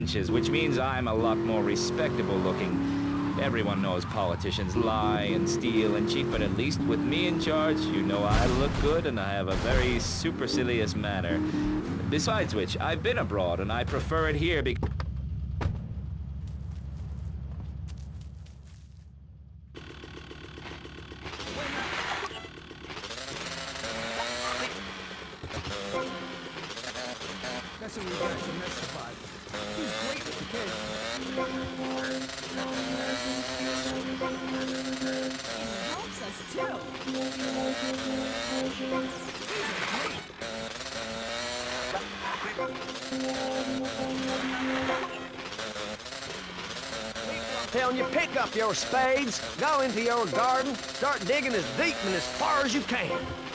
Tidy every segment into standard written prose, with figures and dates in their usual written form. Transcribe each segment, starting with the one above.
inches, which means I'm a lot more respectable looking. Everyone knows politicians lie and steal and cheat, but at least with me in charge, you know I look good and I have a very supercilious manner. Besides which, I've been abroad and I prefer it here because... That's what we got domestified. He's great with the kids. He helps us too. Telling you, pick up your spades, go into your garden, start digging as deep and as far as you can.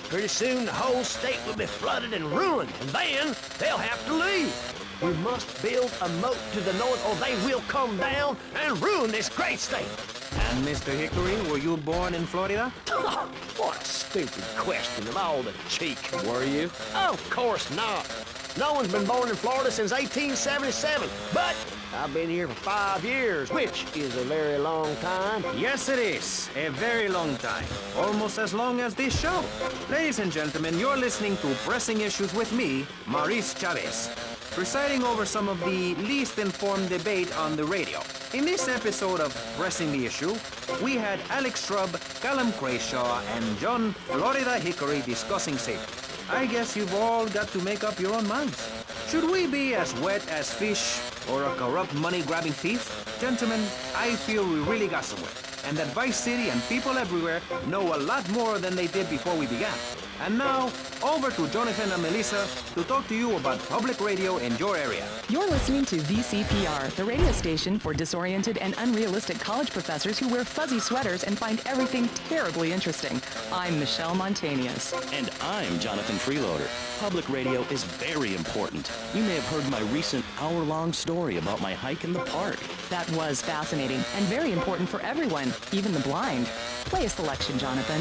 Pretty soon the whole state will be flooded and ruined, and then they'll have to leave. We must build a moat to the north or they will come down and ruin this great state. And Mr. Hickory, were you born in Florida? What a stupid question of all the cheek. Were you? Of course not. No one's been born in Florida since 1877, but I've been here for 5 years, which is a very long time. Yes, it is. A very long time. Almost as long as this show. Ladies and gentlemen, you're listening to Pressing Issues with me, Maurice Chavez, presiding over some of the least informed debate on the radio. In this episode of Pressing the Issue, we had Alex Shrub, Callum Crayshaw, and John Florida Hickory discussing safety. I guess you've all got to make up your own minds. Should we be as wet as fish or a corrupt money-grabbing thief? Gentlemen, I feel we really got somewhere, and that Vice City and people everywhere know a lot more than they did before we began. And now, over to Jonathan and Melissa to talk to you about public radio in your area. You're listening to VCPR, the radio station for disoriented and unrealistic college professors who wear fuzzy sweaters and find everything terribly interesting. I'm Michelle Montanius. And I'm Jonathan Freeloader. Public radio is very important. You may have heard my recent hour-long story about my hike in the park. That was fascinating and very important for everyone, even the blind. Play a selection, Jonathan.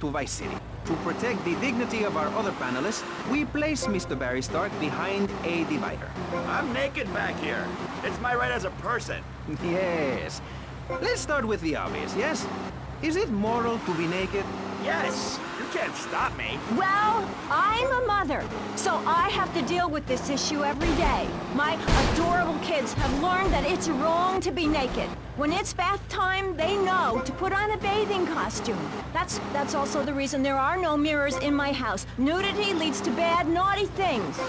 To Vice City. To protect the dignity of our other panelists, we place Mr. Barry Stark behind a divider. I'm naked back here. It's my right as a person. Yes, Let's start with the obvious, yes? Is it moral to be naked? Yes! You can't stop me. Well, I'm a mother, so I have to deal with this issue every day. My adorable kids have learned that it's wrong to be naked. When it's bath time, they know to put on a bathing costume. That's also the reason there are no mirrors in my house. Nudity leads to bad, naughty things.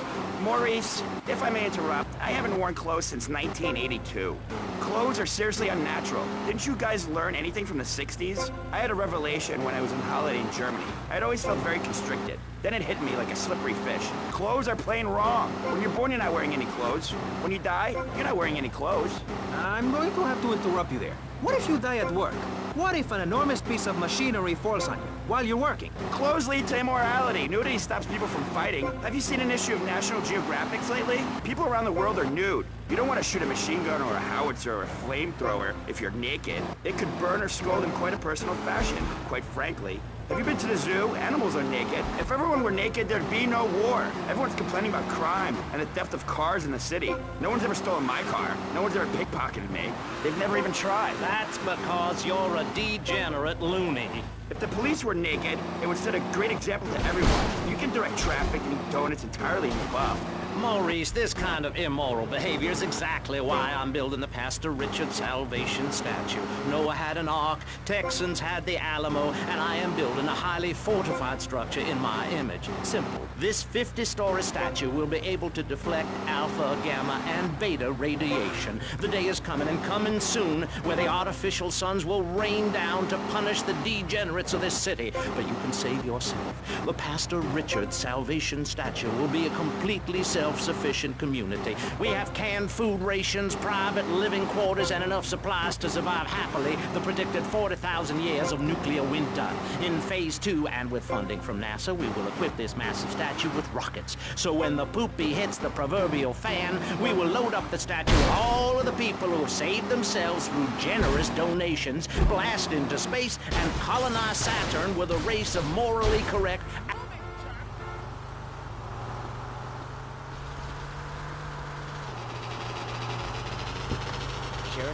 Maurice, if I may interrupt, I haven't worn clothes since 1982. Clothes are seriously unnatural. Didn't you guys learn anything from the 60s? I had a revelation when I was on holiday in Germany. I'd always felt very constricted. Then it hit me like a slippery fish. Clothes are plain wrong. When you're born, you're not wearing any clothes. When you die, you're not wearing any clothes. I'm going to have to interrupt you there. What if you die at work? What if an enormous piece of machinery falls on you while you're working? Clothes lead to immorality. Nudity stops people from fighting. Have you seen an issue of National Geographic lately? People around the world are nude. You don't want to shoot a machine gun or a howitzer or a flamethrower if you're naked. It could burn or scald in quite a personal fashion, quite frankly. Have you been to the zoo? Animals are naked. If everyone were naked, there'd be no war. Everyone's complaining about crime and the theft of cars in the city. No one's ever stolen my car. No one's ever pickpocketed me. They've never even tried. That's because you're a degenerate loony. If the police were naked, it would set a great example to everyone. You can direct traffic and eat donuts entirely in the buff. Maurice, this kind of immoral behavior is exactly why I'm building the Pastor Richard Salvation statue. Noah had an ark, Texans had the Alamo, and I am building a highly fortified structure in my image. Simple. This 50-story statue will be able to deflect alpha, gamma, and beta radiation. The day is coming, and coming soon, where the artificial suns will rain down to punish the degenerates of this city. But you can save yourself. The Pastor Richard Salvation statue will be a completely self-sufficient community. We have canned food rations, private living quarters, and enough supplies to survive happily the predicted 40,000 years of nuclear winter. In Phase 2, and with funding from NASA, we will equip this massive statue with rockets. So when the poopy hits the proverbial fan, we will load up the statue with all of the people who have saved themselves through generous donations, blast into space, and colonize Saturn with a race of morally correct...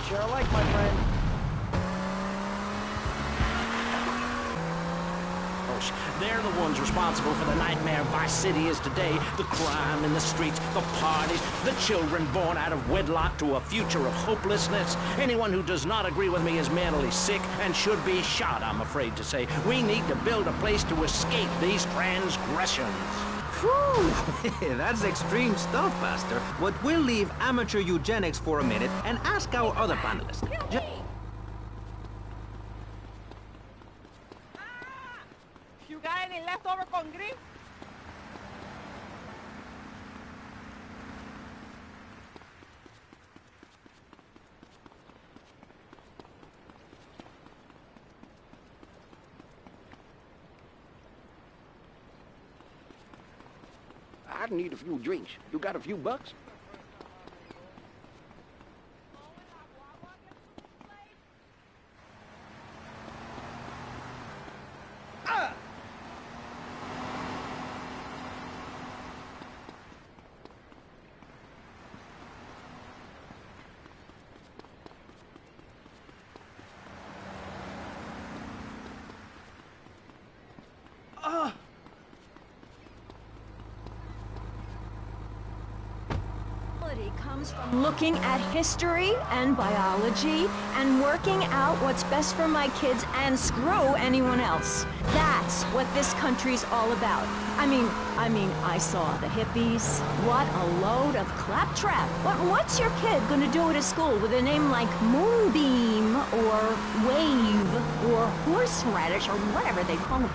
Share alike, my friend. They're the ones responsible for the nightmare Vice City is today. The crime in the streets, the parties, the children born out of wedlock to a future of hopelessness. Anyone who does not agree with me is mentally sick and should be shot, I'm afraid to say. We need to build a place to escape these transgressions. Whew! That's extreme stuff, Pastor. But we'll leave amateur eugenics for a minute and ask our other panelists. You got any leftover con gris? I need a few drinks. You got a few bucks? Comes from looking at history and biology and working out what's best for my kids and screw anyone else. That's what this country's all about. I mean, I saw the hippies. What a load of claptrap. What's your kid gonna do at a school with a name like Moonbeam or Wave or Horseradish or whatever they call them?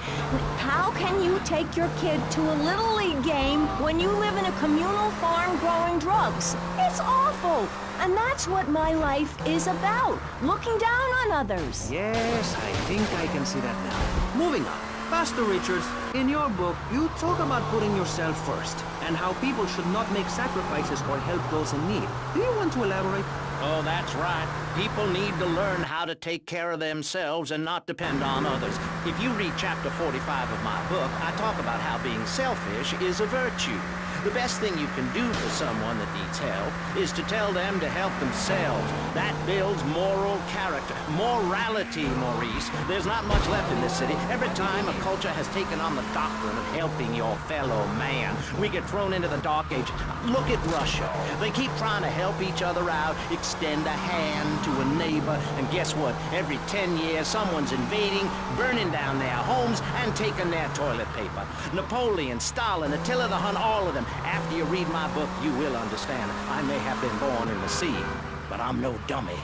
How can you take your kid to a Little League game when you live in a communal farm growing drugs? It's awful. And that's what my life is about. Looking down on others. Yes, I think I can see that now. Moving on. Pastor Richards, in your book, you talk about putting yourself first and how people should not make sacrifices or help those in need. Do you want to elaborate? Oh, that's right. People need to learn how to take care of themselves and not depend on others. If you read chapter 45 of my book, I talk about how being selfish is a virtue. The best thing you can do for someone that needs help is to tell them to help themselves. That builds moral character. Morality, Maurice. There's not much left in this city. Every time a culture has taken on the doctrine of helping your fellow man, we get thrown into the dark ages. Look at Russia. They keep trying to help each other out, extend a hand to a neighbor, and guess what? Every 10 years, someone's invading, burning down their homes, and taking their toilet paper. Napoleon, Stalin, Attila the Hun, all of them. After you read my book, you will understand. I may have been born in the sea, but I'm no dummy.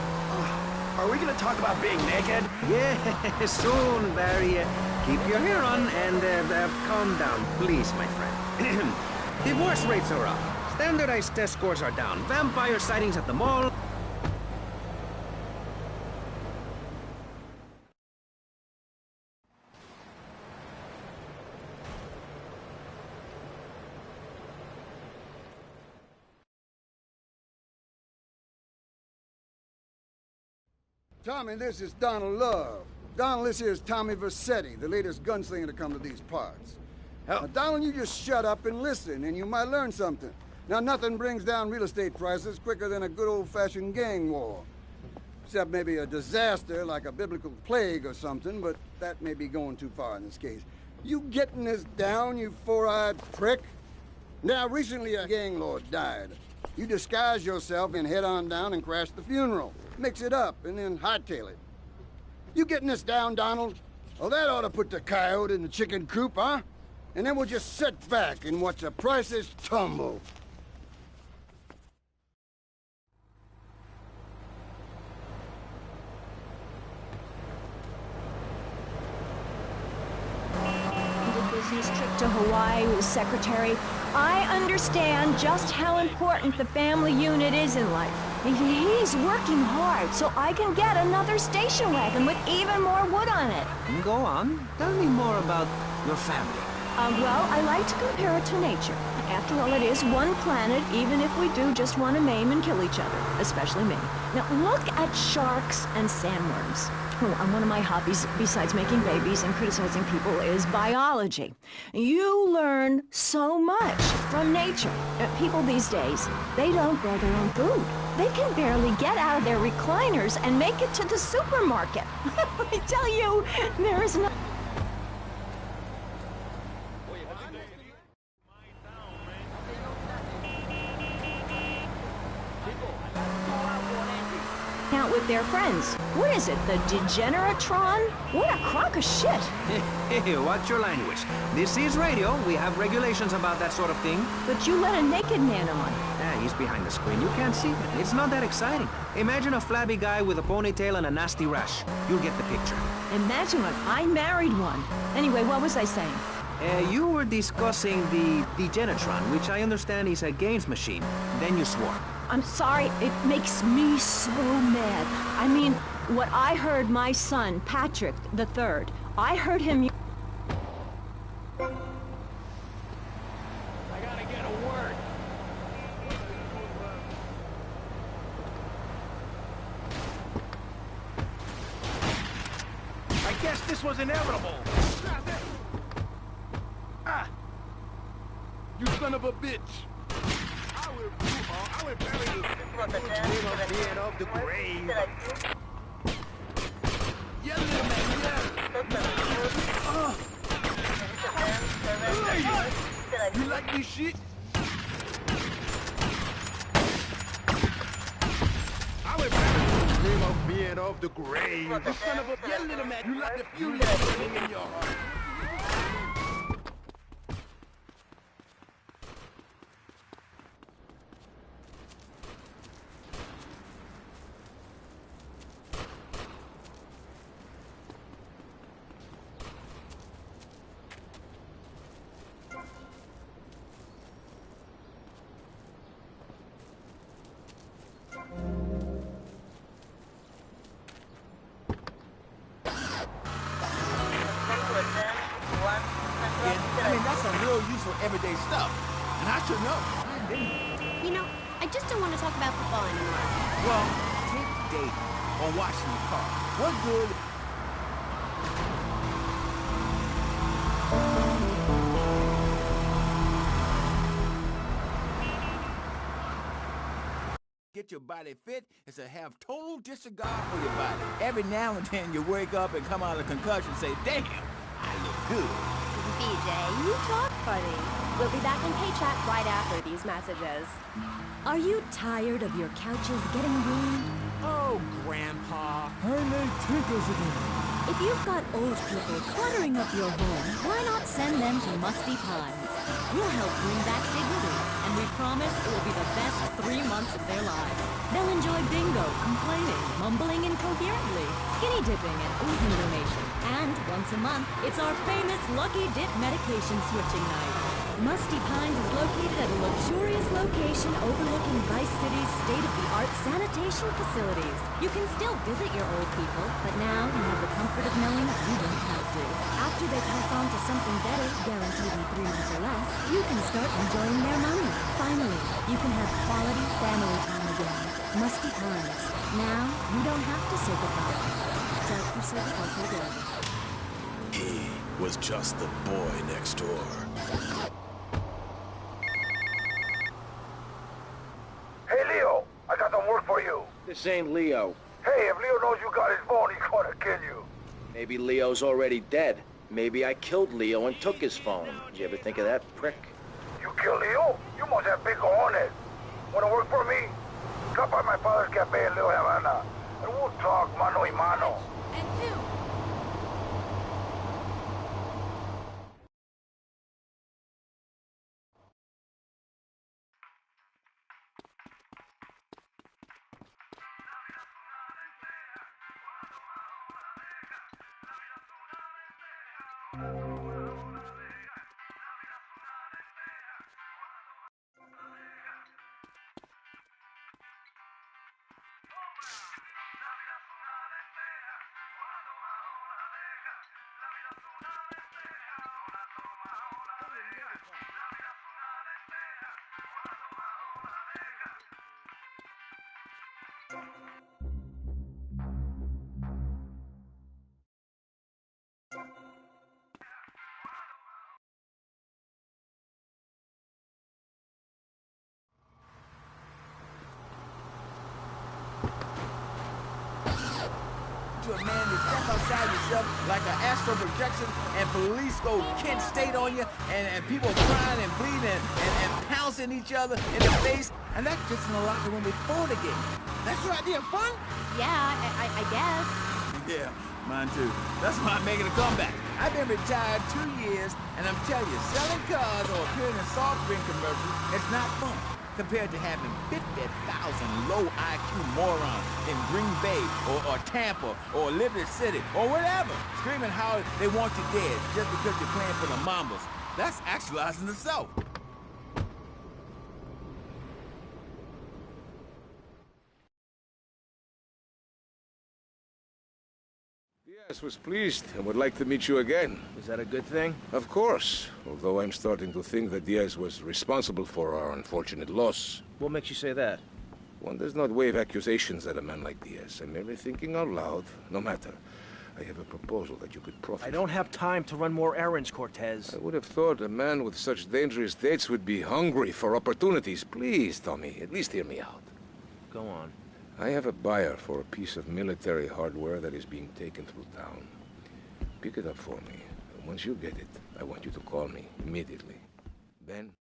Are we gonna talk about being naked? Yeah, soon, Barry. Keep your hair on and calm down, please, my friend. Divorce rates are up. Standardized test scores are down. Vampire sightings at the mall. Tommy, this is Donald Love. Donald, this here is Tommy Vercetti, the latest gunslinger to come to these parts. Now, Donald, you just shut up and listen, and you might learn something. Now, nothing brings down real estate prices quicker than a good old-fashioned gang war. Except maybe a disaster like a biblical plague or something, but that may be going too far in this case. You getting this down, you four-eyed prick? Now, recently a gang lord died. You disguise yourself and head on down and crash the funeral. Mix it up, and then hightail it. You getting this down, Donald? Well, that ought to put the coyote in the chicken coop, huh? And then we'll just sit back and watch the prices tumble. Business trip to Hawaii with secretary. I understand just how important the family unit is in life. He's working hard so I can get another station wagon with even more wood on it. Go on. Tell me more about your family. Well, I like to compare it to nature. After all, it is one planet, even if we do just want to maim and kill each other, especially me. Now, look at sharks and sandworms. One of my hobbies, besides making babies and criticizing people, is biology. You learn so much from nature. People these days, they don't grow their own food. They can barely get out of their recliners and make it to the supermarket. I tell you, there is no... out with their friends. What is it, the Degeneratron? What a crock of shit. Hey, watch your language. This is radio. We have regulations about that sort of thing. But you let a naked man on. Ah, he's behind the screen. You can't see it. It's not that exciting. Imagine a flabby guy with a ponytail and a nasty rash. You'll get the picture. Imagine what I married one. Anyway, what was I saying? You were discussing the Degenatron, which I understand is a games machine. Then you swore. I'm sorry, it makes me so mad. I mean, what I heard my son, Patrick III, I heard him... I gotta get a word. I guess this was inevitable. Ah! You son of a bitch! I will bury you. Being off the grave. Yeah, little man, yeah. You like this shit? I will bury you. Dream of being off the grave. You son of a yeah, little man. You like the fury burning in your heart. Everyday stuff, and I should know. You know, I just don't want to talk about football anymore. Well, take dating or washing the car. What good? Get get your body fit is to have total disregard for your body. Every now and then you wake up and come out of concussion and say, damn, I look good. BJ, you talk funny. We'll be back on K-Chat right after these messages. Are you tired of your couches getting ruined? Oh, Grandpa. I made tinkers again. If you've got old people cluttering up your home, why not send them to Musty Pines? We'll help bring back dignity, and we promise it will be the best 3 months of their lives. They'll enjoy bingo, complaining, mumbling incoherently, skinny dipping, and organ donation. And once a month, it's our famous Lucky Dip medication switching night. Musty Pines is located at a luxurious location overlooking Vice City's state-of-the-art sanitation facilities. You can still visit your old people, but now you have the comfort of knowing you don't have to. After they pass on to something better, guaranteed in 3 months or less, you can start enjoying their money. Finally, you can have quality family time again. Musty Pines. Now, you don't have to say goodbye. Just to say goodbye. He was just the boy next door. Hey, Leo, I got some work for you. This ain't Leo. Hey, if Leo knows you got his phone, he's gonna kill you. Maybe Leo's already dead. Maybe I killed Leo and took his phone. Did you ever think of that, prick? You kill Leo? You must have big cojones. Wanna work for me? Stop by my father's cafe in Little Havana, and we'll talk mano y mano. And who? To a man to step outside yourself like an astral projection and police go Kent State on you and people crying and bleeding and pouncing each other in the face. And that's just in the locker room before the game. That's your idea of fun? Yeah, I guess. Yeah, mine too. That's why I'm making a comeback. I've been retired 2 years, and I'm telling you, selling cars or appearing in soft drink commercials is not fun compared to having 50,000 low IQ morons in Green Bay or Tampa or Liberty City or whatever screaming how they want you dead just because you're playing for the Mambas. That's actualizing the South. Diaz was pleased and would like to meet you again. Is that a good thing? Of course, although I'm starting to think that Diaz was responsible for our unfortunate loss. What makes you say that? One does not wave accusations at a man like Diaz. I'm merely thinking out loud. No matter. I have a proposal that you could profit. I don't have time to run more errands, Cortez. I would have thought a man with such dangerous dates would be hungry for opportunities. Please, Tommy, at least hear me out. Go on. I have a buyer for a piece of military hardware that is being taken through town. Pick it up for me. And once you get it, I want you to call me immediately. Ben?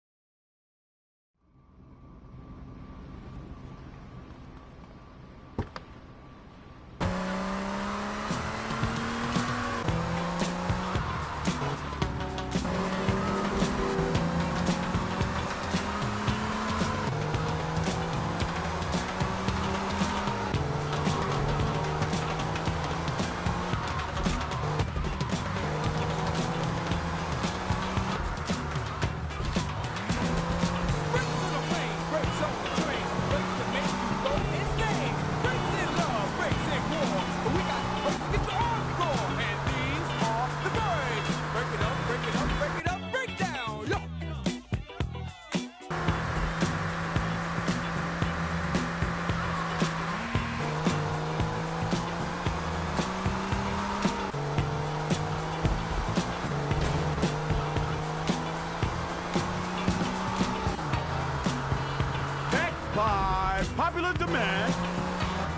man.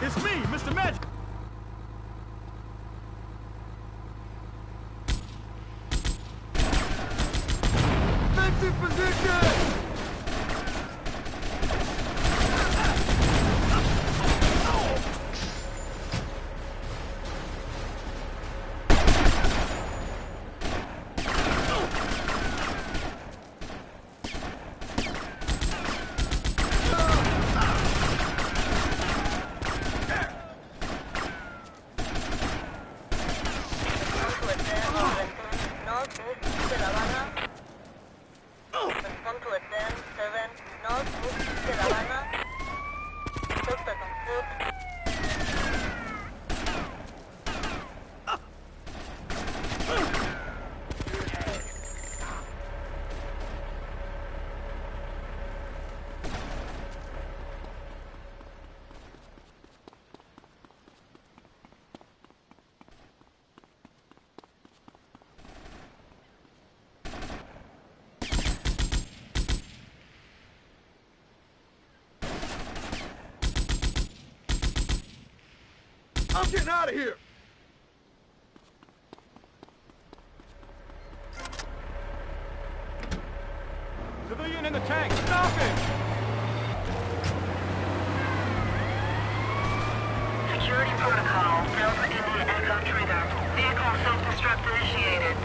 It's me, Mr. Magic. Defensive position! I'm getting out of here! Civilian in the tank, stop him! Security protocol, Delta India Echo trigger. Vehicle self-destruct initiated.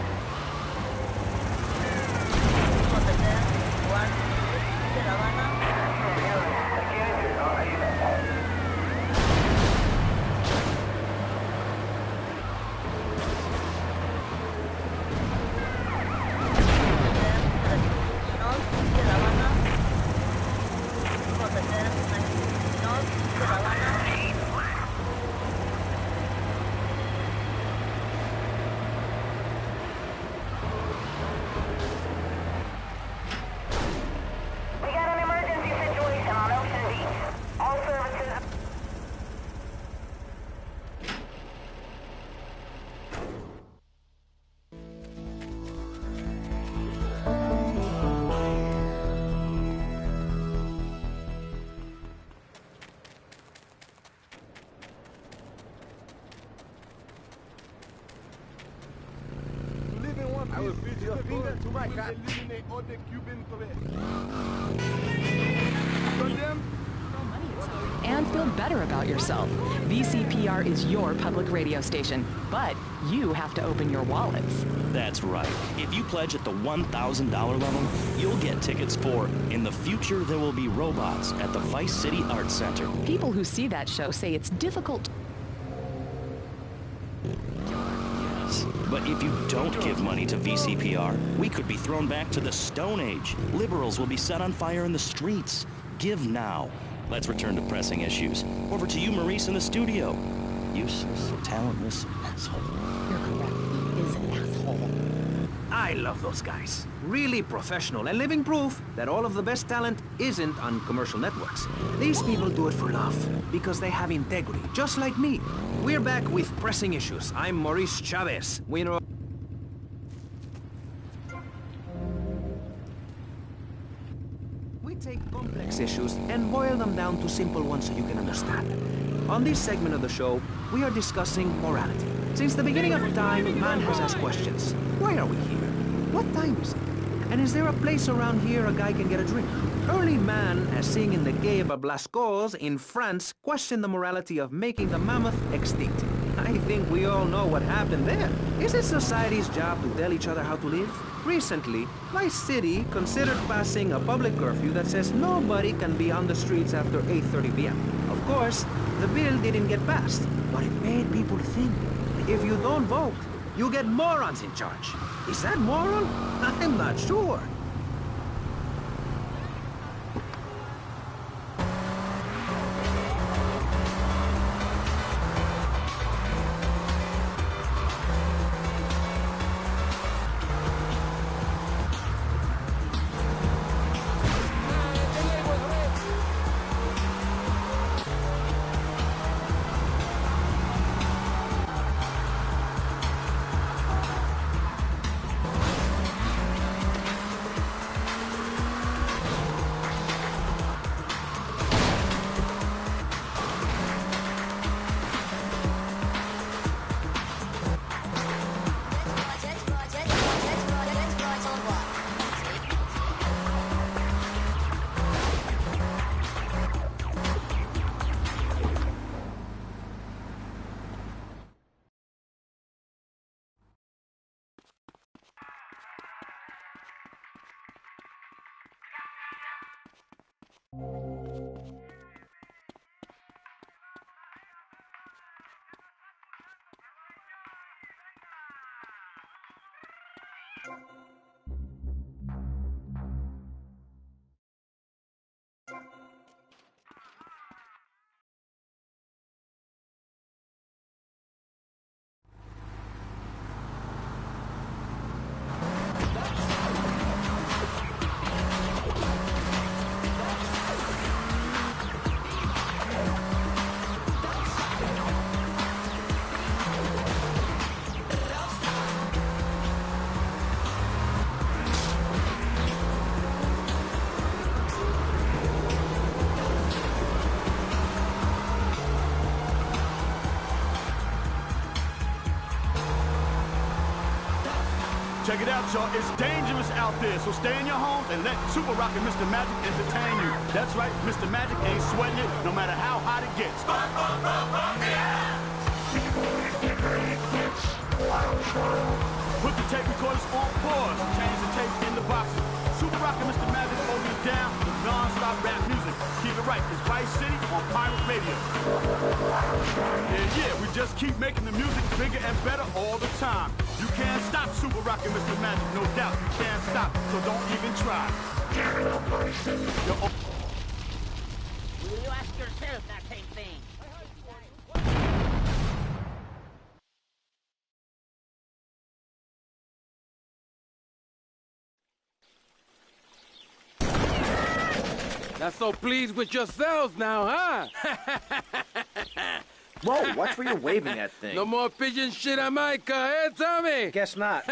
I will feed your finger to my God. Eliminate all the Cuban threats. Condemn. And feel better about yourself. VCPR is your public radio station, but you have to open your wallets. That's right. If you pledge at the $1,000 level, you'll get tickets for In the Future There Will Be Robots at the Vice City Arts Center. People who see that show say it's difficult. But if you don't give money to VCPR, we could be thrown back to the Stone Age. Liberals will be set on fire in the streets. Give now. Let's return to pressing issues. Over to you, Maurice, in the studio. Useless, talentless asshole. You're correct. He is an asshole. I love those guys. Really professional and living proof that all of the best talent isn't on commercial networks. These people do it for love, because they have integrity, just like me. We're back with Pressing Issues. I'm Maurice Chavez, winner of... We take complex issues and boil them down to simple ones so you can understand. On this segment of the show, we are discussing morality. Since the beginning of time, man has asked questions. Why are we here? What time is it? And is there a place around here a guy can get a drink? Early man, as seen in the Quai Blascaux in France, questioned the morality of making the mammoth extinct. I think we all know what happened there. Is it society's job to tell each other how to live? Recently, Vice City considered passing a public curfew that says nobody can be on the streets after 8:30 p.m. Of course, the bill didn't get passed, but it made people think. If you don't vote, you get morons in charge. Is that moral? I'm not sure. Check it out, y'all. It's dangerous out there, so stay in your homes and let Super Rock and Mr. Magic entertain you. That's right, Mr. Magic ain't sweating it, no matter how hot it gets. Put the tape recorders on pause, change the tape in the boxes. Super Rock and Mr. Magic hold you down with non-stop rap music. Keep it right, it's Vice City on Pirate Radio. And yeah, we just keep making the music bigger and better all the time. You can't stop Super Rock and Mr. Magic, no doubt. You can't stop, so don't even try. Will you ask yourself that same thing? Not so pleased with yourselves now, huh? Whoa, watch where you're waving that thing. No more pigeon shit on my car, eh, Tommy? Guess not.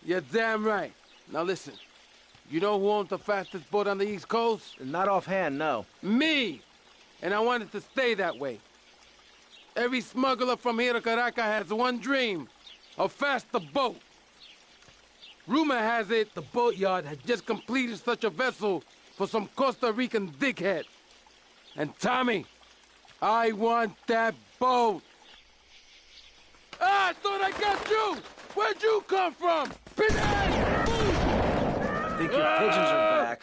You're damn right. Now listen, you know who owns the fastest boat on the East Coast? Not offhand, no. Me! And I want it to stay that way. Every smuggler from here to Caracas has one dream, a faster boat. Rumor has it the boatyard has just completed such a vessel for some Costa Rican dickhead. And Tommy, I want that boat. Ah, I thought I got you! Where'd you come from? Pigeon! I think your pigeons are back.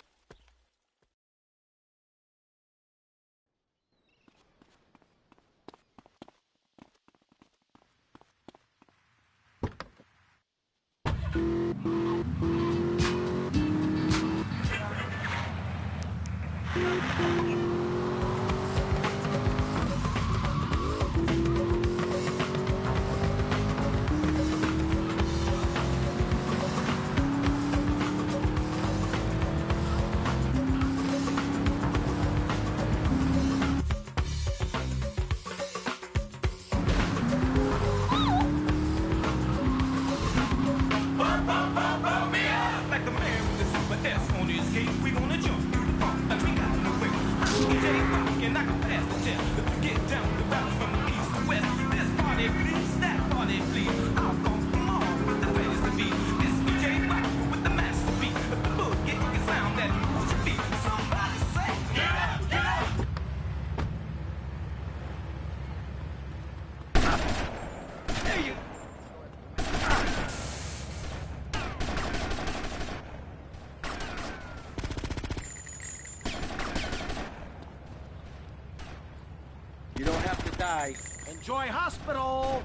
You don't have to die. Enjoy hospital!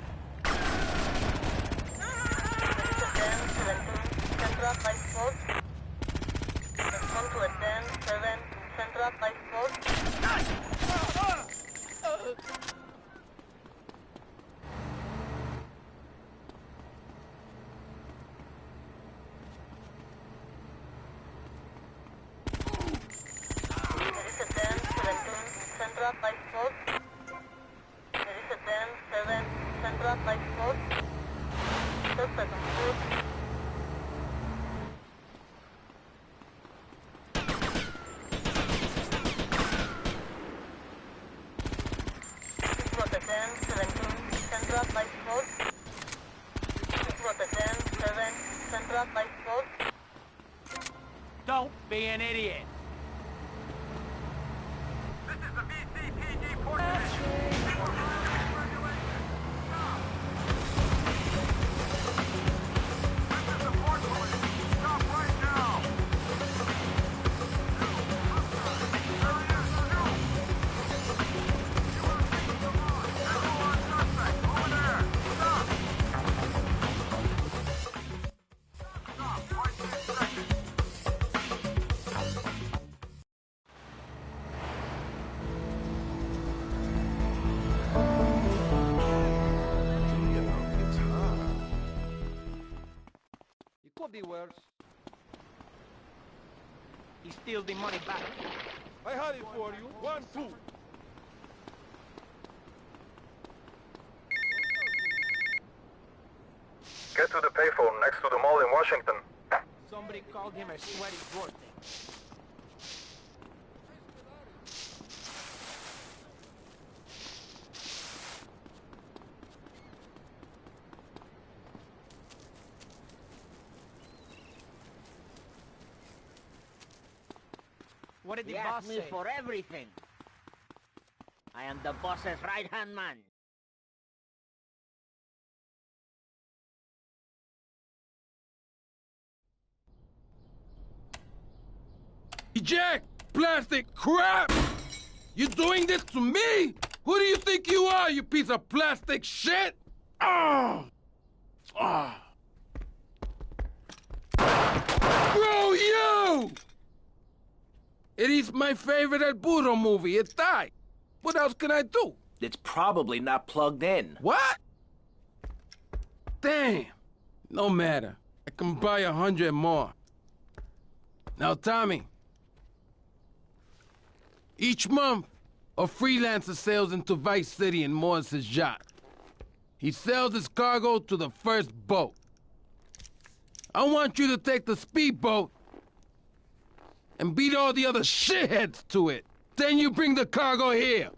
Central Lifeboat. Respond to attend 7 Central Lifeboat. There is a 10, 17 Central Lifeboat. There is a 10, 7 Central Lifeboat. Suspect on foot. Water 10, 17, Central Lifeboat. Water 10, 7, Central Lifeboat. Don't be an idiot. This is the VCPD port station. could be worse. He steals the money back. I had it for you. 1, 2. Get to the payphone next to the mall in Washington. Somebody called him a sweaty Dorothy. What did the He boss asked me say? for everything. I am the boss's right-hand man. Jack! Plastic crap! You doing this to me? Who do you think you are, you piece of plastic shit? Oh! Oh! Screw you! It is my favorite El Burro movie. It died. What else can I do? It's probably not plugged in. What? Damn. No matter. I can buy 100 more. Now, Tommy. Each month, a freelancer sails into Vice City in Morris's yacht. He sells his cargo to the first boat. I want you to take the speedboat and beat all the other shitheads to it. Then you bring the cargo here.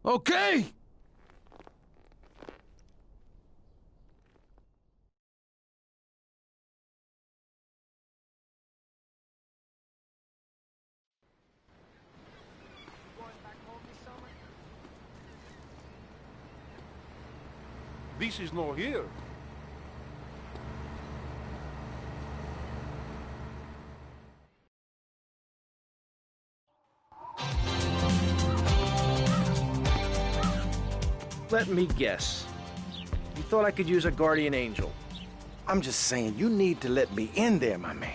Okay? This is not here. Let me guess. You thought I could use a guardian angel? I'm just saying, you need to let me in there, my man.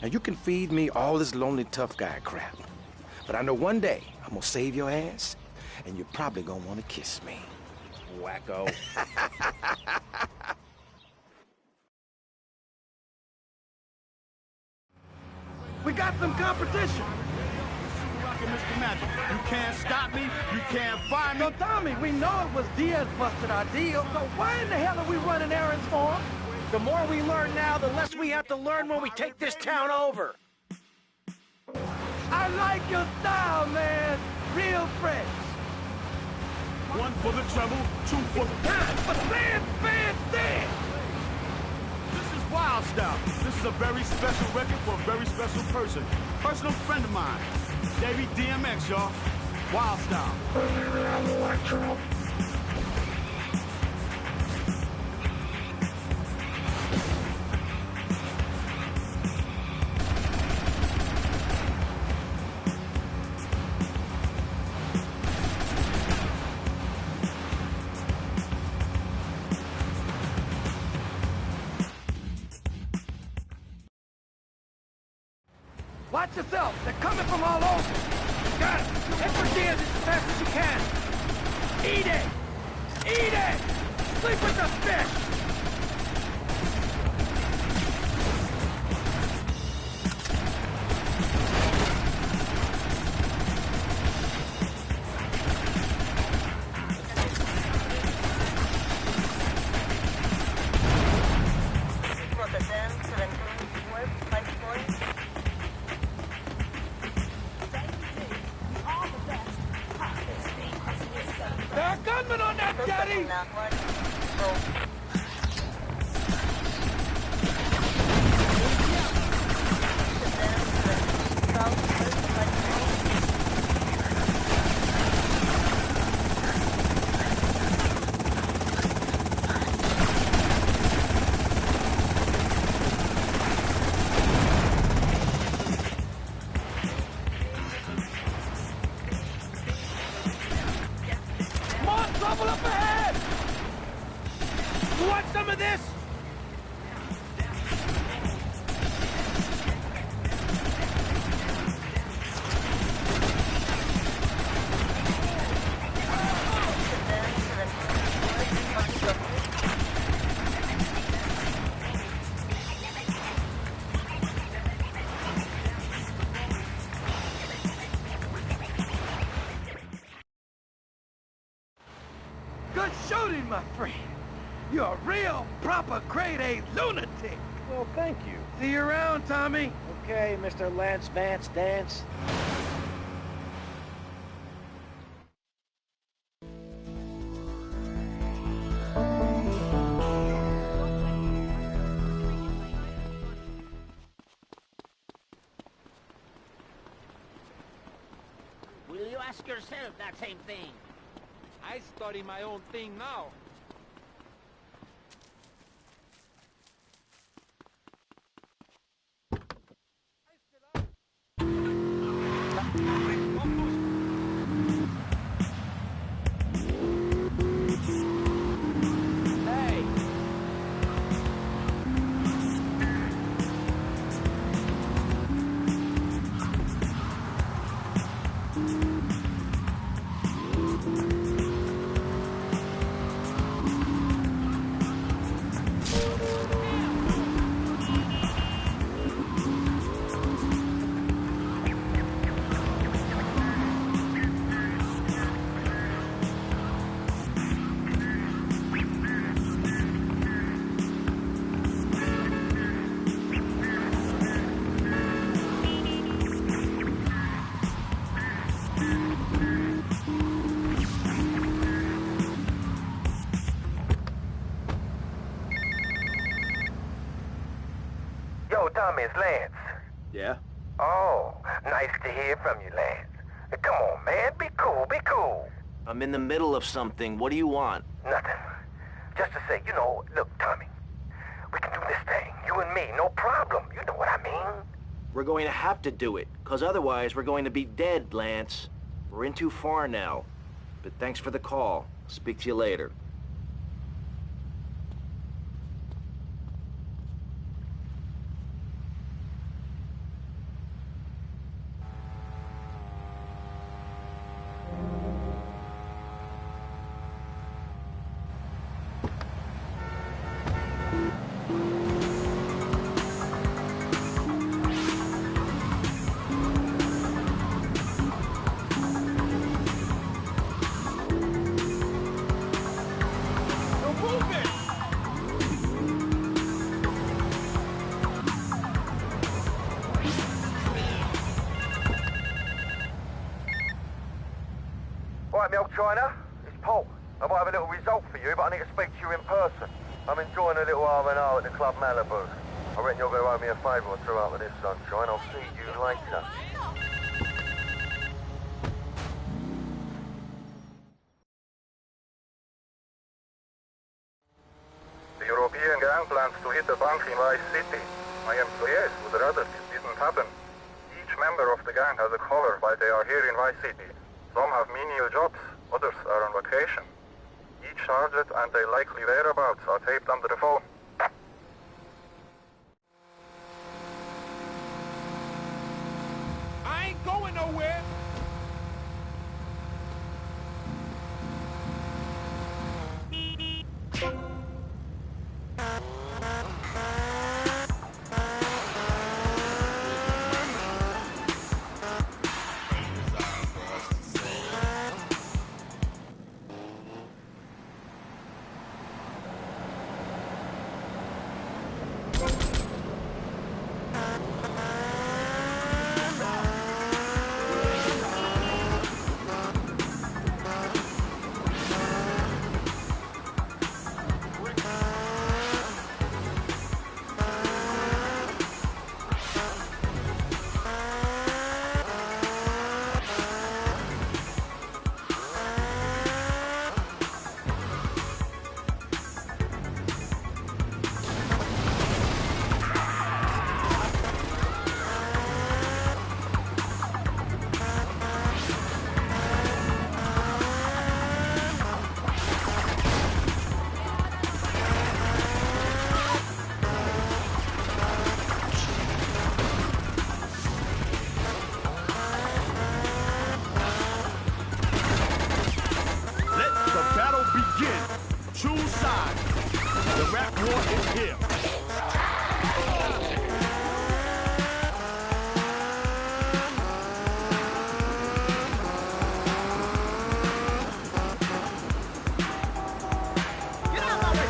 Now, you can feed me all this lonely tough guy crap, but I know one day I'm gonna save your ass, and you're probably gonna want to kiss me. Wacko. We got some competition. Mr. Magic, you can't stop me, you can't find me. So, Tommy, we know it was Diaz busted our deal, so why in the hell are we running errands for him? The more we learn now, the less we have to learn when we take this town over. I like your style, man. Real fresh. 1 for the treble, 2 for the... But stand. This is Wild Style. This is a very special record for a very special person. Personal friend of mine. Davey DMX, y'all. Wild Style. Watch yourself. They're coming from all over. Got it. Head for Diaz as fast as you can. Eat it. Eat it. Sleep with the fish. There are gunmen on that jetty! Trouble up ahead! You want some of this? You're a real, proper grade A lunatic. Well, thank you. See you around, Tommy. Okay, Mr. Lance Vance Dance. Will you ask yourself that same thing? I study my own thing now. Yo, Tommy, it's Lance. Yeah? Oh, nice to hear from you, Lance. Come on, man, be cool, be cool. I'm in the middle of something. What do you want? Nothing. Just to say, look, Tommy, we can do this thing, you and me, no problem. You know what I mean? We're going to have to do it, because otherwise we're going to be dead, Lance. We're in too far now. But thanks for the call. Speak to you later. Right, Milk China, it's Paul. I might have a little result for you, but I need to speak to you in person. I'm enjoying a little R&R at the Club Malibu. I reckon you're going to owe me a favour or two out of this, sunshine. I'll see you later. The European gang plans to hit the bank in Vice City. My employees would rather this didn't happen. Each member of the gang has a cover while they are here in Vice City. Some have menial jobs, others are on vacation. Each target and their likely whereabouts are taped under the phone. I ain't going nowhere. Choose sides. The rap war is here. Get out of my way,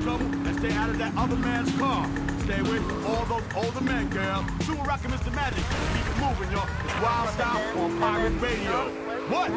trouble and stay out of that other man's car. Stay away from all those older men, girl. Super Rocket Mr. Magic. Keep it moving, y'all. It's Wild Style on Pirate Radio. What?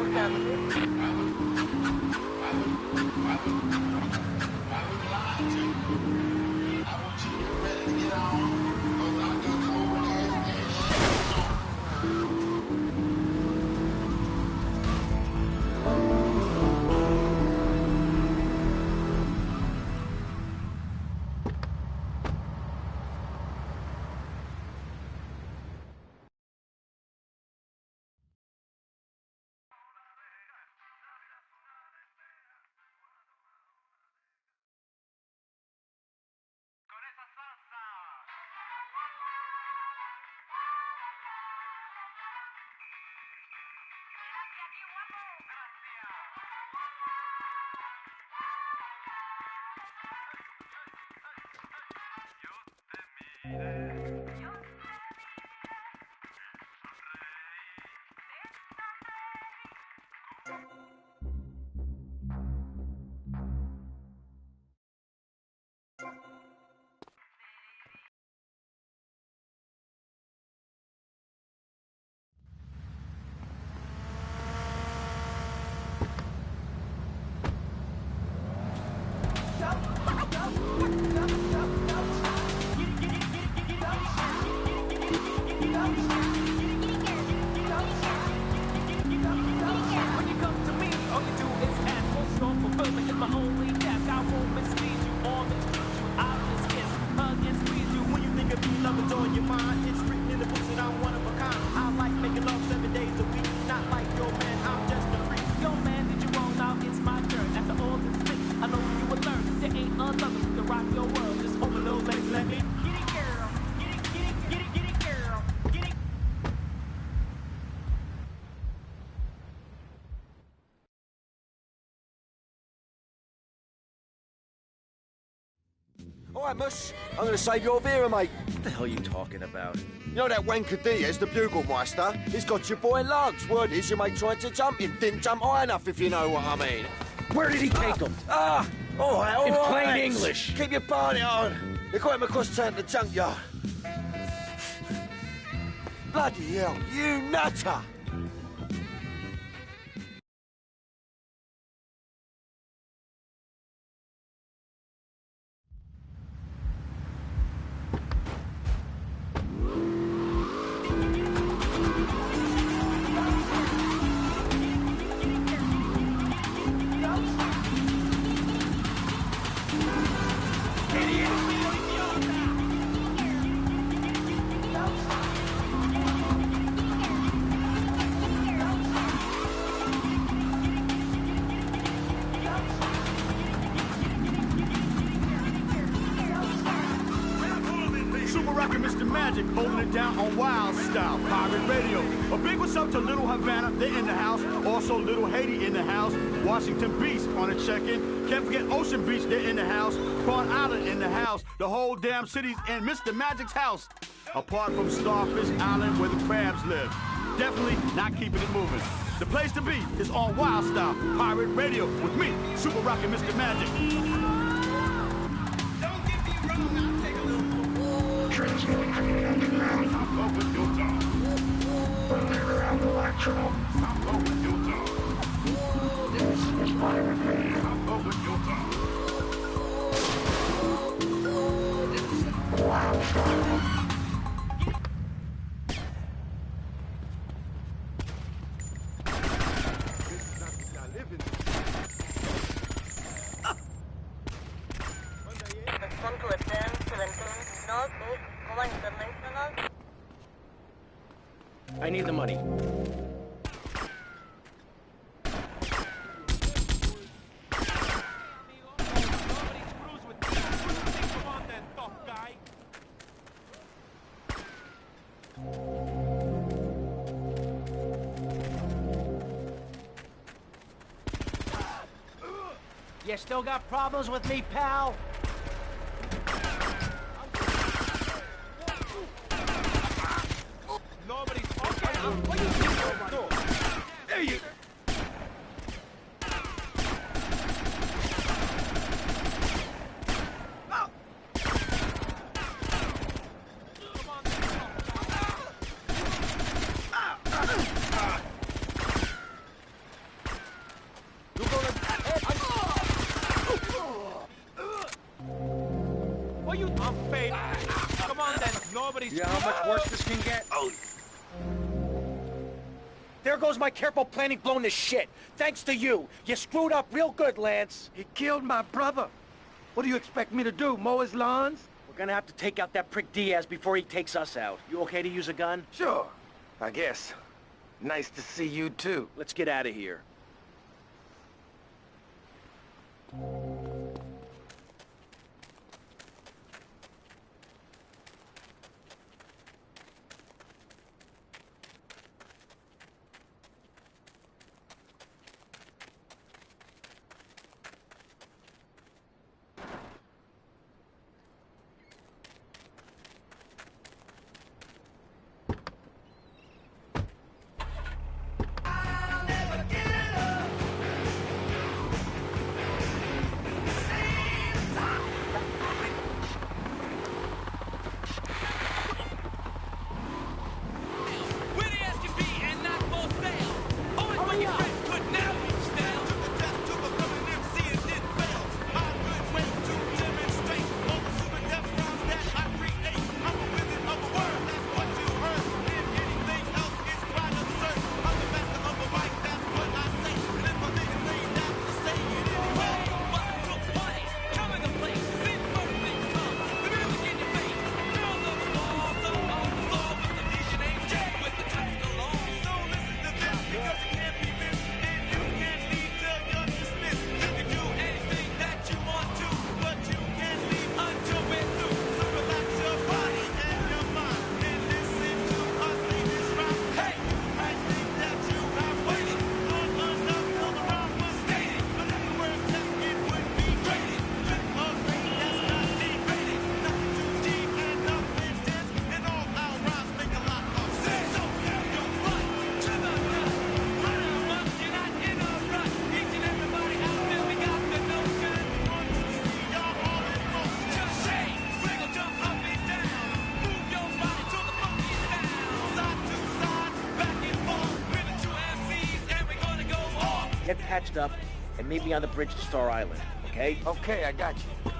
All right, Mus. I'm going to save your Vera, mate. What the hell are you talking about? You know that wanker Diaz, the Buglemaster? He's got your boy Lugs. Word is your mate tried to jump him. Didn't jump high enough, if you know what I mean. Where did he take him? All right, all In right. plain English. Keep your party on. They got him across town to the junkyard. Bloody hell, you nutter! Super Rocket Mr. Magic holding it down on Wild Style, Pirate Radio. A big what's up to Little Havana, they're in the house. Also Little Haiti in the house. Washington Beach on a check-in. Can't forget Ocean Beach, they're in the house. Pawn Island in the house. The whole damn city's in Mr. Magic's house. Apart from Starfish Island where the crabs live. Definitely not keeping it moving. The place to be is on Wild Style, Pirate Radio with me, Super Rocket Mr. Magic. Transmitting from the underground. Stop open your door. We're around the electro. Stop open your door. This is Pirate Radio. Stop open your door. Wild Style. Welcome to attend 17 North East Cuba International. I need the money. You still got problems with me, pal? Nobody's okay. What are you doing? There you. you? I'm paid. Come on then. Nobody's... Yeah, how much worse this can get? Oh. There goes my careful planning blown to shit. Thanks to you. You screwed up real good, Lance. He killed my brother. What do you expect me to do, mow his lawns? We're gonna have to take out that prick Diaz before he takes us out. You okay to use a gun? Sure, I guess. Nice to see you too. Let's get out of here. Get patched up and meet me on the bridge to Star Island, okay? Okay, I got you.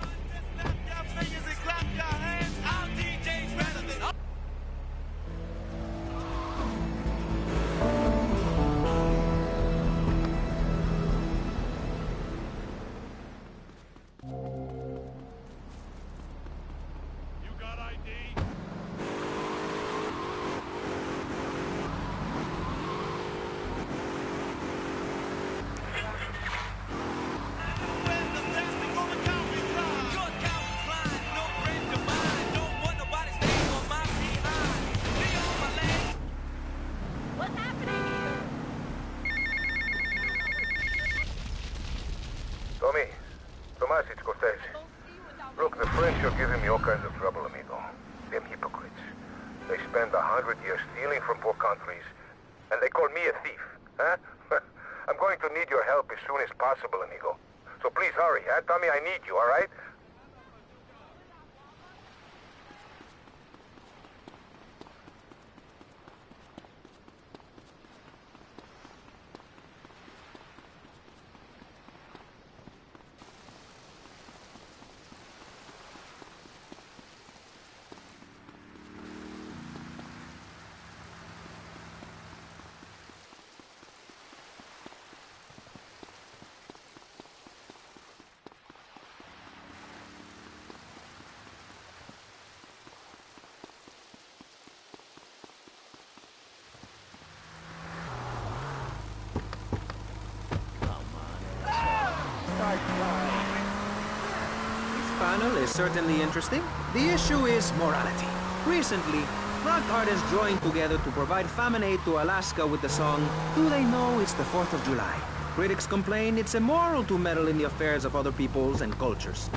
Tommy, Tomas, it's Cortez. Look, the French are giving me all kinds of trouble, amigo. Them hypocrites. They spend 100 years stealing from poor countries, and they call me a thief, huh? I'm going to need your help as soon as possible, amigo. So please hurry, huh? Tommy, I need you, all right? This panel is certainly interesting. The issue is morality. Recently, rock artists joined together to provide famine aid to Alaska with the song, Do They Know It's the 4th of July? Critics complain it's immoral to meddle in the affairs of other peoples and cultures.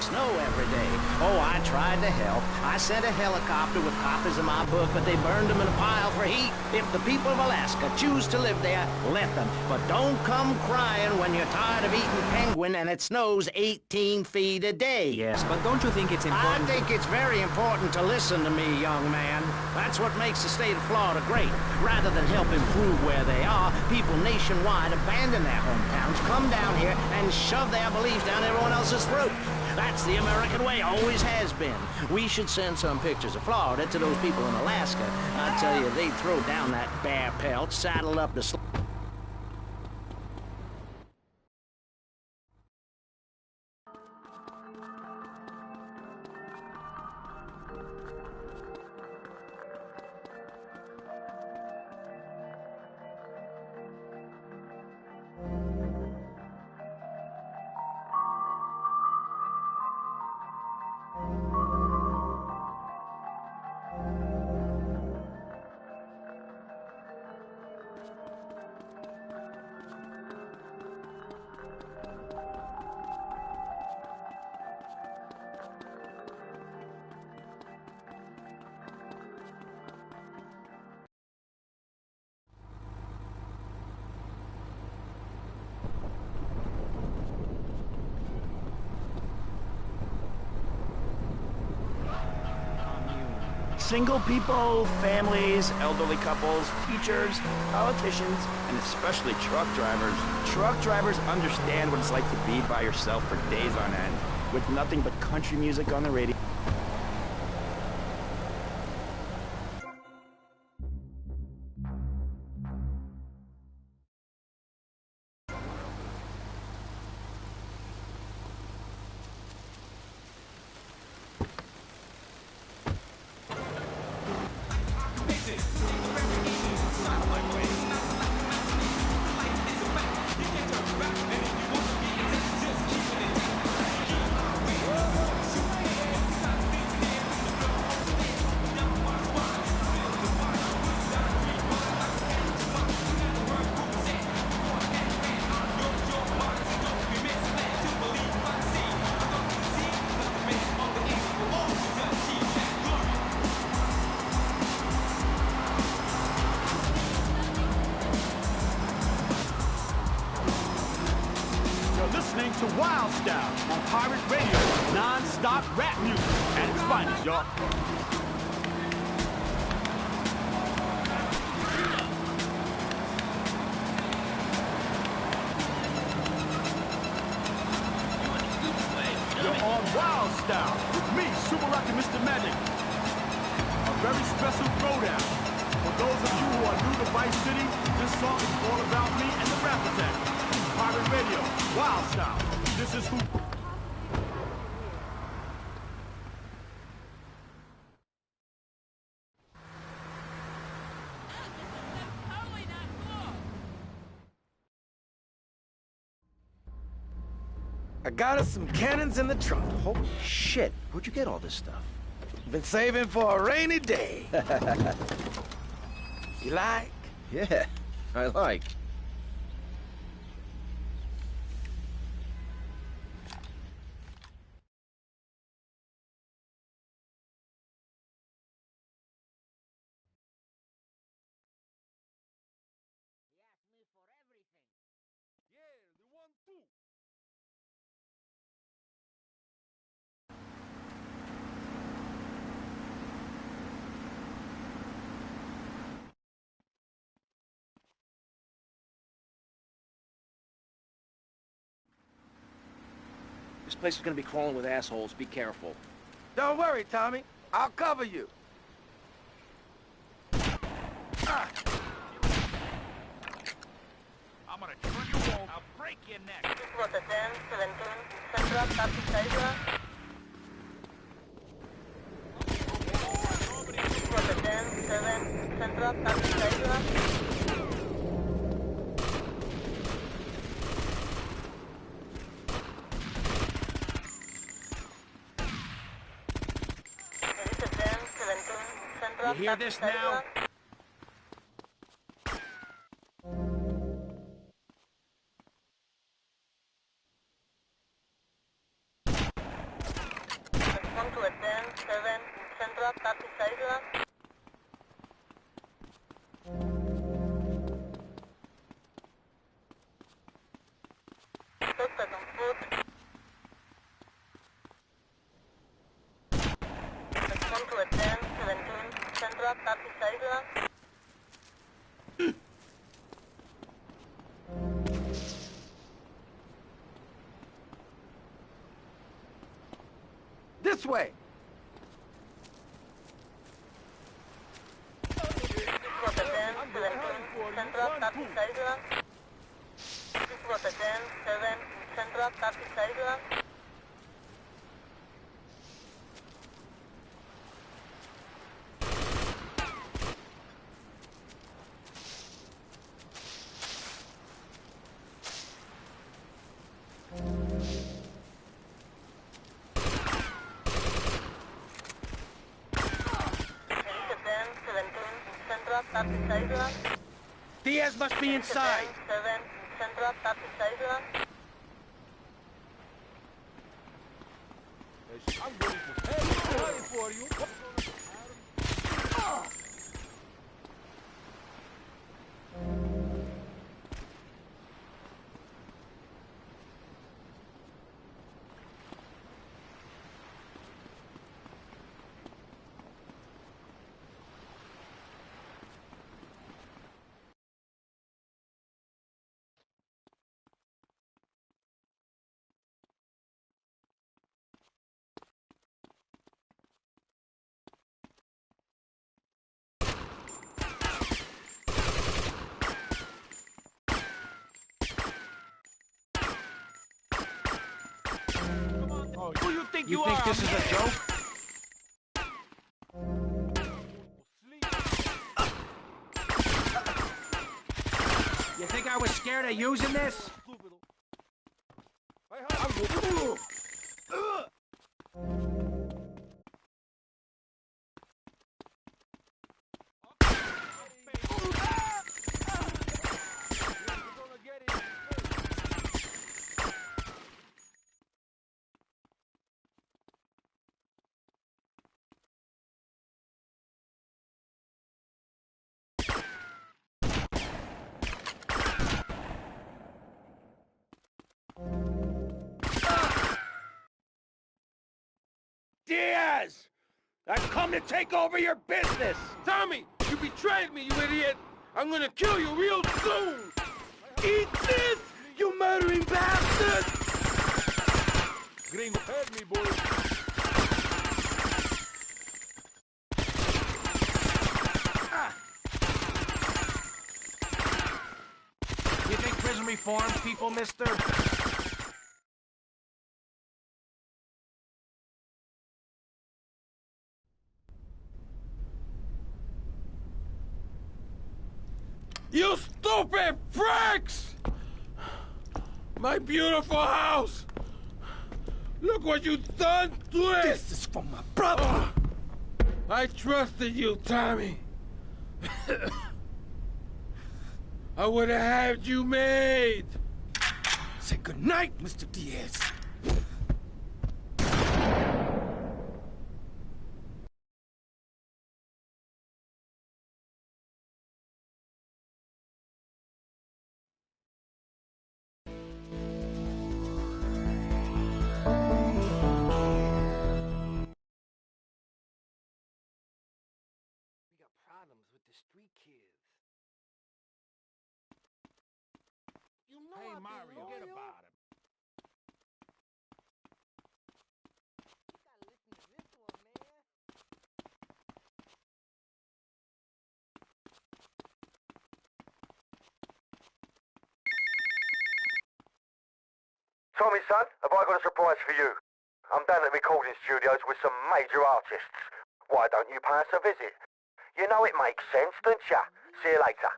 snow every day. Oh, I tried to help. I sent a helicopter with copies of my book, but they burned them in a pile for heat. If the people of Alaska choose to live there, let them. But don't come crying when you're tired of eating penguin and it snows 18 feet a day. Yes, but don't you think it's important? I think it's very important to listen to me, young man. That's what makes the state of Florida great. Rather than help improve where they are, people nationwide abandon their hometowns, come down here, and shove their beliefs down everyone else's throat. That's the American way, always has been. We should send some pictures of Florida to those people in Alaska. I tell you, they'd throw down that bear pelt, saddle up the Single people, families, elderly couples, teachers, politicians, and especially truck drivers. Truck drivers understand what it's like to be by yourself for days on end, with nothing but country music on the radio. Listening to Wild Style on Pirate Radio, non-stop rap music at its finest, y'all. You're on Wild Style with me, Super Rocket Mr. Magic. A very special throwdown. For those of you who are new to Vice City, this song is all about me and the Rap Attack. Pirate Radio, Wild Style. This is who... I got us some cannons in the trunk. Holy shit. Where'd you get all this stuff? Been saving for a rainy day. You like? Yeah, I like. This place is gonna be crawling with assholes. Be careful. Don't worry, Tommy. I'll cover you. I'm gonna turn you over. I'll break your neck. What the 10, 17, Central, 36, what the 10, 7, Central, 36, You hear this now? Central 36. Suspect on foot. Respond to a 10-17 Central 36. This way! Was a 10-17 Central 36. This was a 10-7 Central 36. Diaz must be inside. 7 Central 36. I'm waiting for you. Who you think You think this is a joke? You think I was scared of using this? Diaz! I've come to take over your business! Tommy, you betrayed me, you idiot! I'm gonna kill you real soon! Eat this, you murdering bastard! Gringo, help me, boy. You think prison reforms people, mister? You stupid pricks! My beautiful house! Look what you've done to it! This is for my brother! I trusted you, Tommy. I would have had you made. Say goodnight, Mr. Diaz. Hey, Mario, forget about him. Tommy, son, have I got a surprise for you? I'm down at the recording studios with some major artists. Why don't you pay us a visit? You know it makes sense, don't ya? See you later.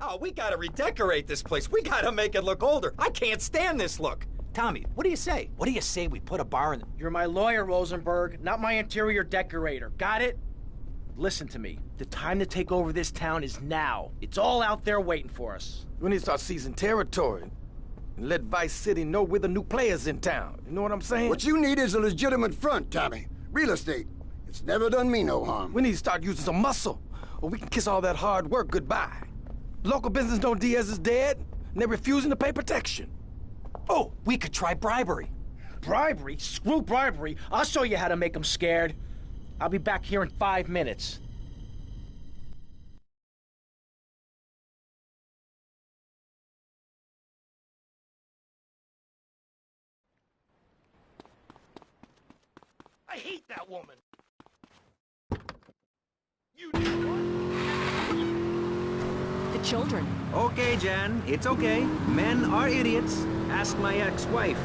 Oh, we gotta redecorate this place. We gotta make it look older. I can't stand this look. Tommy, what do you say? What do you say we put a bar in the... You're my lawyer, Rosenberg, not my interior decorator. Got it? Listen to me. The time to take over this town is now. It's all out there waiting for us. We need to start seizing territory and let Vice City know we're the new players in town. You know what I'm saying? What you need is a legitimate front, Tommy. Real estate. It's never done me no harm. We need to start using some muscle, or we can kiss all that hard work goodbye. Local business know Diaz is dead, and they're refusing to pay protection. Oh, we could try bribery. Bribery? Screw bribery. I'll show you how to make them scared. I'll be back here in 5 minutes. I hate that woman. The children. Okay, Jan, it's okay. Men are idiots. Ask my ex-wife.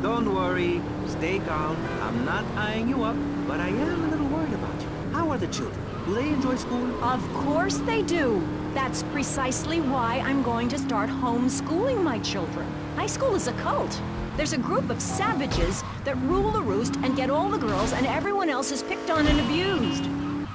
Don't worry. Stay calm. I'm not eyeing you up, but I am a little worried about you. How are the children? Do they enjoy school? Of course they do. That's precisely why I'm going to start homeschooling my children. High school is a cult. There's a group of savages that rule the roost and get all the girls, and everyone else is picked on and abused.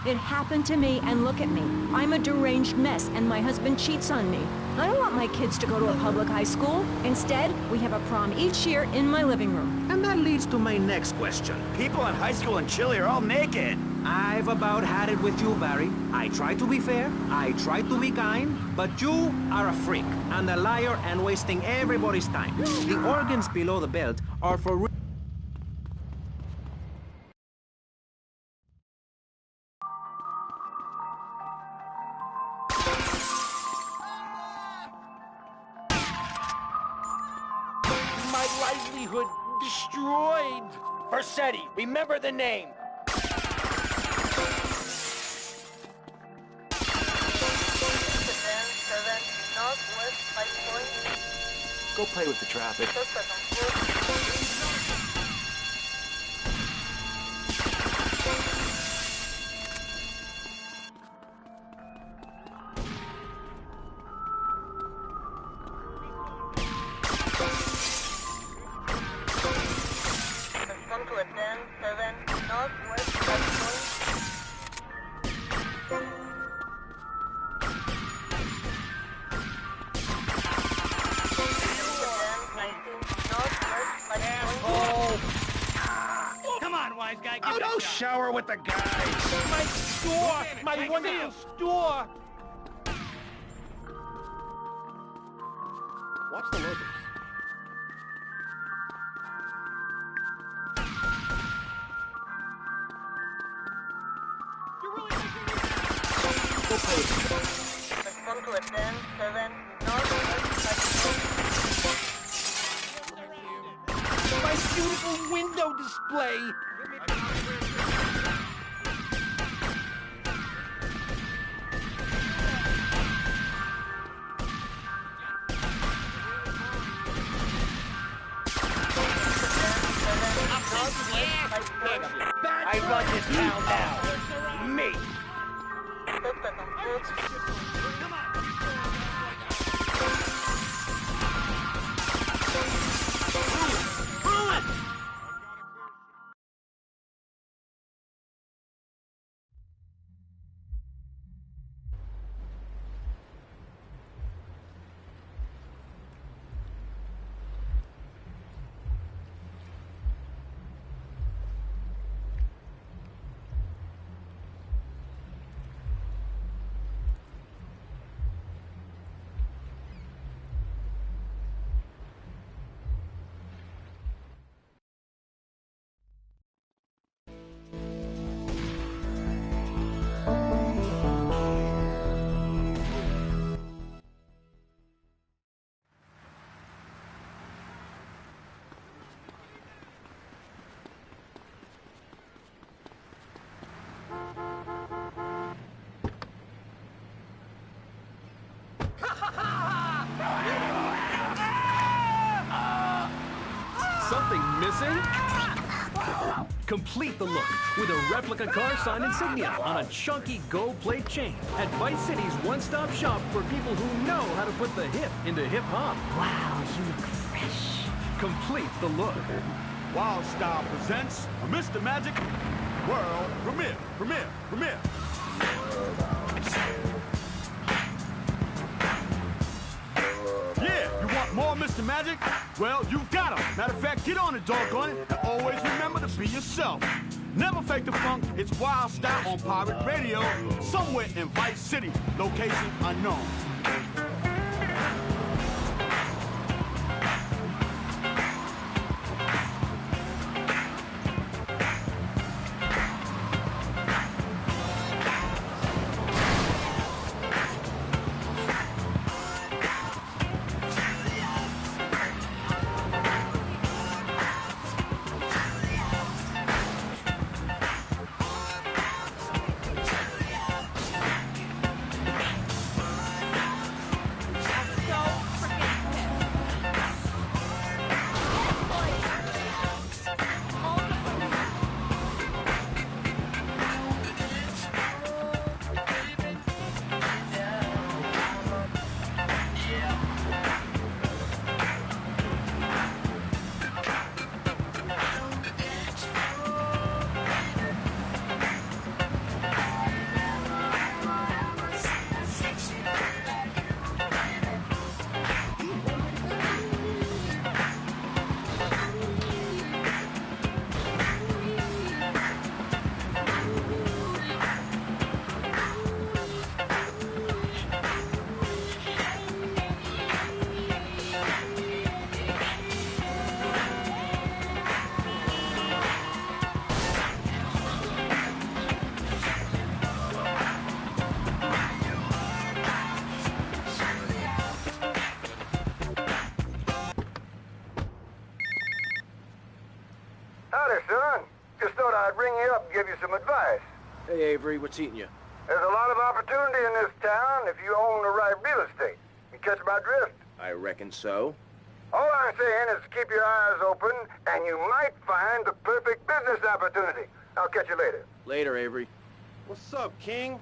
It happened to me, and look at me. I'm a deranged mess, and my husband cheats on me. I don't want my kids to go to a public high school. Instead, we have a prom each year in my living room. And that leads to my next question. People in high school in Chile are all naked. I've about had it with you, Barry. I try to be fair, I try to be kind, but you are a freak, and a liar, and wasting everybody's time. The organs below the belt are for... My livelihood destroyed. Vercetti, remember the name. Go play with the traffic. Come to a 10-7 northwest West Point. Come on, wise guy. Oh, don't shower with the guys. My store, my wonderful store. Watch the logos. Come to a 10-7 northwest West Point. My beautiful window display. I run this town now. Me. Something missing? Complete the look with a replica car sign insignia on a chunky gold plate chain at Vice City's one-stop shop for people who know how to put the hip into hip-hop. Wow, you look fresh. complete the look. Wild Style presents a Mr. Magic World Premiere. Yeah, you want more Mr. Magic? Well, you've got him. Matter of fact, get on it, doggone it, and always remember to be yourself. Never fake the funk. It's Wild Style on Pirate Radio, somewhere in Vice City, location unknown. Howdy, son. Just thought I'd ring you up and give you some advice. Hey, Avery, what's eating you? There's a lot of opportunity in this town if you own the right real estate. You catch my drift? I reckon so. All I'm saying is keep your eyes open, and you might find the perfect business opportunity. I'll catch you later. Later, Avery. What's up, King?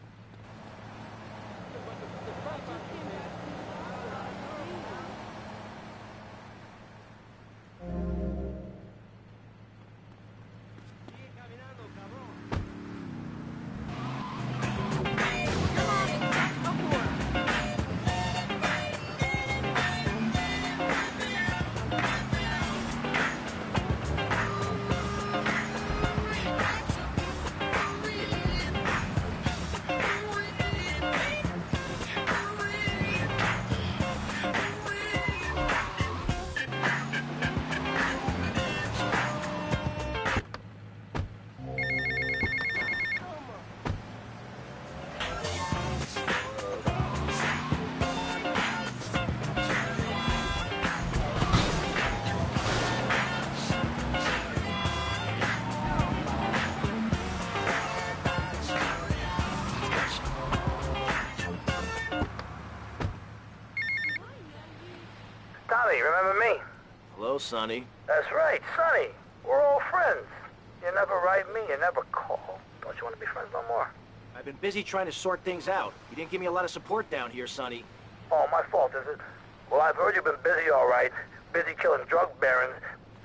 Tommy, remember me? Hello, Sonny. That's right, Sonny. We're all friends. You never write me, you never call. Don't you want to be friends no more? I've been busy trying to sort things out. You didn't give me a lot of support down here, Sonny. Oh, my fault, is it? Well, I've heard you've been busy, all right. Busy killing drug barons.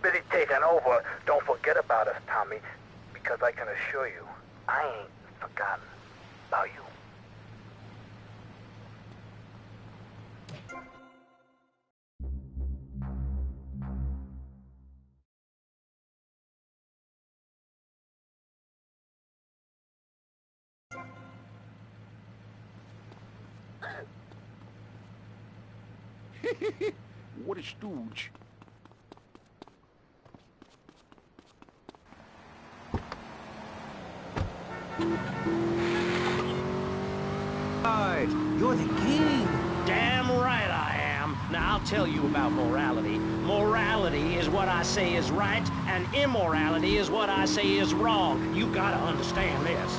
Busy taking over. Don't forget about us, Tommy. Because I can assure you, I ain't forgotten about you. What a stooge. Right, you're the king. Damn right I am. Now I'll tell you about morality. Morality is what I say is right, and immorality is what I say is wrong. You gotta understand this.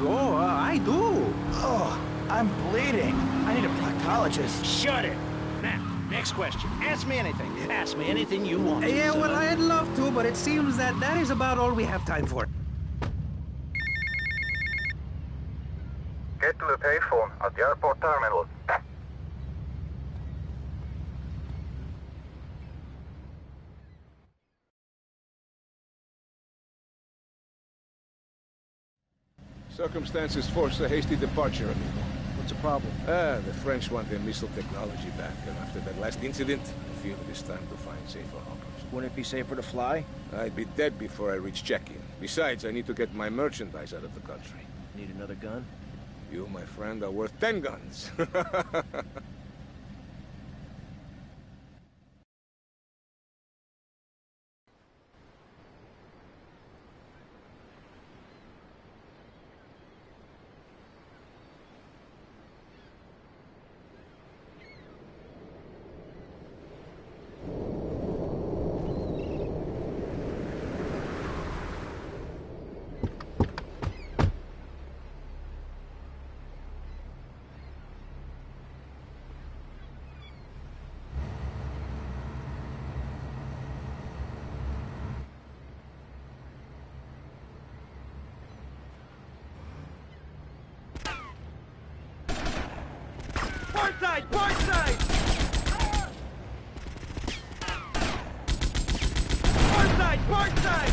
Oh, I do. Oh, I'm bleeding. I need a proctologist. Shut it. Now, next question. Ask me anything. Ask me anything you want. Yeah, well, son. I'd love to, but it seems that is about all we have time for. Get to the payphone at the airport terminal. Circumstances force a hasty departure, amigo. What's the problem? The French want their missile technology back, and after that last incident, I feel it is time to find safer harbors. Wouldn't it be safer to fly? I'd be dead before I reach check-in. Besides, I need to get my merchandise out of the country. Need another gun? You, my friend, are worth 10 guns. Port side! Port side! Port side! Port side!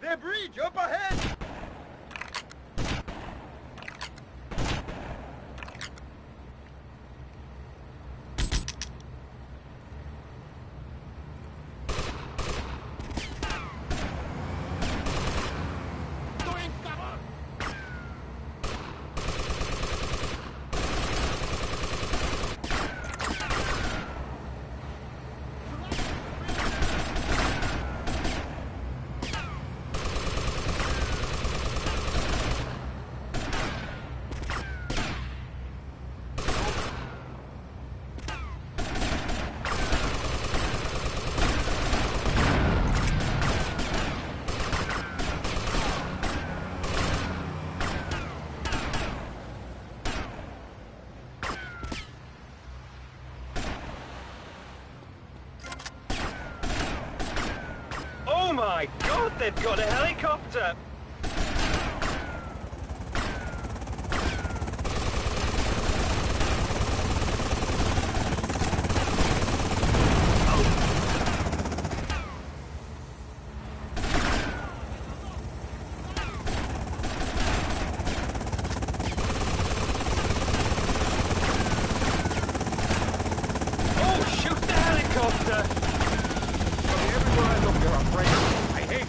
The bridge up ahead! Oh my God, they've got a helicopter! Oh, shoot the helicopter! Everywhere I look, you're afraid. I hate it.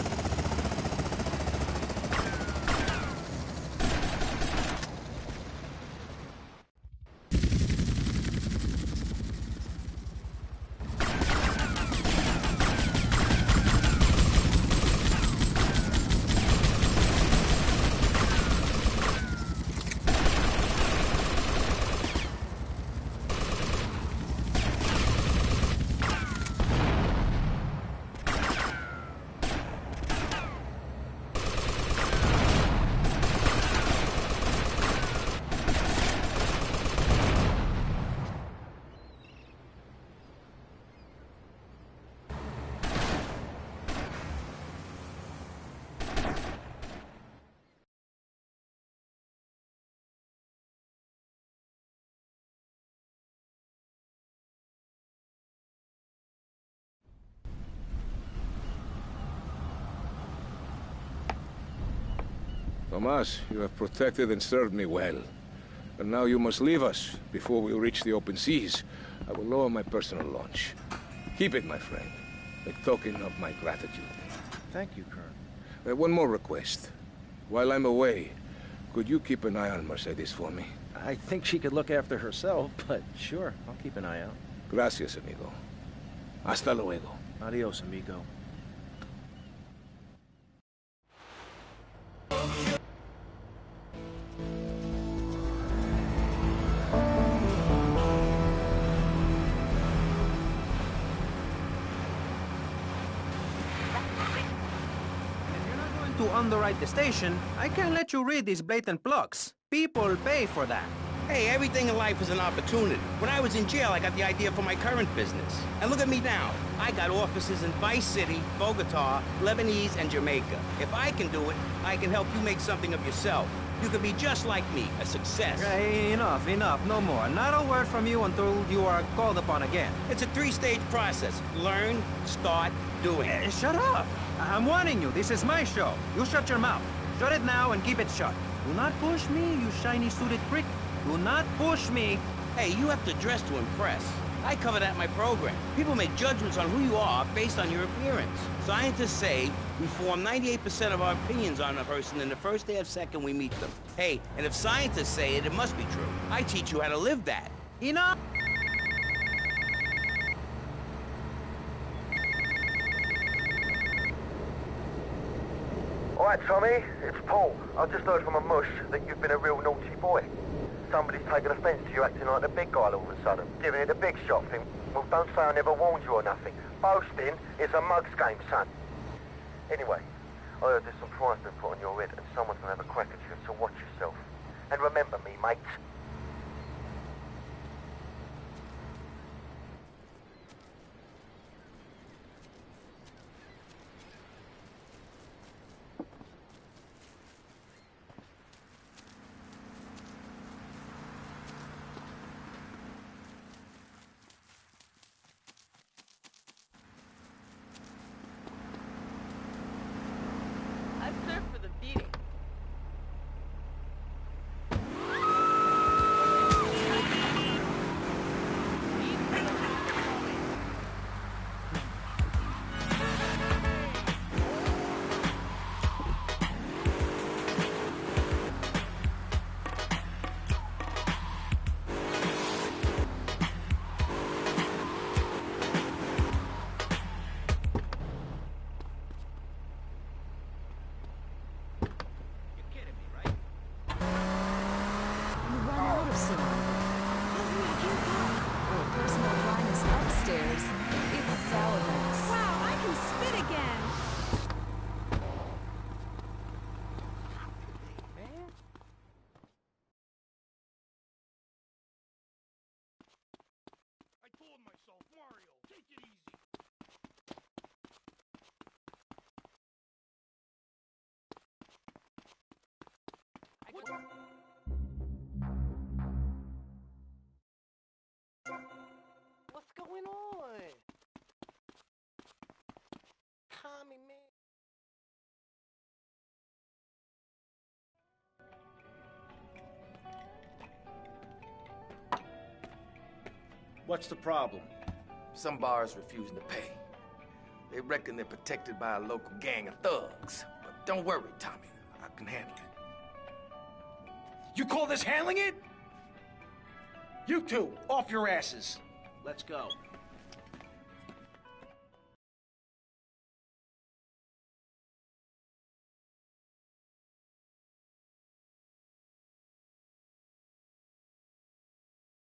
Tomas, you have protected and served me well. And now you must leave us before we reach the open seas. I will lower my personal launch. Keep it, my friend. A token of my gratitude. Thank you, Colonel. One more request. While I'm away, could you keep an eye on Mercedes for me? I think she could look after herself, but sure, I'll keep an eye out. Gracias, amigo. Hasta luego. Adios, amigo. to underwrite the station, I can't let you read these blatant plugs. People pay for that. Hey, everything in life is an opportunity. When I was in jail, I got the idea for my current business. And look at me now. I got offices in Vice City, Bogota, Lebanese, and Jamaica. If I can do it, I can help you make something of yourself. You can be just like me, a success. Hey, enough, no more. Not a word from you until you are called upon again. It's a three-stage process. Learn, start, doing. Shut up! I'm warning you, this is my show. You shut your mouth. Shut it now and keep it shut. Do not push me, you shiny suited prick. Do not push me. Hey, you have to dress to impress. I cover that in my program. People make judgments on who you are based on your appearance. Scientists say we form 98% of our opinions on a person in the first half second we meet them. Hey, and if scientists say it, it must be true. I teach you how to live that. Enough! All right, Tommy, it's Paul. I've just heard from a mush that you've been a real naughty boy. Somebody's taken offence to you acting like the big guy all of a sudden, giving it a big shot thing. Well, don't say I never warned you or nothing. Boasting is a mug's game, son. Anyway, I heard there's some price been put on your head and someone's gonna have a crack at you, so watch yourself. And remember me, mate. What's going on? Tommy, man. What's the problem? Some bars refusing to pay. They reckon they're protected by a local gang of thugs. But don't worry, Tommy. I can handle it. You call this handling it? You two, off your asses. Let's go.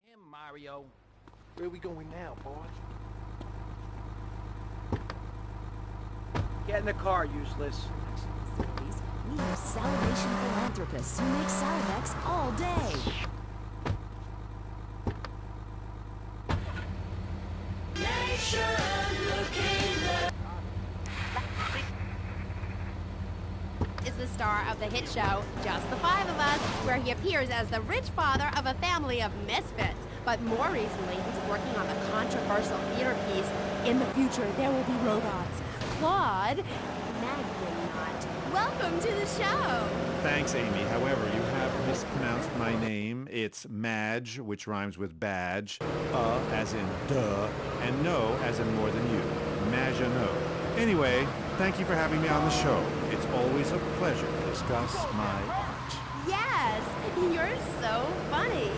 Him, Mario. Where we going now, boy? Get in the car, useless. We have salivation philanthropists who make Salivex all day. Is the star of the hit show Just the Five of Us, where he appears as the rich father of a family of misfits. But more recently, he's working on the controversial theater piece, In the Future, There Will Be Robots. Claude Magnagnot, welcome to the show. Thanks, Amy. However, you have mispronounced my name. It's Madge, which rhymes with badge, as in duh, and no as in more than you. Maginot. Anyway, thank you for having me on the show. It's always a pleasure to discuss my art. Yes, you're so funny.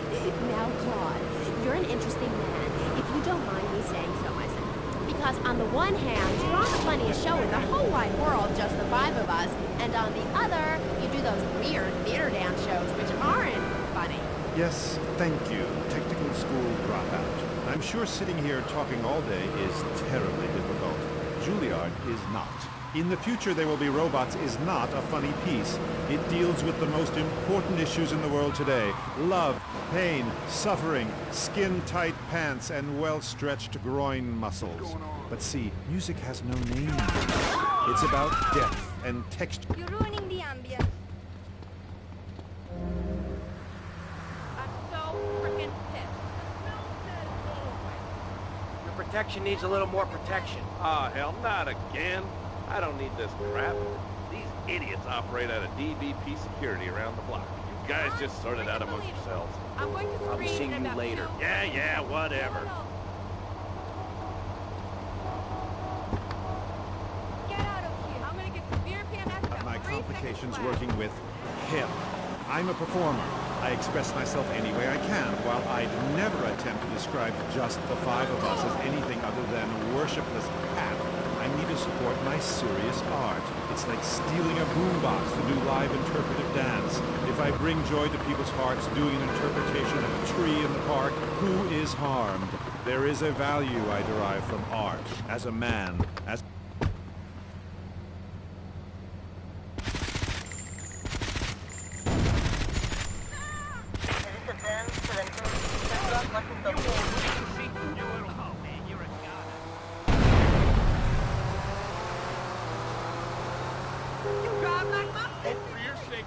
Now, Claude, you're an interesting man, if you don't mind me saying so myself. Because on the one hand, you're on the funniest show in the whole wide world, Just the Five of Us, and on the other, you do those weird theater dance shows which aren't funny. Yes, thank you, technical school dropout. I'm sure sitting here talking all day is terribly difficult. Juilliard is not. In the future there will be robots is not a funny piece. It deals with the most important issues in the world today. Love, pain, suffering, skin-tight pants, and well-stretched groin muscles. But see, music has no name. It's about depth and texture. You're ruining the ambience. I'm so freaking pissed. Your protection needs a little more protection. Ah, hell, not again. I don't need this crap. These idiots operate out of DVP security around the block. You guys just sort it out amongst yourselves. I'm going to I'll be seeing you later. Yeah, whatever. Get out of here. I'm gonna get severe PMS. Of my complications working with him. I'm a performer. I express myself any way I can, while I'd never attempt to describe just the five of us as anything other than worshipless pat. I need to support my serious art. It's like stealing a boombox to do live interpretive dance. If I bring joy to people's hearts doing an interpretation of a tree in the park, who is harmed? There is a value I derive from art, as a man, as...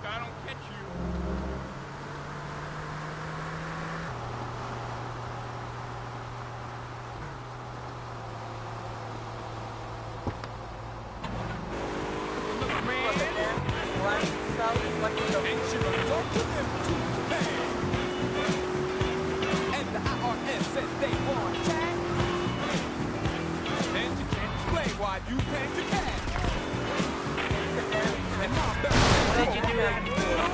I don't catch you. And the IRS says they want cash. And you can't explain why you paid your cash. And my best What did you do?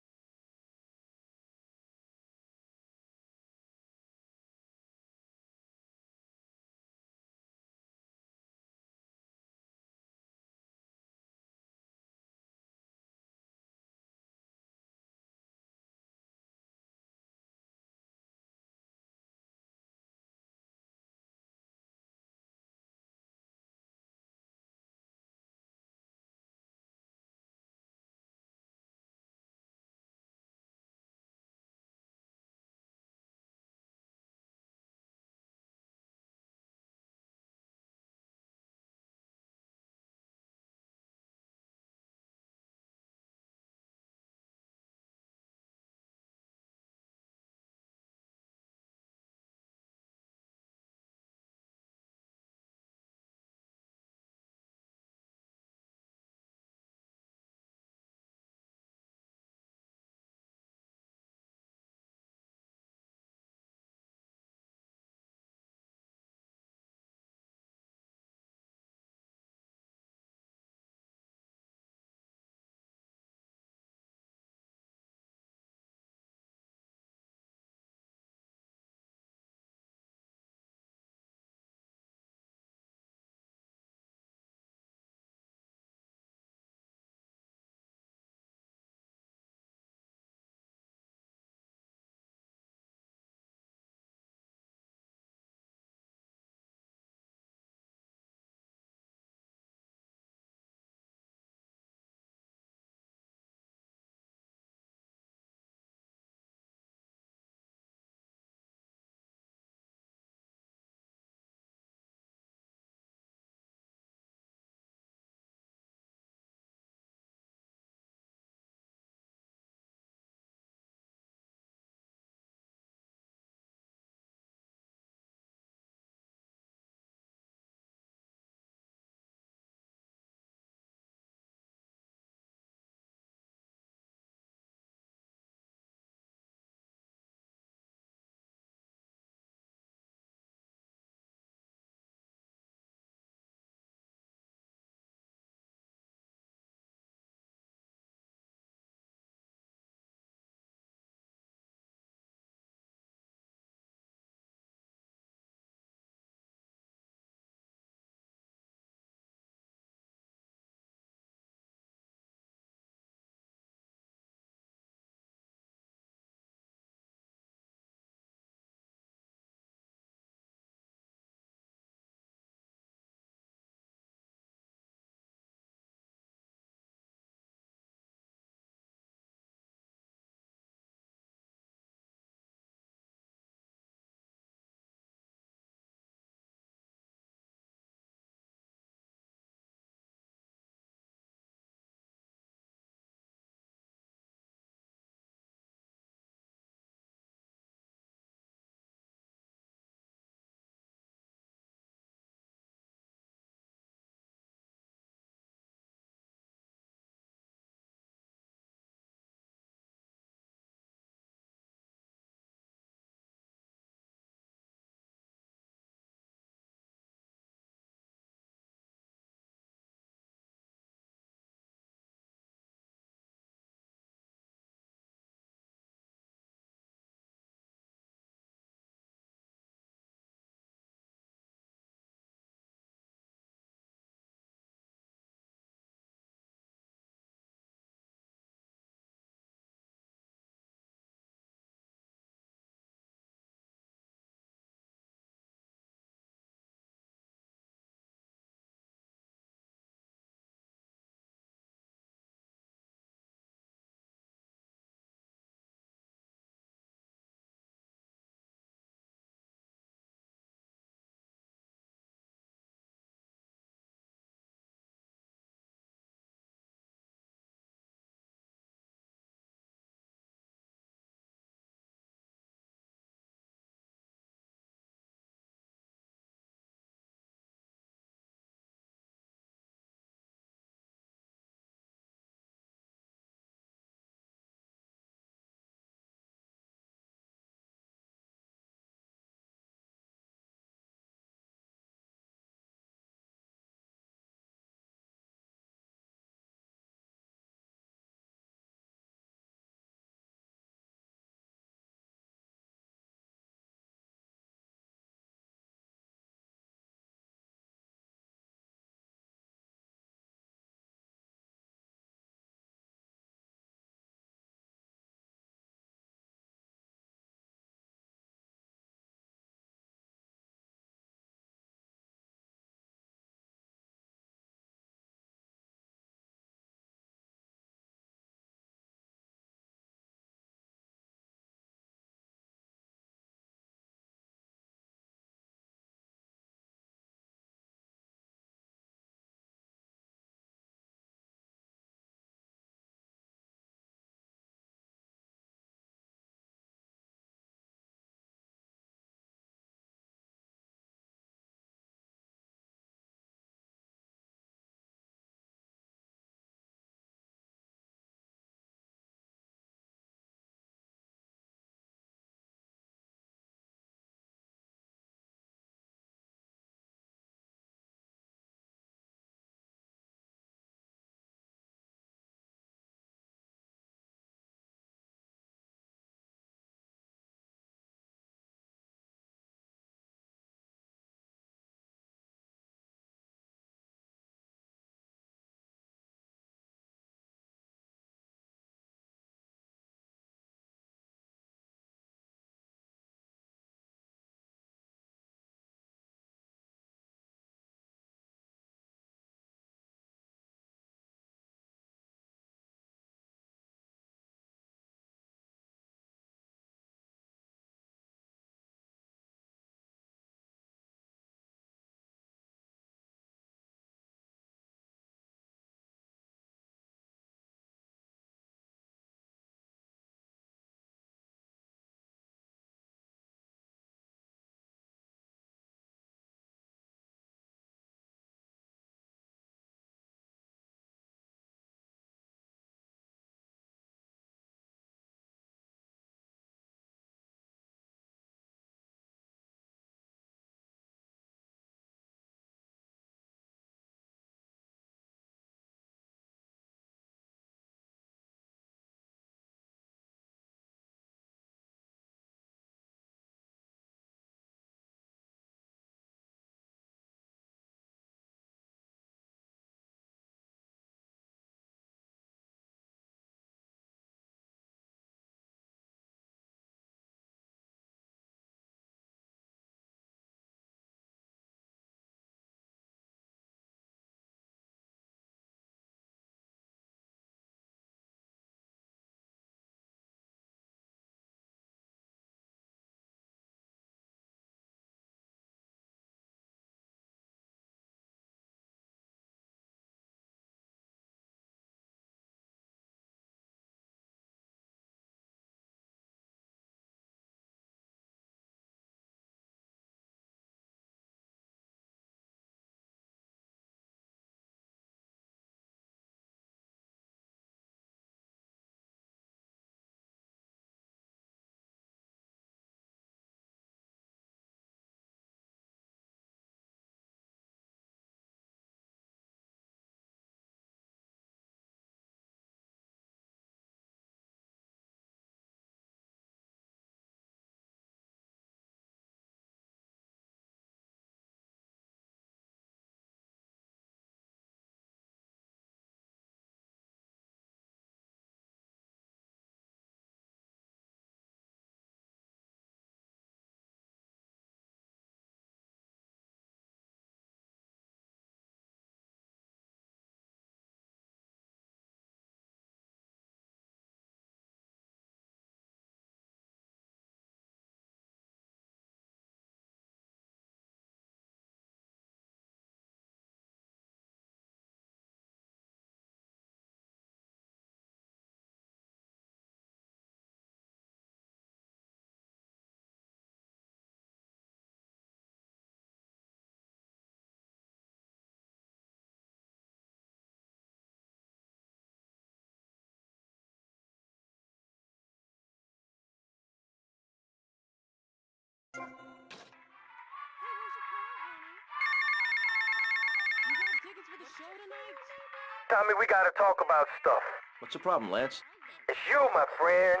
Tommy, we gotta talk about stuff. What's the problem, Lance? It's you, my friend.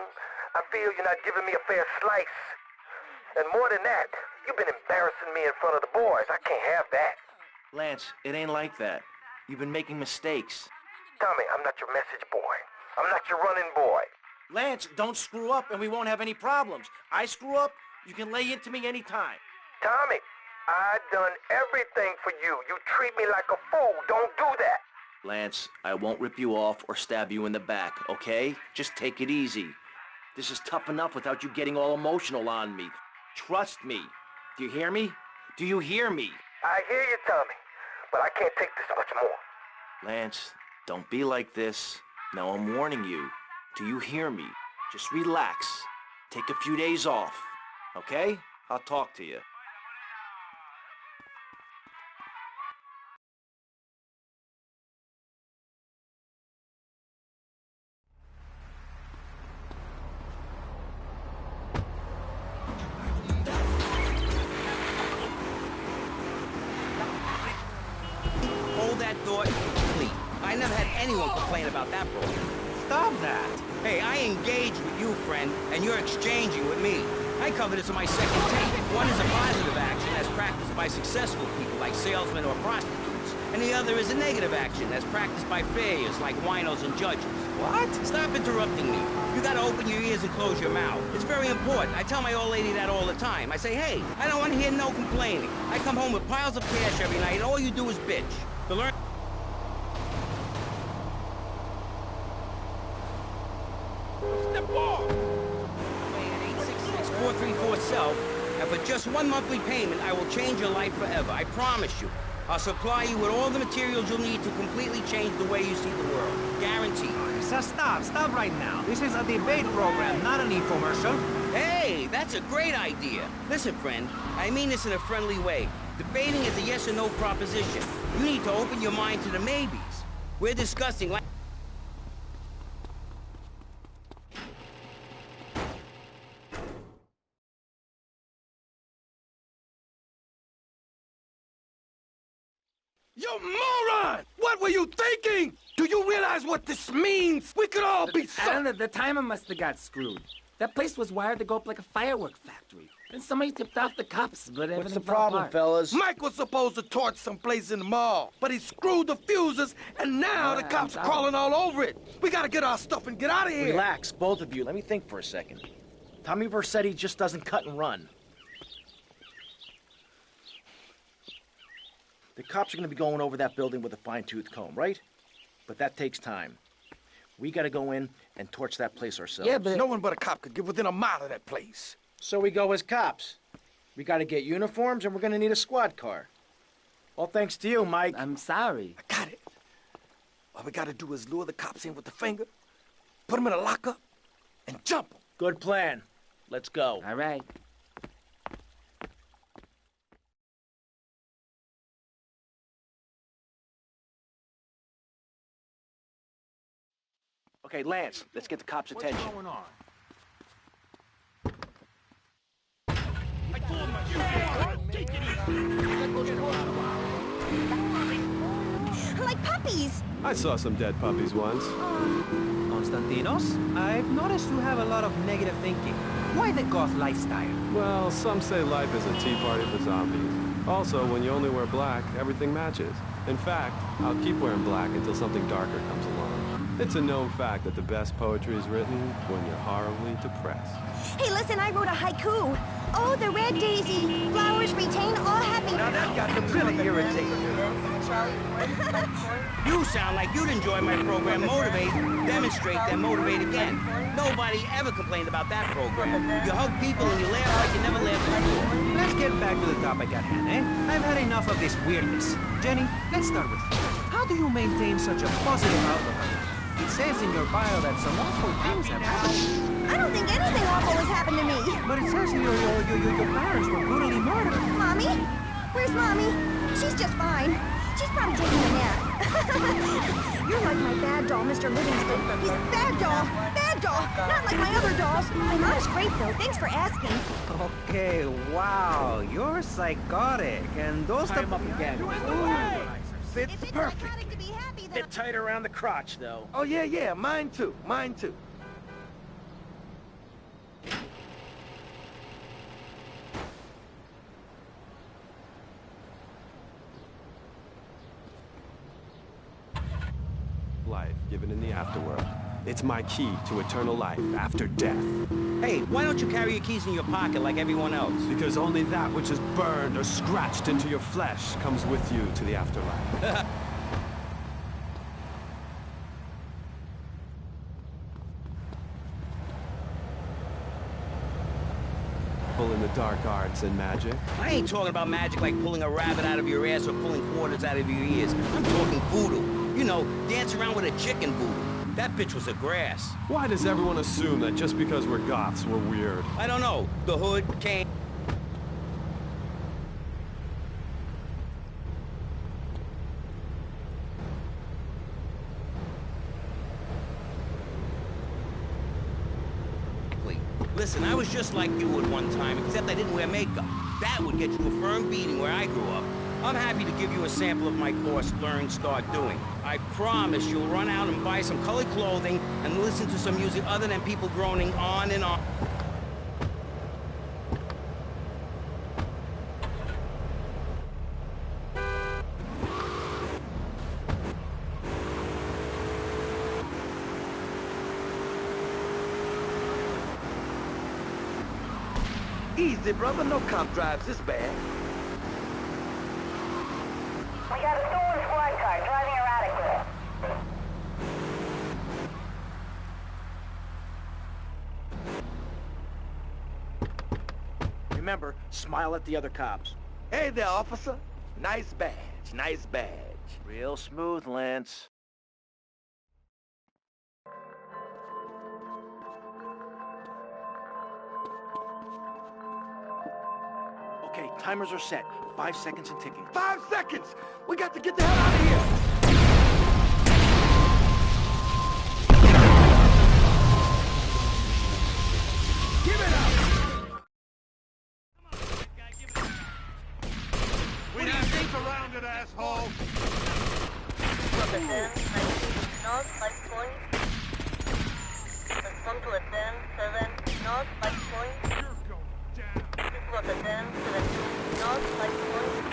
I feel you're not giving me a fair slice. And more than that, you've been embarrassing me in front of the boys. I can't have that. Lance, it ain't like that. You've been making mistakes. Tommy, I'm not your message boy. I'm not your running boy. Lance, don't screw up and we won't have any problems. I screw up, you can lay into me anytime. Tommy, I've done everything for you. You treat me like a fool. Don't do that. Lance, I won't rip you off or stab you in the back, okay? Just take it easy. This is tough enough without you getting all emotional on me. Trust me. Do you hear me? Do you hear me? I hear you, Tommy, but I can't take this much more. Lance, don't be like this. Now I'm warning you. Do you hear me? Just relax. Take a few days off, okay? I'll talk to you. Hold that thought complete. I never had anyone complain about that program. Stop that. Hey, I engage with you, friend, and you're exchanging with me. I cover this in my second tape. One is a positive action as practiced by successful people like salesmen or prostitutes. And the other is a negative action as practiced by failures like winos and judges. What? Stop interrupting me. You gotta open your ears and close your mouth. It's very important. I tell my old lady that all the time. I say, hey, I don't want to hear no complaining. I come home with piles of cash every night and all you do is bitch. To learn... Step off! 866-434-SELF, and for just one monthly payment, I will change your life forever. I promise you. I'll supply you with all the materials you'll need to completely change the way you see the world. Guaranteed. So stop right now. This is a debate program, not an infomercial. Hey, that's a great idea. Listen, friend, I mean this in a friendly way. Debating is a yes or no proposition. You need to open your mind to the maybes. We're discussing like... You moron! What were you thinking? Do you realize what this means? We could all be so... And the timer must have got screwed. That place was wired to go up like a firework factory. And somebody tipped off the cops, but What's the problem, fellas? Mike was supposed to torch someplace in the mall, but he screwed the fuses, and now the cops are crawling all over it. We gotta get our stuff and get out of here. Relax, both of you. Let me think for a second. Tommy Vercetti just doesn't cut and run. The cops are going to be going over that building with a fine-tooth comb, right? But that takes time. We got to go in and torch that place ourselves. Yeah, but no one but a cop could get within a mile of that place. So we go as cops. We got to get uniforms, and we're going to need a squad car. All thanks to you, Mike. I'm sorry. I got it. All we got to do is lure the cops in with the finger, put them in a lockup, and jump them. Good plan. Let's go. All right. Okay, Lance, let's get the cops' attention. What's going on? Like puppies. I saw some dead puppies once. Konstantinos, I've noticed you have a lot of negative thinking. Why the goth lifestyle? Well, some say life is a tea party for zombies. Also, when you only wear black, everything matches. In fact, I'll keep wearing black until something darker comes along. It's a known fact that the best poetry is written when you're horribly depressed. Hey, listen, I wrote a haiku. Oh, the red daisy, flowers retain all happiness. Now that got them really irritated. You sound like you'd enjoy my program Motivate, Demonstrate, then Motivate Again. Nobody ever complained about that program. You hug people and you laugh like you never laughed before. Let's get back to the topic at hand, eh? I've had enough of this weirdness. Jenny, let's start with you. How do you maintain such a positive outlook on life? It says in your bio that some awful things have happened. I don't think anything awful has happened to me. But it says your parents were brutally murdered. Mommy? Where's Mommy? She's just fine. She's probably taking a nap. You're like my bad doll, Mr. Livingston. He's bad doll. Bad doll. Not like my other dolls. My mom's great, though. Thanks for asking. Okay, wow. You're psychotic. And those... Tie him up again. fits perfect. To be happy, bit tight around the crotch, though. Oh, yeah, mine too, mine too. Life given in the afterworld. It's my key to eternal life after death. Hey, why don't you carry your keys in your pocket like everyone else? Because only that which is burned or scratched into your flesh comes with you to the afterlife. In the dark arts and magic. I ain't talking about magic like pulling a rabbit out of your ass or pulling quarters out of your ears. I'm talking voodoo. You know, dance around with a chicken voodoo. That bitch was a grass. Why does everyone assume that just because we're goths, we're weird? I don't know. The hood came... Listen, I was just like you at one time, except I didn't wear makeup. That would get you a firm beating where I grew up. I'm happy to give you a sample of my course, Learn, Start Doing. I promise you'll run out and buy some colored clothing and listen to some music other than people groaning on and on. Easy, brother. No cop drives this bad. We got a stolen squad car driving erratically. Remember, smile at the other cops. Hey there, officer. Nice badge, nice badge. Real smooth, Lance. Okay, timers are set. 5 seconds and ticking. 5 seconds! We got to get the hell out of here! Give it up! We have you surrounded, asshole! North 5 points. Respond to a 10, 7, North 5 points. Plot a 10, 17, North 5 points.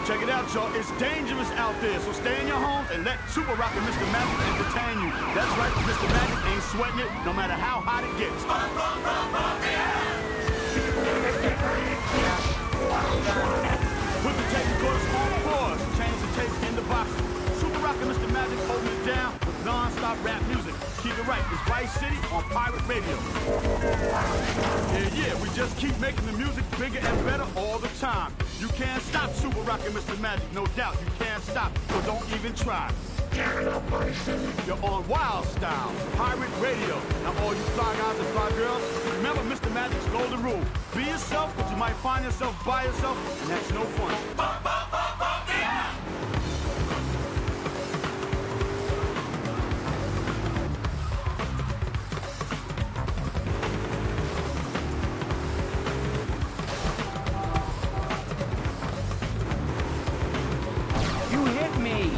Check it out, y'all. It's dangerous out there, so stay in your homes and let Super Rock and Mr. Magic entertain you. That's right, Mr. Magic ain't sweating it, no matter how hot it gets. Put the tape recorders on pause. Change the tapes in the box. Super Rock and Mr. Magic holding it down with non-stop rap music. Keep it right. It's Vice City on Pirate Radio. Yeah, we just keep making the music bigger and better all the time. You can't stop Super Rock and Mr. Magic, no doubt. You can't stop, so don't even try. You're on Wild Style, Pirate Radio. Now all you fly guys and fly girls, remember Mr. Magic's golden rule. Be yourself, but you might find yourself by yourself, and that's no fun. You hit me!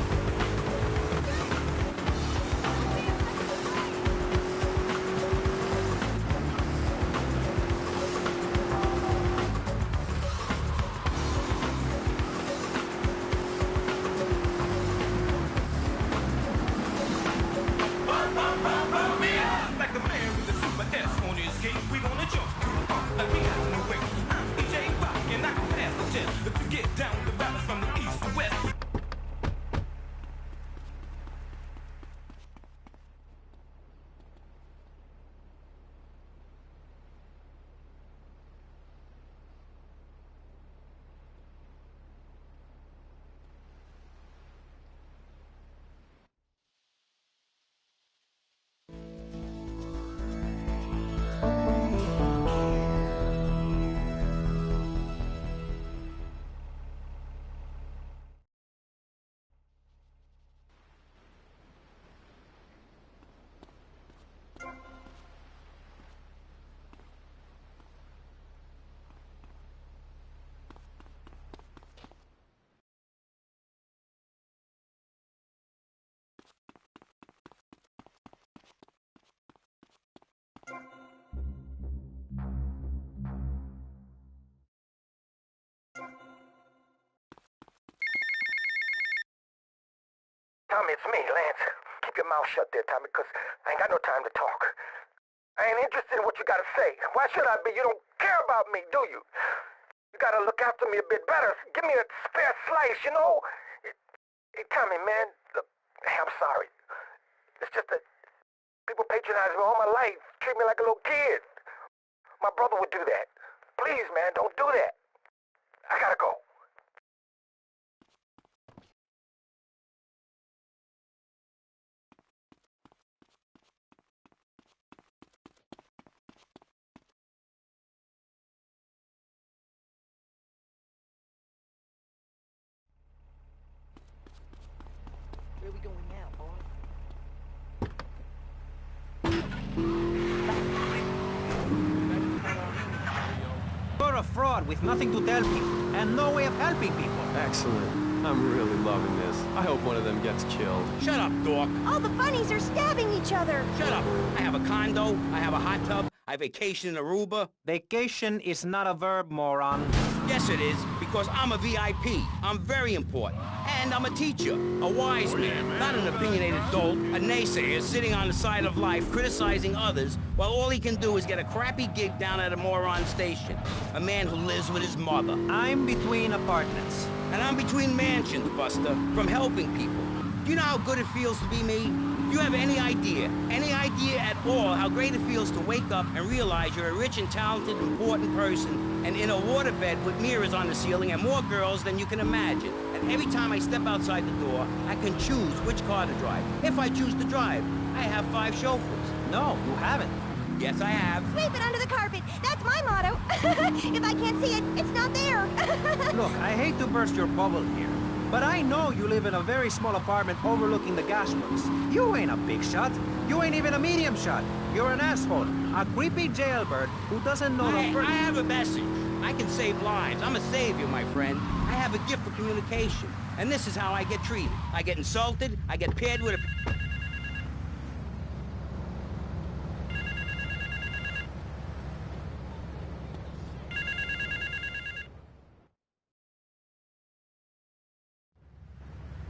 it's me, Lance. Keep your mouth shut there, Tommy, because I ain't got no time to talk. I ain't interested in what you gotta say. Why should I be? You don't care about me, do you? You gotta look after me a bit better. Give me a spare slice, you know? Hey, Tommy, man, look, I'm sorry. It's just that people patronize me all my life, treat me like a little kid. My brother would do that. Please, man, don't do that. I gotta go. Where we going now, boy? You're a fraud with nothing to tell people and no way of helping people. Excellent. I'm really loving this. I hope one of them gets killed. Shut up, dork. All the bunnies are stabbing each other. Shut up. I have a condo, I have a hot tub, I vacation in Aruba. Vacation is not a verb, moron. Yes, it is, because I'm a VIP. I'm very important. And I'm a teacher, a wise man, not an opinionated dolt, a naysayer sitting on the side of life criticizing others while all he can do is get a crappy gig down at a moron station. A man who lives with his mother. I'm between apartments. And I'm between mansions, Buster, from helping people. Do you know how good it feels to be me? Do you have any idea at all how great it feels to wake up and realize you're a rich and talented, important person and in a waterbed with mirrors on the ceiling and more girls than you can imagine? And every time I step outside the door, I can choose which car to drive. If I choose to drive, I have 5 chauffeurs. No, you haven't. Yes, I have. Sweep it under the carpet. That's my motto. If I can't see it, it's not there. Look, I hate to burst your bubble here, but I know you live in a very small apartment overlooking the gasworks. You ain't a big shot. You ain't even a medium shot. You're an asshole. A creepy jailbird who doesn't know the first... I have a message. I can save lives. I'm a savior, my friend. I have a gift for communication. And this is how I get treated. I get insulted. I get paired with a...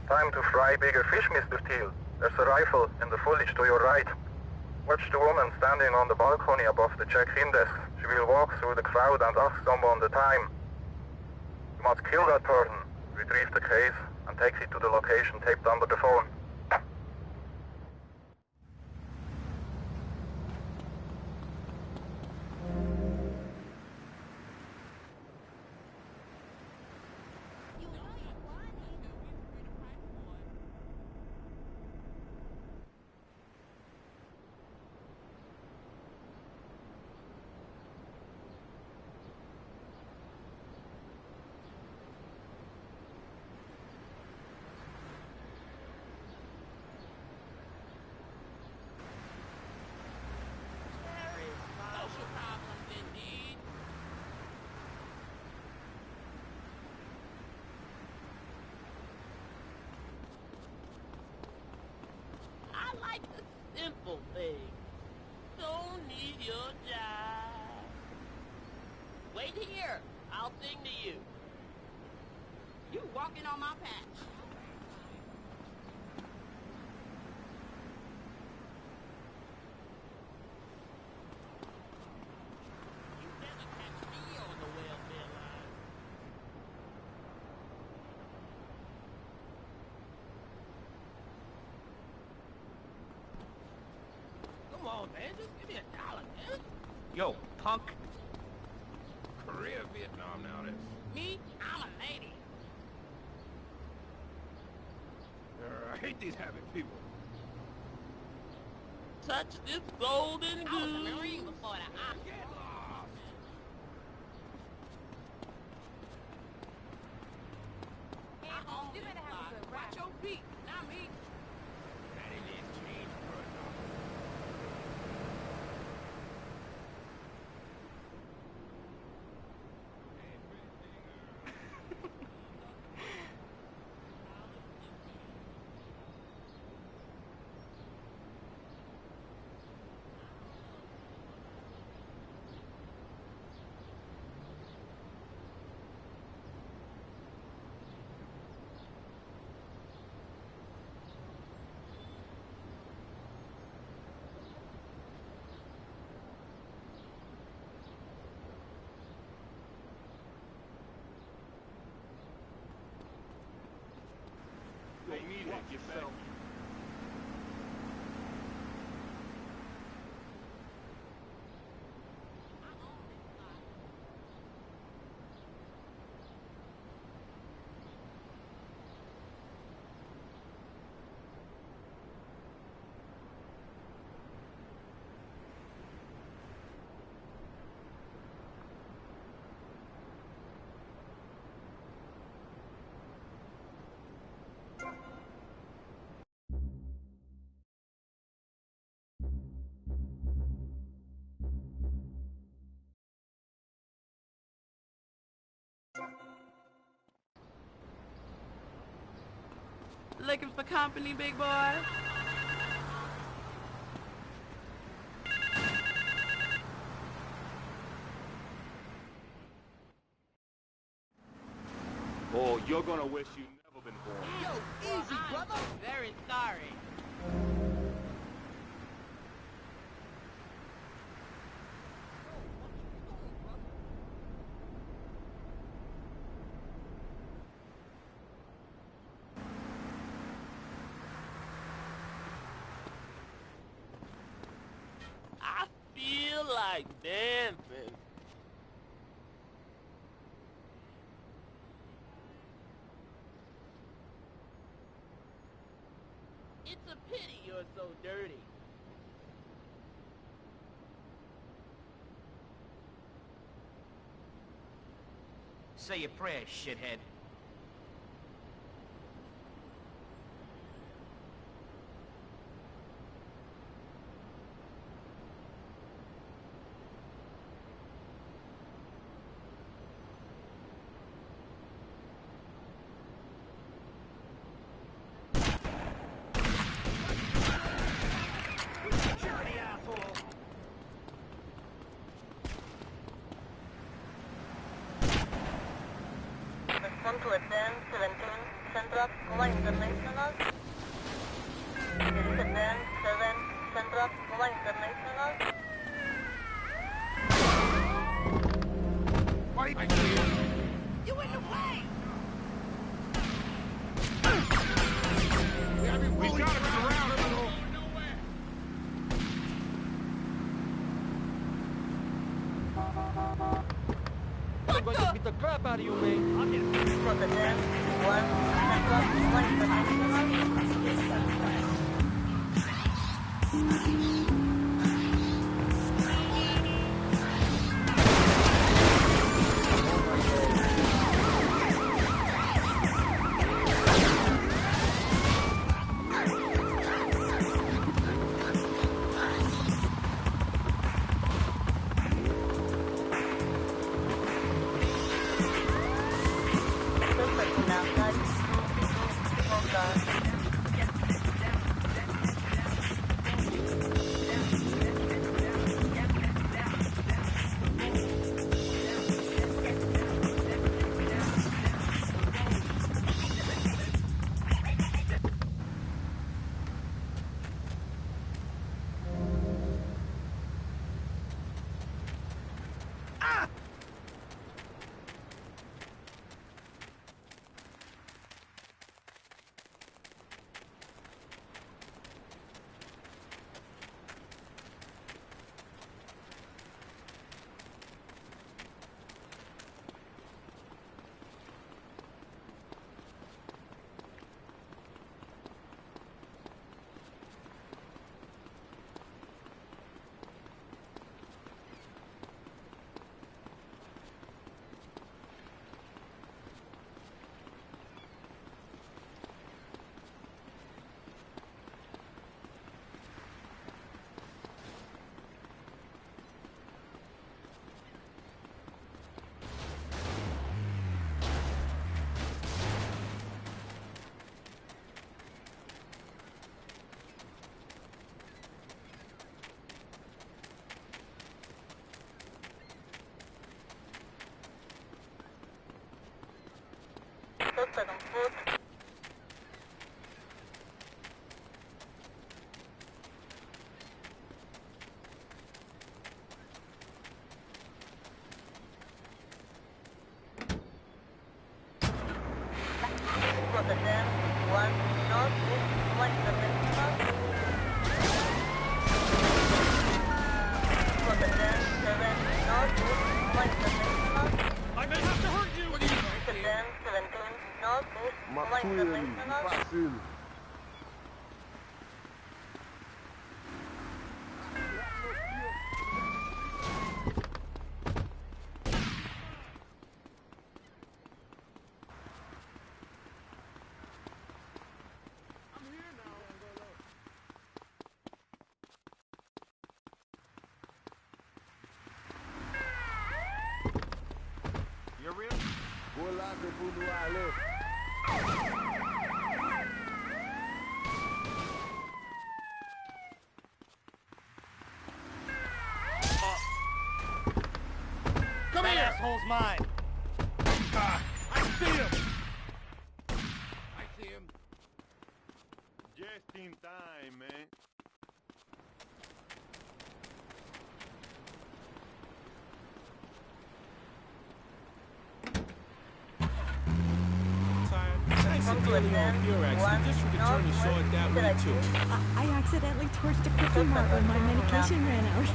Time to fry bigger fish, Mr. Steele. There's a rifle in the foliage to your right. Watch the woman standing on the balcony above the check-in desk. She will walk through the crowd and ask someone the time. You must kill that person, retrieve the case, and take it to the location taped under the phone. Simple thing. Don't need your job. Wait here. I'll sing to you. You walking on my patch. You better catch me on the welfare line. Come on, man. Just give me $1, man. Yo, punk. Korea, Vietnam now, Me? I'm a lady. I hate these habit people. Touch this golden goose. I was a Marine before the Get lost. You better have a good ride. Watch your feet, not me. Daddy needs change for a dollar. you back. Looking for company, big boy? Oh, you're gonna wish you'd never been born. Yo, easy, brother. I'm very sorry. I feel like dancing. It's a pity you're so dirty. Say your prayers, shithead. Respond to attend 17 Central Cuba International. This is attend 7 Central Cuba International. Wait! You in the way! We gotta be around him. I'm going to beat the crap out of you, man. I'll get it. For the 10 1 Central Cuba International. Suspect on foot. For the 10 1 North I may have to hurt you! What are you doing? 10, 17, northeast, following the basement. Come here! That asshole's mine. I see him! I see him. Just in time, man. Thanks to dealing with Murex, the district attorney saw it that way too. I accidentally torched a cookie mart when my medication ran out.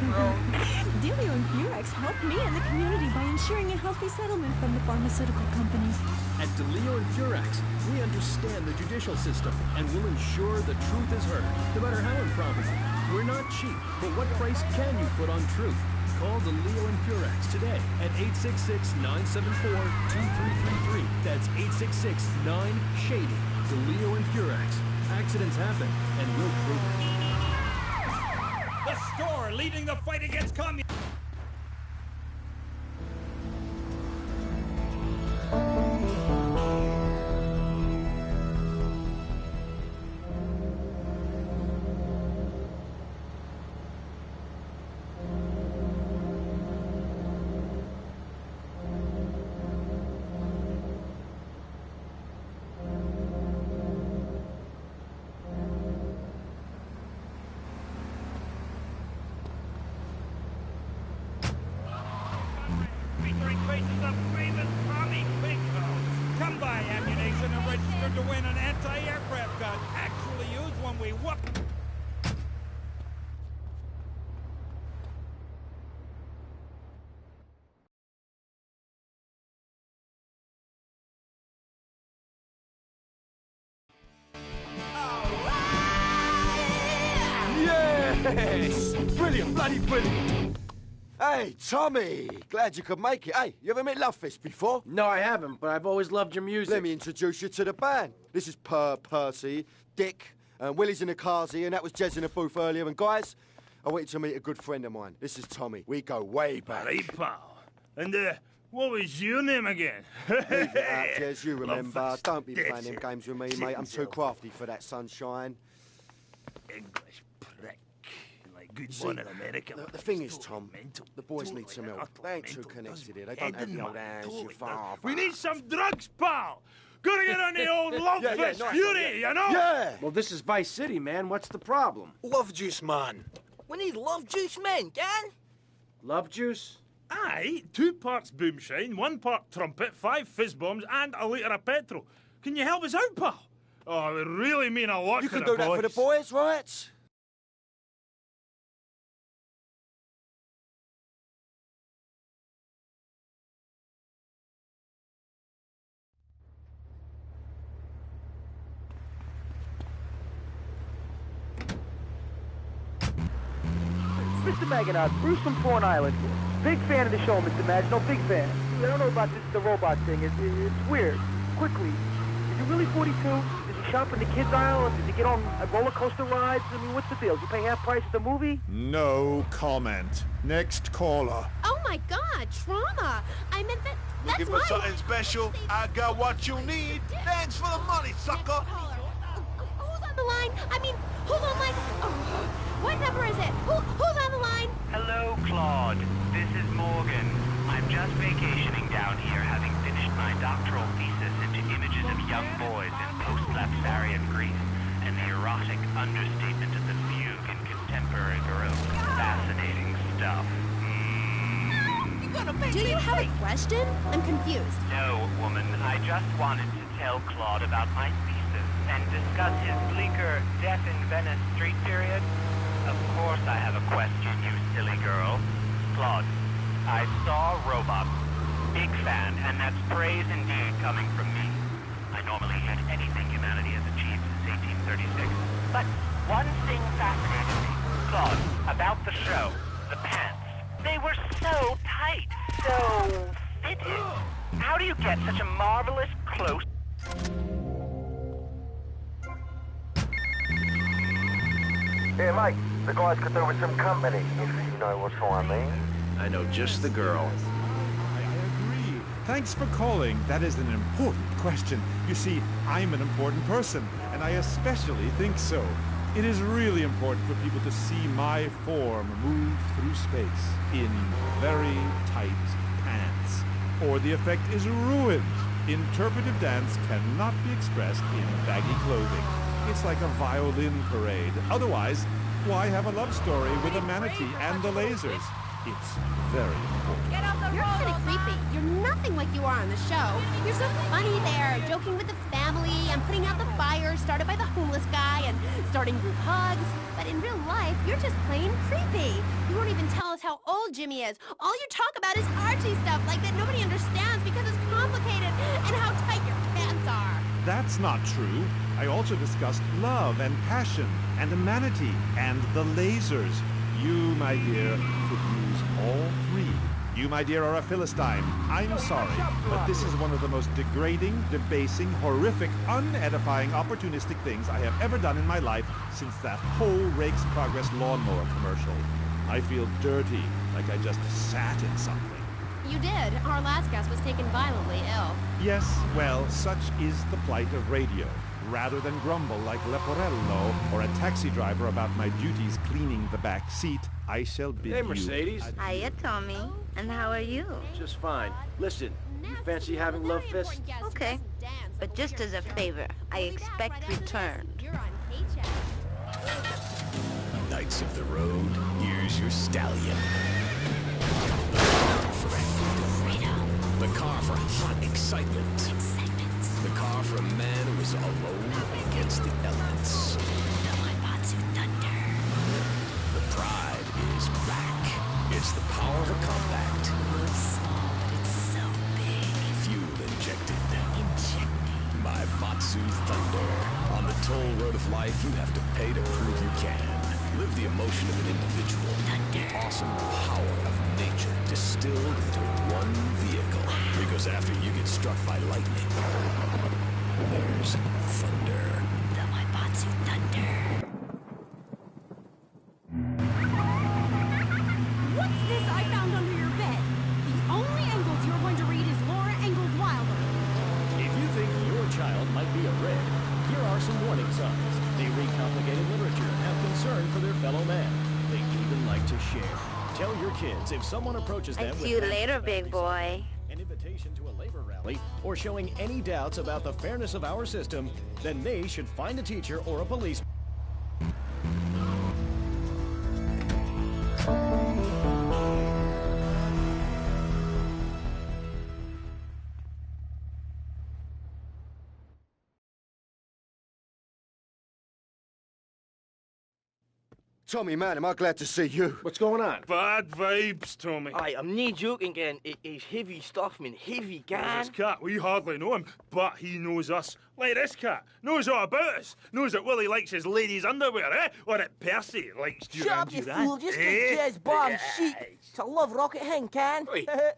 Delio and Murex helped me and the community by ensuring a healthy settlement from the pharmaceutical companies. At DeLeo and Furex, we understand the judicial system and will ensure the truth is heard, no matter how improbable. We're not cheap, but what price can you put on truth? Call DeLeo and Furex today at 866-974-2333. That's 866-9-SHADY. DeLeo and Furex. Accidents happen, and we'll prove it. The store leading the fight against communism. Come by ammunition and registered to win an anti-aircraft gun. Actually used when we whoop. Yes! Brilliant, bloody brilliant! Hey, Tommy! Glad you could make it. Hey, you ever met Lovefist before? No, I haven't, but I've always loved your music. Let me introduce you to the band. This is Percy, Dick, Willie's in the Kazi, and that was Jez in the booth earlier. And guys, I want you to meet a good friend of mine. This is Tommy. We go way back. Right, pal. And, what was your name again? Leave it out, Jez, you remember. Don't be playing them games with me, mate. I'm too crafty for that, sunshine. English prick. Like good See, one in America. The thing is, Tom, the boys need some help. They ain't too connected here. They don't have the old hands, you father. We need some drugs, pal. Gotta get on the old love nice fury, you know? Yeah! Well, this is Vice City, man. What's the problem? Love juice, man. We need love juice men, can? Love juice? Aye, 2 parts boomshine, 1 part trumpet, 5 fizz bombs, and a litre of petrol. Can you help us out, pal? Oh, it would really mean a lot You to can the do that for the boys, right? Mr. Maginot, Bruce from Prawn Island. Big fan of the show, Mr. Madge. No, big fan. I don't know about the robot thing. It's weird. Quickly, is he really 42? Does he shop in the kids' aisle? Does he get on roller coaster rides? I mean, what's the deal? Does he pay half price at the movie? No comment. Next caller. Oh my God, trauma! I meant that. That's Looking for something special? I got what you need. Thanks for the money, sucker. Who's on the line? I mean, who's on line? Oh, what number is it? Who's on the line? Hello, Claude. This is Morgan. I'm just vacationing down here, having finished my doctoral thesis into images of young boys in post-lapsarian Greece and the erotic understatement of the fugue in contemporary Baroque. Fascinating stuff. Do you have a question? I'm confused. No, woman. I just wanted to tell Claude about my thesis and discuss his bleaker Death in Venice street period. Of course I have a question, you silly girl. Claude, I saw robots. Big fan, and that's praise indeed coming from me. I normally hate anything humanity has achieved since 1836. But one thing fascinated me. Claude, about the show, the pants. They were so tight, so fitted. How do you get such a marvelous close... Hey, Mike, the guys could do with some company, if you know what I mean. I know just the girl. Thanks for calling. That is an important question. You see, I'm an important person, and I especially think so. It is really important for people to see my form move through space in very tight pants, or the effect is ruined. Interpretive dance cannot be expressed in baggy clothing. It's like a violin parade. Otherwise, why have a love story with a manatee and the lasers? It's very important. You're kind of creepy. You're nothing like you are on the show. You're so funny there, joking with the family and putting out the fire started by the homeless guy and starting group hugs. But in real life, you're just plain creepy. You won't even tell us how old Jimmy is. All you talk about is Archie stuff like that nobody understands because it's complicated and how tight your pants are. That's not true. I also discussed love and passion and a manatee and the lasers. You, my dear, could use all three. You, my dear, are a Philistine. I'm sorry, but this is one of the most degrading, debasing, horrific, unedifying, opportunistic things I have ever done in my life since that whole Rake's Progress lawnmower commercial. I feel dirty, like I just sat in something. You did. Our last guest was taken violently ill. Yes, well, such is the plight of radio. Rather than grumble like Leporello or a taxi driver about my duties cleaning the back seat, I shall bid you... Hey, Mercedes. Hiya, Tommy. And how are you? Just fine. Listen, you fancy having love fists? Okay. But just as a favor, I expect return. Knights of the road, here's your stallion. The car for hot excitement. The car for a man who is alone against the elements. The Maibatsu Thunder. The pride is back. It's the power of a compact. It's small, but it's so big. Fuel injected. Maibatsu Thunder. On the toll road of life, you have to pay to prove you can. Live the emotion of an individual. The awesome power of nature distilled into one vehicle. Because after you get struck by lightning, there's thunder. The Maibatsu Thunder. What's this I found under your bed? The only Engels you're going to read is Laura Ingalls Wilder. If you think your child might be a red, here are some warning signs. They read complicated literature and have concern for their fellow man. They even like to share. Tell your kids if someone approaches them See you later, big boy. An invitation to a labor rally or showing any doubts about the fairness of our system, then they should find a teacher or a policeman. Tommy, man, am I glad to see you. What's going on? Bad vibes, Tommy. I'm not joking, gang. It's heavy stuff, man. Heavy, gang. This cat, we hardly know him, but he knows us. Like this cat, knows all about us. Knows that Willie likes his ladies' underwear, eh? Or that Percy likes Shut up, you fool. Just get jazz bomb shit. It's a love rocket thing, can?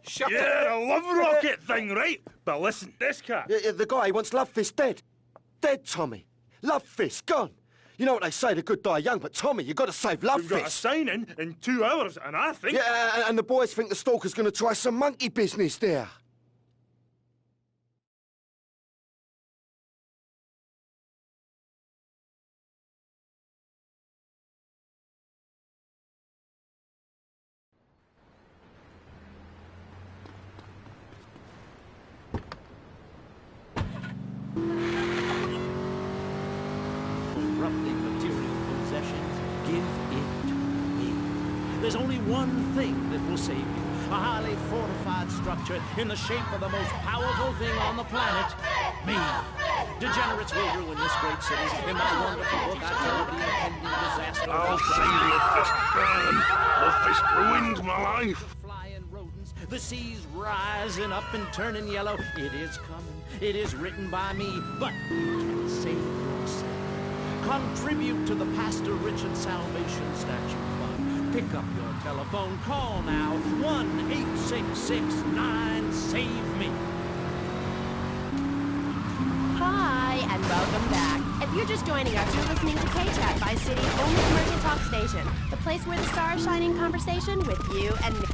Shut up. Yeah, a love rocket thing, right? But listen, this cat... The guy wants Love Fist dead. Dead, Tommy. Love Fist, gone. You know what they say, the good die young, but Tommy, you got to save Love We've Fist. got a sign-in 2 hours, and I think... Yeah, and the boys think the stalker's going to try some monkey business there. Corrupting material possessions, give it to me. There's only one thing that will save you. A highly fortified structure in the shape of the most powerful thing on the planet. Me. Degenerates will ruin this great city. In my wonderful book, I tell of the impending disaster. I'll see Love Fist burn. Love Fist ruined my life. Flying rodents The sea's rising up and turning yellow. It is coming. It is written by me. But you can save yourself. Contribute to the Pastor Richard Salvation Statue Fund. Pick up your telephone. Call now. 1-866-9-SAVE-ME. Hi, and welcome back. If you're just joining us, you're listening to K-Chat, Vice City's only commercial talk station. The place where the stars shine in conversation with you and me.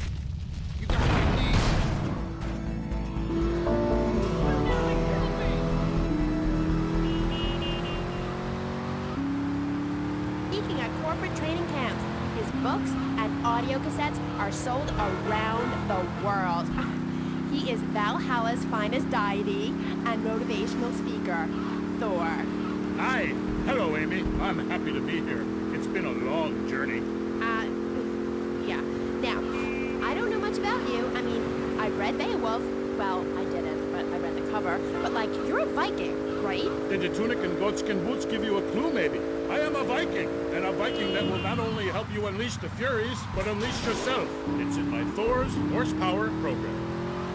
Speaking at corporate training camps, his books and audio cassettes are sold around the world. He is Valhalla's finest deity and motivational speaker, Thor. Hi. Hello, Amy. I'm happy to be here. It's been a long journey. Yeah. Now, I don't know much about you. I mean, I read Beowulf. Well, I didn't, but I read the cover. But, like, you're a Viking, right? Did your tunic and goatskin boots give you a clue, maybe? I am a Viking, and a Viking that will not only help you unleash the Furies, but unleash yourself. It's in my Thor's Horsepower program.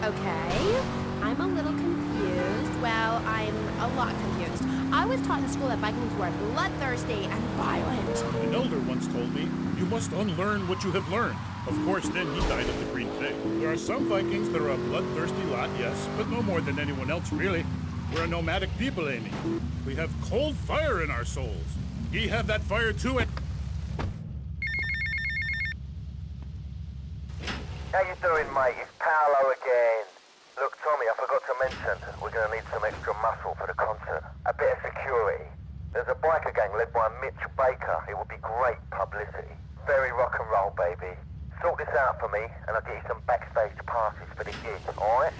Okay. I'm a little confused. Well, I'm a lot confused. I was taught in school that Vikings were bloodthirsty and violent. An elder once told me, you must unlearn what you have learned. Of course, then he died of the green plague. There are some Vikings that are a bloodthirsty lot, yes, but no more than anyone else, really. We're a nomadic people, Amy. We have cold fire in our souls. Ye have that fire too, and... How you doing, mate? It's Paolo again. Look, Tommy, I forgot to mention, we're going to need some extra muscle for the concert. A bit of security. There's a biker gang led by Mitch Baker. It would be great publicity. Very rock and roll, baby. Sort this out for me, and I'll get you some backstage passes for the gig, alright?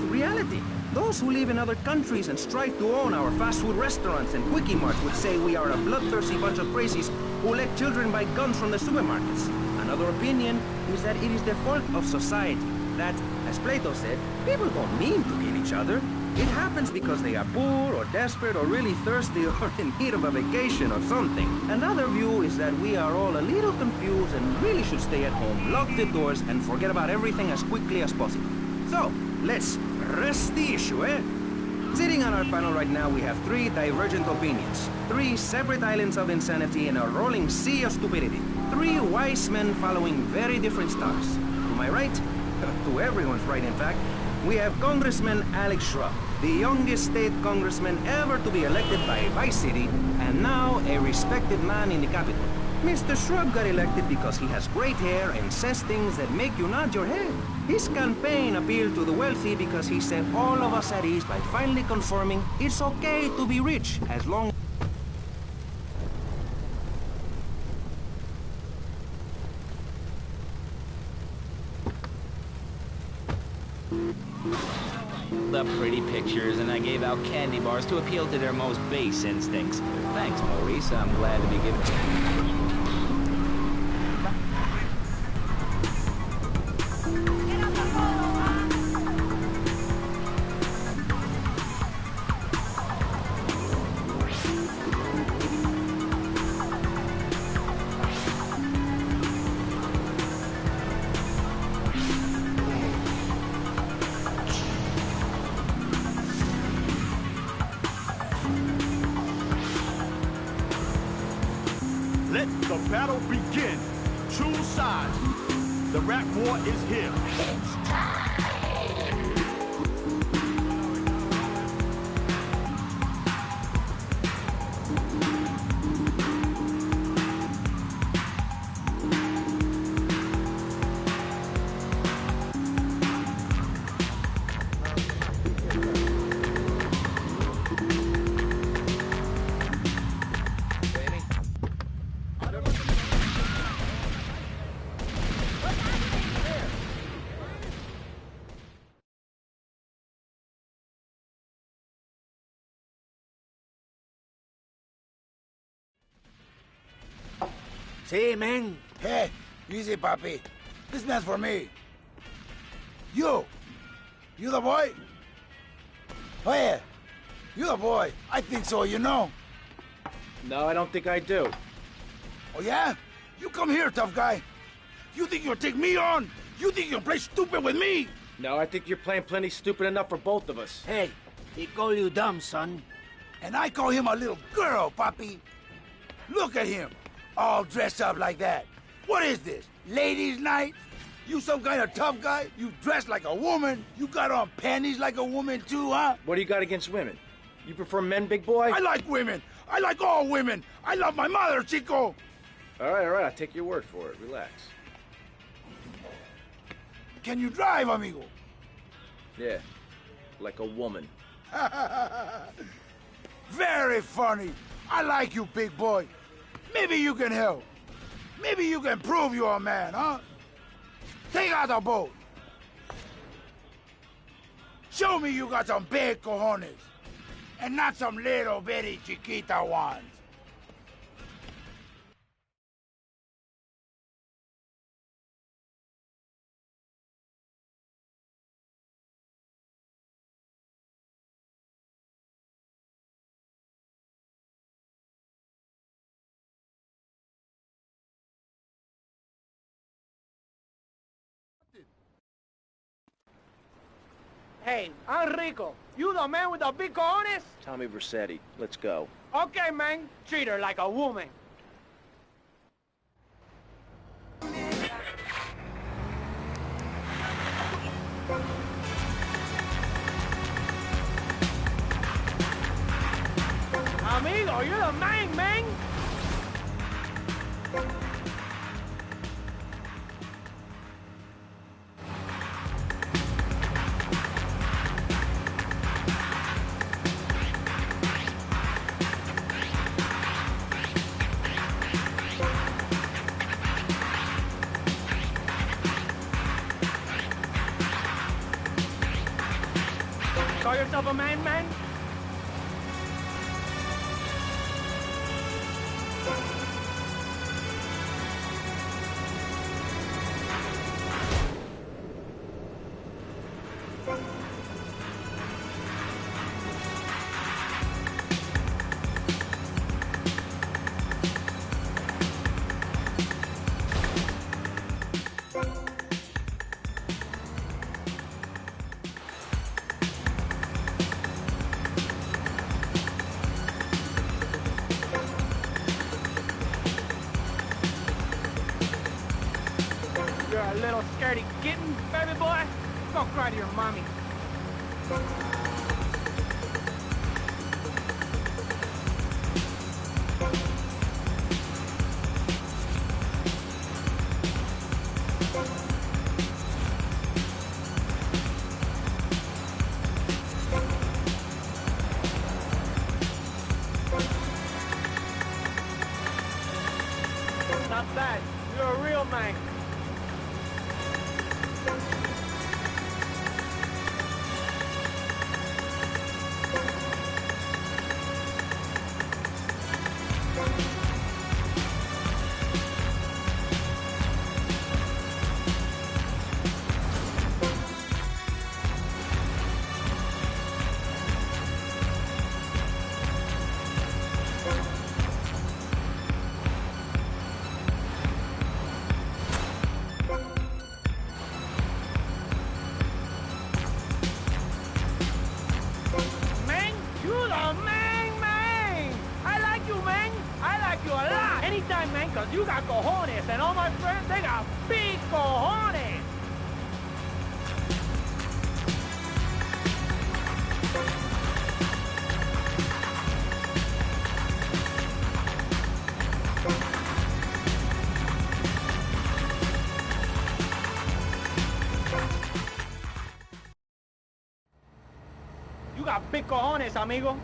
Reality. Those who live in other countries and strive to own our fast food restaurants and quickie marts would say we are a bloodthirsty bunch of crazies who let children buy guns from the supermarkets. Another opinion is that it is the fault of society. That, as Plato said, people don't mean to kill each other. It happens because they are poor or desperate or really thirsty or in need of a vacation or something. Another view is that we are all a little confused and really should stay at home, lock the doors, and forget about everything as quickly as possible. So, let's rest the issue, eh? Sitting on our panel right now, we have three divergent opinions. Three separate islands of insanity in a rolling sea of stupidity. Three wise men following very different stars. To my right, to everyone's right in fact, we have Congressman Alex Shrub, the youngest state congressman ever to be elected by Vice City, and now a respected man in the Capitol. Mr. Shrub got elected because he has great hair and says things that make you nod your head. His campaign appealed to the wealthy because he set all of us at ease by finally confirming it's okay to be rich as long the pretty pictures, and I gave out candy bars to appeal to their most base instincts. Thanks, Maurice. I'm glad to be given... Let the battle begin. Choose sides. The rap war is here. It's time. See, man? Hey, easy, papi. This man's for me. You the boy? Oh, yeah. You the boy. I think so, you know. No, I don't think I do. Oh, yeah? You come here, tough guy. You think you'll take me on? You think you'll play stupid with me? No, I think you're playing plenty stupid enough for both of us. Hey, he call you dumb, son. And I call him a little girl, papi. Look at him, all dressed up like that. What is this, ladies' night? You some kind of tough guy? You dress like a woman? You got on panties like a woman too, huh? What do you got against women? You prefer men, big boy? I like women. I like all women. I love my mother, Chico. All right, I'll take your word for it. Relax. Can you drive, amigo? Yeah, like a woman. Very funny. I like you, big boy. Maybe you can help. Maybe you can prove you're a man, huh? Take out the boat. Show me you got some big cojones. And not some little bitty chiquita ones. Hey, I'm Rico. You the man with the big cojones? Tommy Vercetti, let's go. Okay, man. Treat her like a woman. Amigo, you're the man, man. Call yourself a man, man? You're a little scaredy kitten, baby boy. Go cry to your mommy. Not bad. You're a real man. Man, you the man. I like you, man. I like you a lot. Anytime, man, because you got cojones, and all my friends, they got big cojones. You got big cojones, amigo.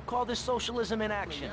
Call this socialism in action.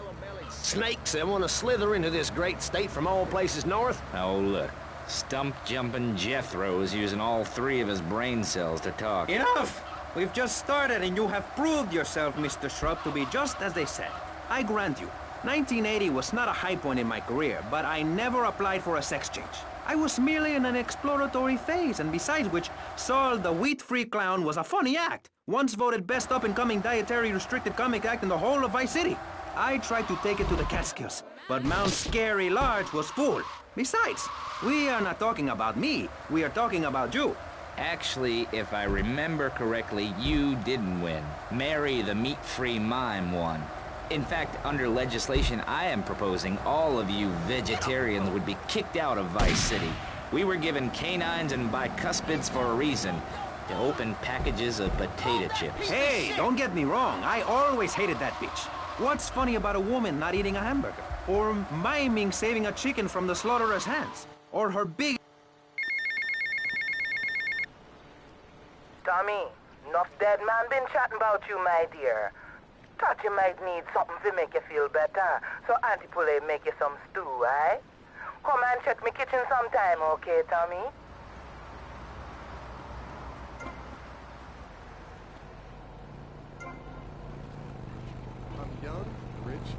Snakes that want to slither into this great state from all places north? Oh, look. Stump-jumping Jethro's using all 3 of his brain cells to talk. Enough! We've just started and you have proved yourself, Mr. Shrub, to be just as they said. I grant you, 1980 was not a high point in my career, but I never applied for a sex change. I was merely in an exploratory phase, and besides which, Saul the wheat-free clown was a funny act. Once voted best up-and-coming dietary restricted comic act in the whole of Vice City. I tried to take it to the Catskills, but Mount Scary Large was full. Besides, we are not talking about me, we are talking about you. Actually, if I remember correctly, you didn't win. Mary the meat-free mime won. In fact, under legislation I am proposing, all of you vegetarians would be kicked out of Vice City. We were given canines and bicuspids for a reason. To open packages of potato chips. Hey, don't get me wrong. I always hated that bitch. What's funny about a woman not eating a hamburger? Or miming saving a chicken from the slaughteurer's hands? Or her big... Tommy, enough dead man been chatting about you, my dear. Thought you might need something to make you feel better. So Auntie Poulet make you some stew, eh? Come and check me kitchen sometime, okay, Tommy? I'm young, rich,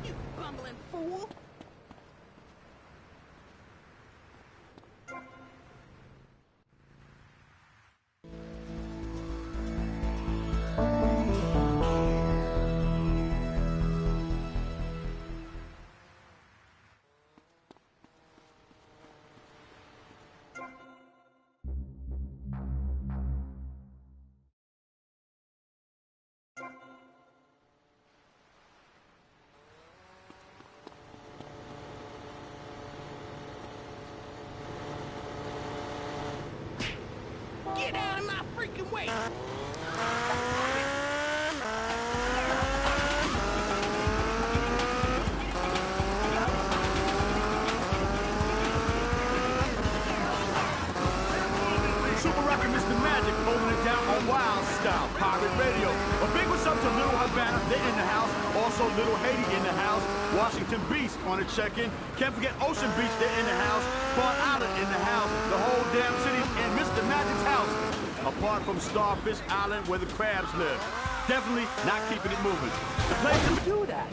You bumbling fool! Get out of my freaking way! Super Rocket Mr. Magic holding it down on Wild Style, Pirate Radio. A big what's up to Little Havana, they in the house. Also Little Haiti in the house. Washington Beach on a check-in. Can't forget Ocean Beach, they're in the house. Port Island in the house. The whole damn city in Mr. Magic's house. Apart from Starfish Island where the crabs live. Definitely not keeping it moving. The place to do that.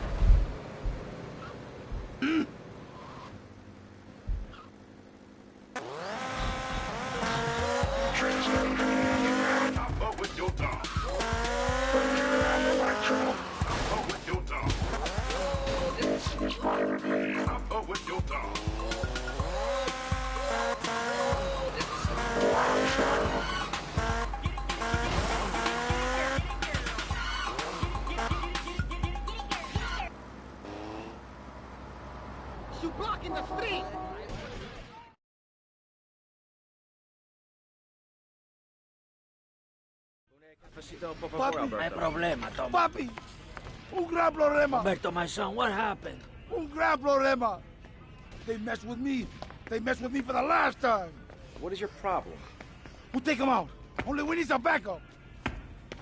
Up with your dog. Up with your dog. This is my revenge. Up with your dog. You blocking the street! Papi, no hay problema, Tom. Papi, un gran problema. Roberto, my son, what happened? Un gran problema. They messed with me. They messed with me for the last time. What is your problem? We'll take them out. Only we need some backup.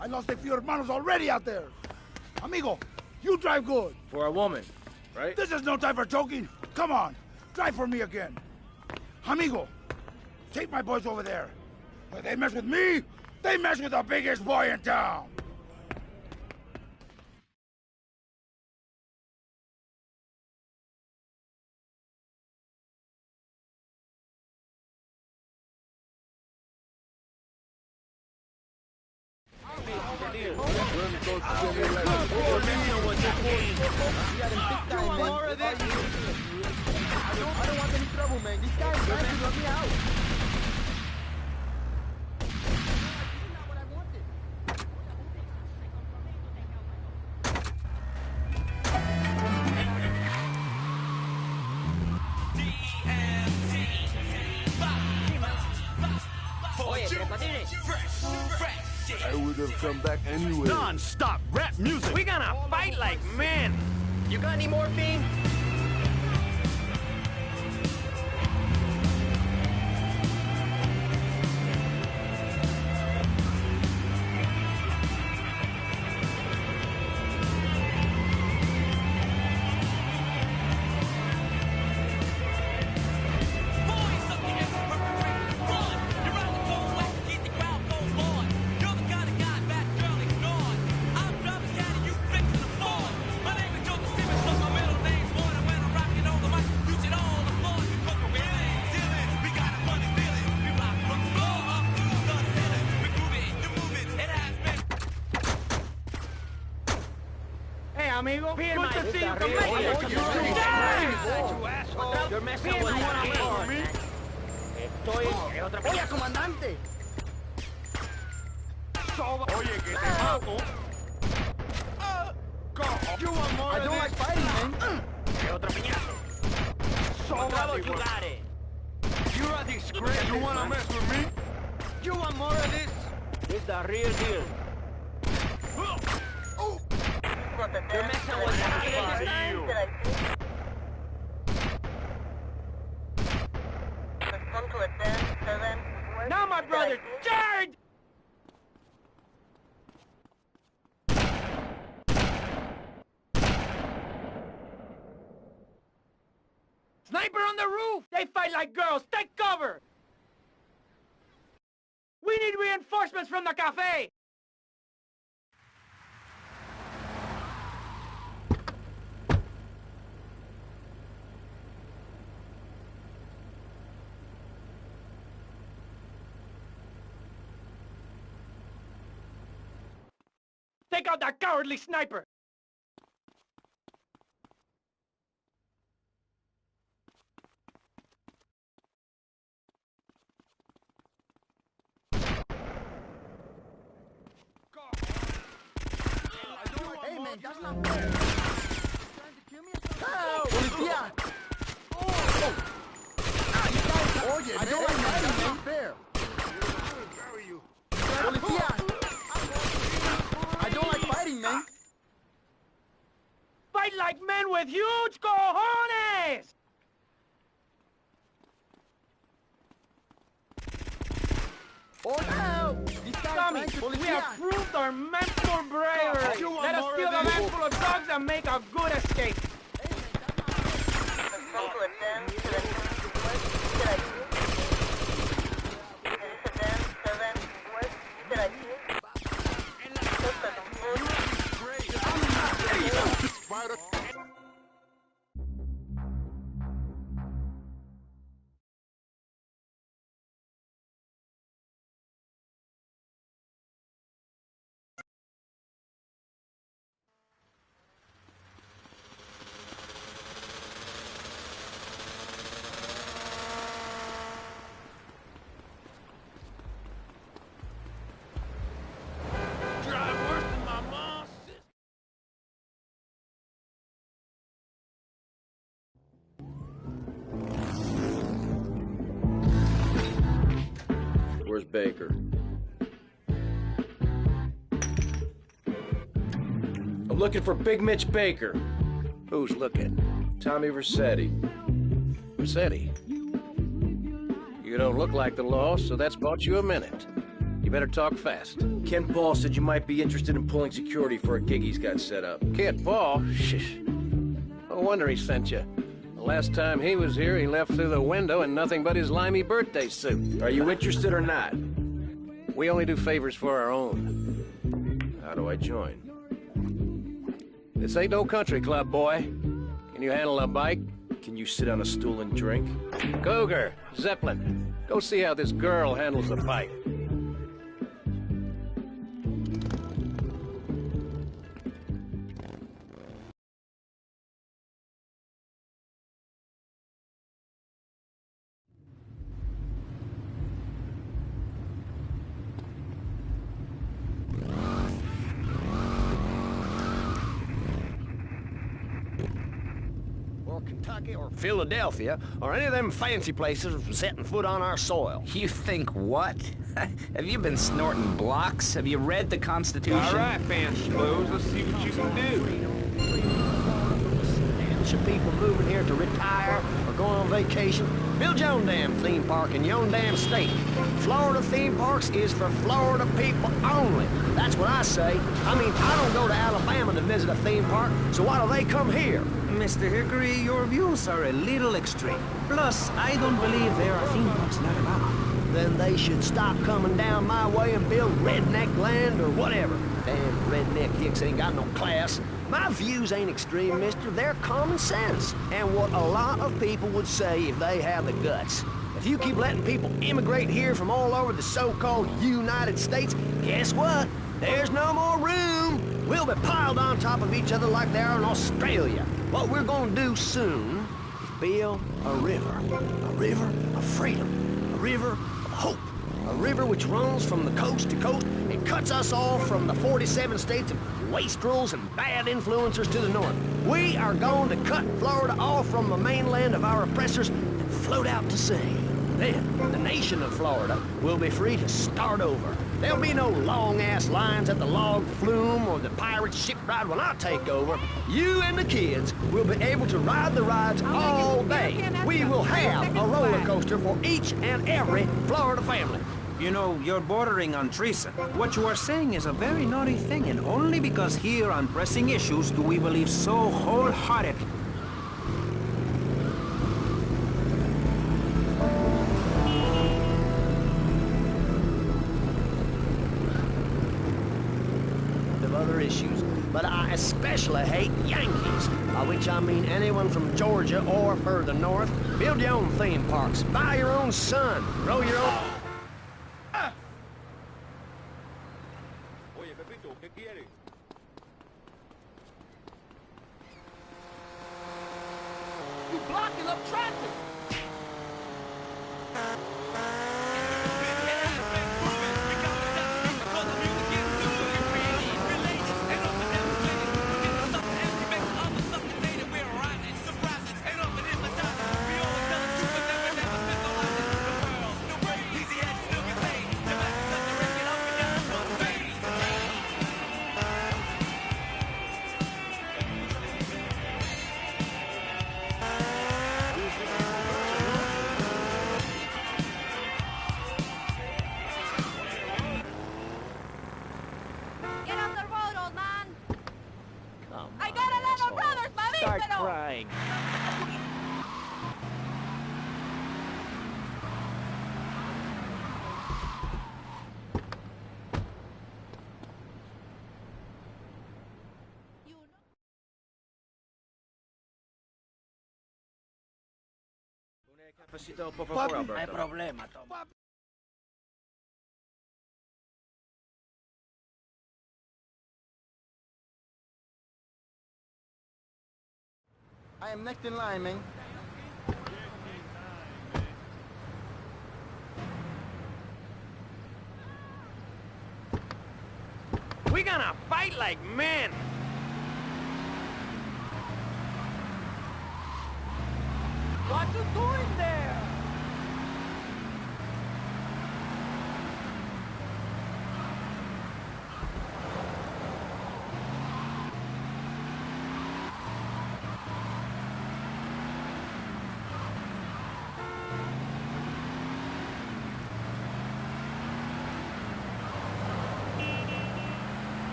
I lost a few hermanos already out there. Amigo, you drive good. For a woman, right? This is no time for joking. Come on, drive for me again. Amigo, take my boys over there. When they mess with me, they mess with the biggest boy in town. I don't want any trouble, man. These guys trying to let me out. I would have come back anyway. Non-stop rap music. We gonna fight like men. You got any morphine? amigo. Good to see you. You're messing with me. Oye, comandante. Oye, que te mato. You want more I don't like fighting, man. Otro piñazo. You got it. You're a disgrace. You wanna mess with me? You want more of this? It's the real deal. You're messing with me. Now, my brother, Jared! Sniper on the roof! They fight like girls! Take cover! We need reinforcements from the cafe! Take out that cowardly sniper! Hey, man, that's not fair. Trying to kill me or something? Policía! Oye, I don't like fighting, that's not fair. Policía! I don't like fighting, man. Fight like men with huge cojones! Tommy, we have proved our mental bravery. Let us steal the van full of drugs and make a good escape. Where's Baker? I'm looking for Big Mitch Baker. Who's looking? Tommy Vercetti. Vercetti? You don't look like the law, so that's bought you a minute. You better talk fast. Ken Paul said you might be interested in pulling security for a gig he's got set up. Kent Paul? Shh. No wonder he sent you. The last time he was here, he left through the window in nothing but his limey birthday suit. Are you interested or not? We only do favors for our own. How do I join? This ain't no country club, boy. Can you handle a bike? Can you sit on a stool and drink? Cougar, Zeppelin, go see how this girl handles a bike. Kentucky or Philadelphia or any of them fancy places setting foot on our soil. You think what? Have you been snorting blocks? Have you read the Constitution? All right, fancy clothes. Let's see what you can do. Should people moving here to retire or go on vacation, build your own damn theme park in your own damn state. Florida theme parks is for Florida people only. That's what I say. I mean, I don't go to Alabama to visit a theme park, so why do they come here? Mr. Hickory, your views are a little extreme. Plus, I don't believe there are theme parks in Alabama. Then they should stop coming down my way and build redneck land or whatever. Damn redneck hicks ain't got no class. My views ain't extreme, mister. They're common sense. And what a lot of people would say if they had the guts. If you keep letting people immigrate here from all over the so-called United States, guess what? There's no more room. We'll be piled on top of each other like they are in Australia. What we're gonna do soon is build a river. A river of freedom. A river of hope. A river which runs from the coast to coast and cuts us off from the 47 states of wastrels and bad influencers to the north. We are going to cut Florida off from the mainland of our oppressors and float out to sea. Then, the nation of Florida will be free to start over. There'll be no long-ass lines at the log flume or the pirate shipwright when I take over. You and the kids will be able to ride the rides all day. We will have a roller coaster for each and every Florida family. You know, you're bordering on treason. What you are saying is a very naughty thing, and only because here on Pressing Issues do we believe so wholeheartedly. Of other issues, but I especially hate Yankees, by which I mean anyone from Georgia or further north. Build your own theme parks, buy your own sun, grow your own... Oye, Pepito, ¿qué quieres? You blocking up traffic! Start crying. Cafecito, por favor, Alberto. No hay problema, Tom. I am next in line, man. We're gonna fight like men! What you doing there?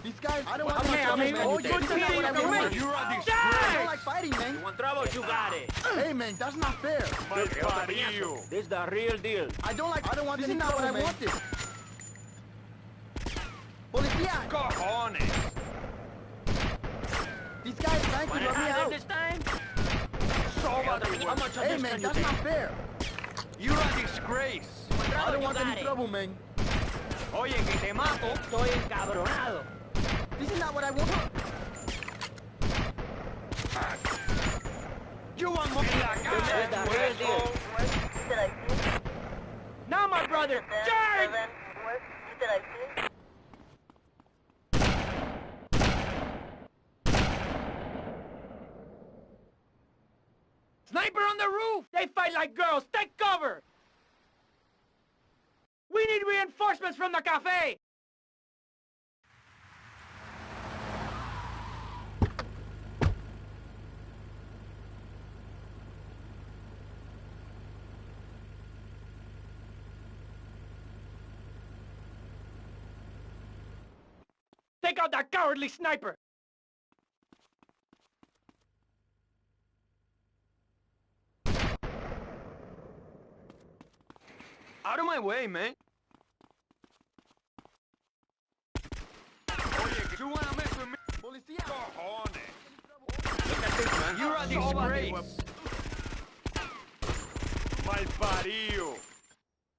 These guys, I don't want to I mean, oh, you're You're a disgrace. I don't like fighting, man. You want trouble, you got it. Hey, man, that's not fair. This is the real deal. I don't want this any trouble, man. This is not what I wanted. Policía! Cojones! These guys trying to run me out. This time? How much Hey, man, that's not fair. You're a disgrace. I don't want any trouble, man. Oye, que te mato. Estoy encabronado. This is not what I want. You want more? Now, my brother, charge! Sniper on the roof! They fight like girls! Take cover! We need reinforcements from the cafe! Take out that cowardly sniper! Out of my way, man! Oye, you wanna mess with me? Policía! Cojones! Look at this, man. You're a disgrace. Malparido.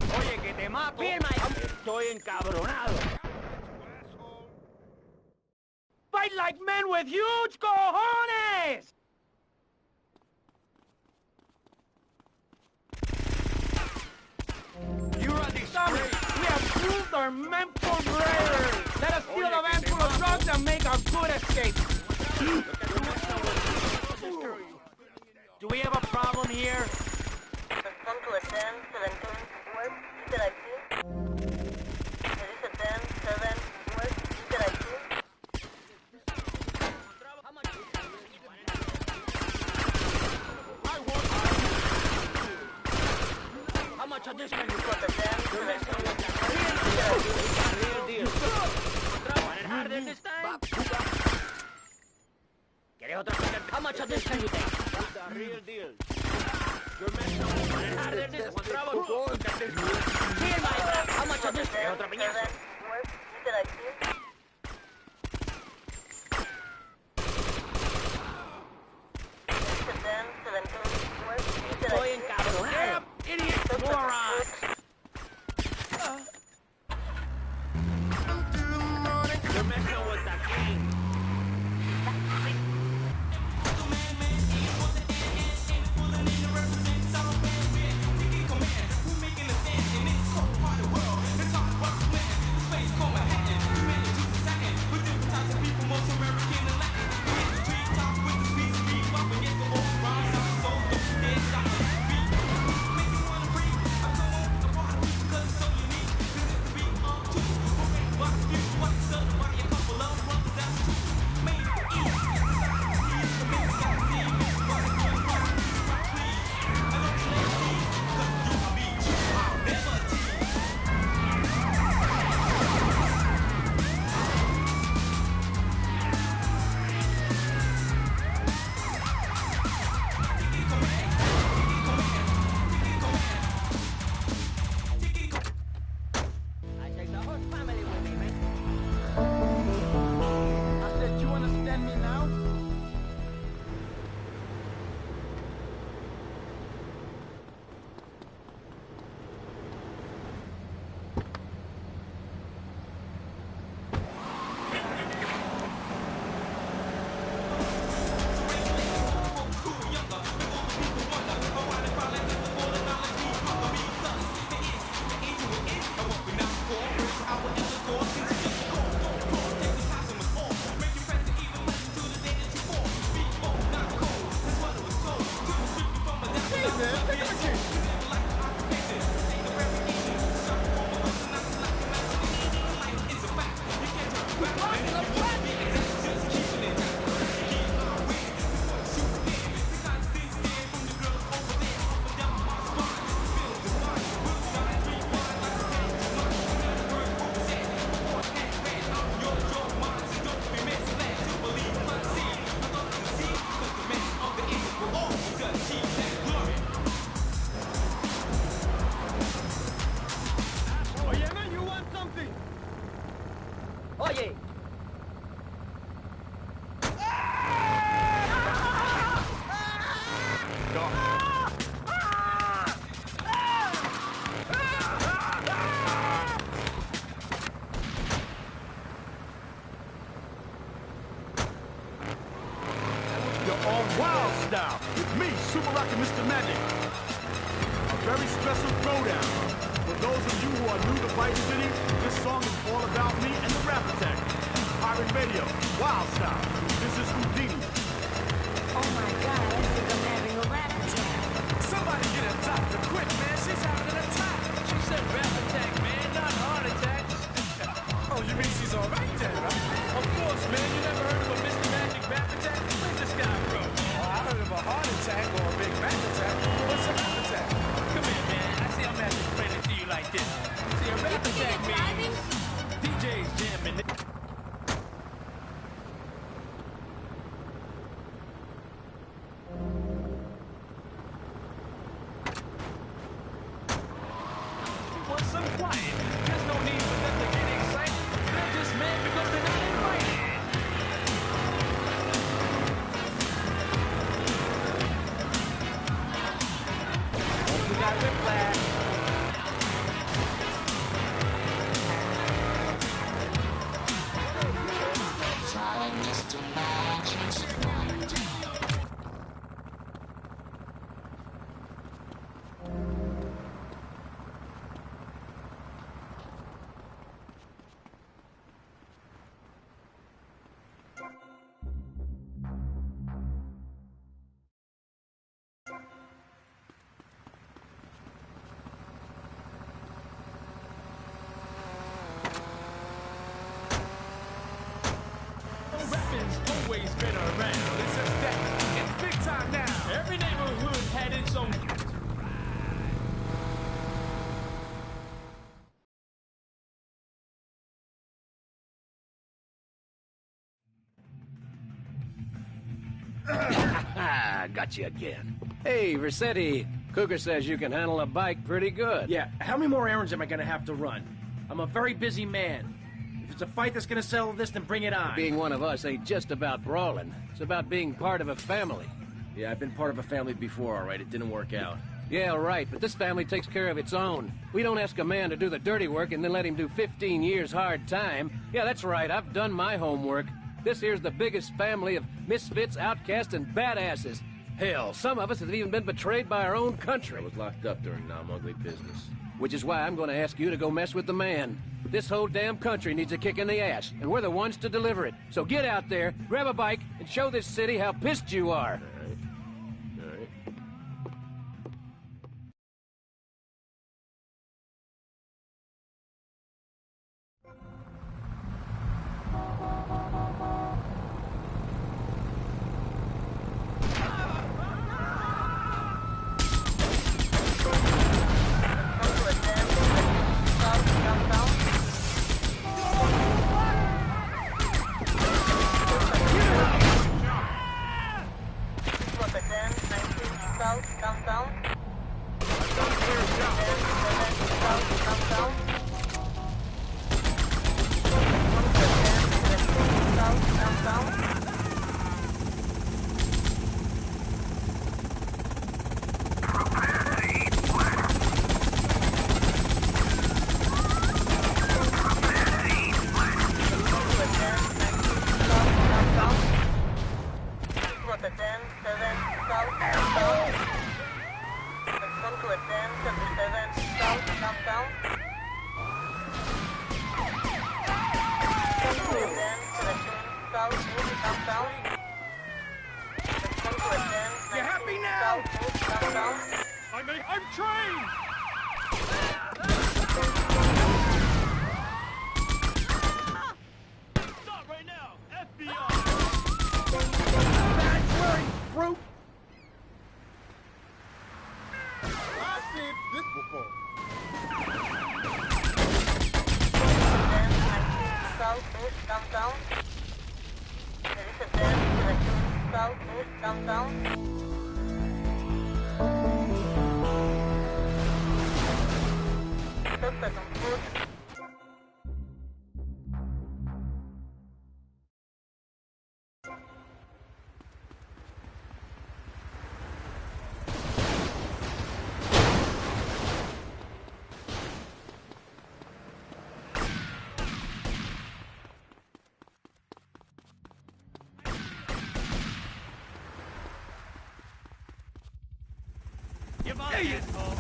Oye, que te mato. Estoy encabronado. Fight like men with huge cojones! You're a disgrace. We have proved our men for greater. Let us steal a van full of drugs and make a good escape. Do we have a problem here? Respond to a 10, 17, word, interactive. There is a 10, 7, word, interactive. How much of this can you Got put? a 10, 17, Real deal. Want it harder this time? ¿Quieres otra cosa? How much of this can you take? The real deal. You're messing up. Want it harder this one? Look at this. Here, my brother. How much of this? ¿Quieres otra piñazo? word, interactive. There is a 10, 17, word, Estoy interactive. encabronado. Idiot morons! You're messing with the king. I take the whole family with me, man. I said, you understand me now? Oye, man, you want something? Oye, You're all wild style with me, Super Rocket Mr. Magic. A very special throwdown. For those of you who are new to Vice City, this song is all about me and the Rap Attack. Pirate Radio, wild style. This is Houdini. Oh my god, I think I'm having a rap attack. Somebody get a doctor quick, man. She's having an attack. She said rap attack, man, not heart attack. Oh, you mean she's all right then, right? Of course, man. You never heard of a Mr. Magic rap attack? Where's this guy from? Oh, I heard of a heart attack or a big rap attack. What's a rap attack? Come here, man. I see I'm having friendly to you like this. See, a rap attack means DJ's jamming. Want some quiet. There's no need for them to get excited. They're just mad because they're not invited. way you spin her around. It's just that. It's big time now. Every neighborhood had its own. Got you again. Hey, Vercetti. Cougar says you can handle a bike pretty good. Yeah, how many more errands am I gonna have to run? I'm a very busy man. If it's a fight that's gonna settle this, then bring it on. Being one of us ain't just about brawling. It's about being part of a family. Yeah, I've been part of a family before, all right. It didn't work out. Yeah, right, but this family takes care of its own. We don't ask a man to do the dirty work and then let him do 15 years hard time. Yeah, that's right, I've done my homework. This here's the biggest family of misfits, outcasts, and badasses. Hell, some of us have even been betrayed by our own country. I was locked up during non-ugly business. Which is why I'm going to ask you to go mess with the man. This whole damn country needs a kick in the ass, and we're the ones to deliver it. So get out there, grab a bike, and show this city how pissed you are. All right. You happy now? I'm trained! Stop right now! FBI! Badge-wearing fruit! I've seen this before. Southeast downtown. There is a dance to the tune southeast downtown. Suspect on foot. Give up, asshole!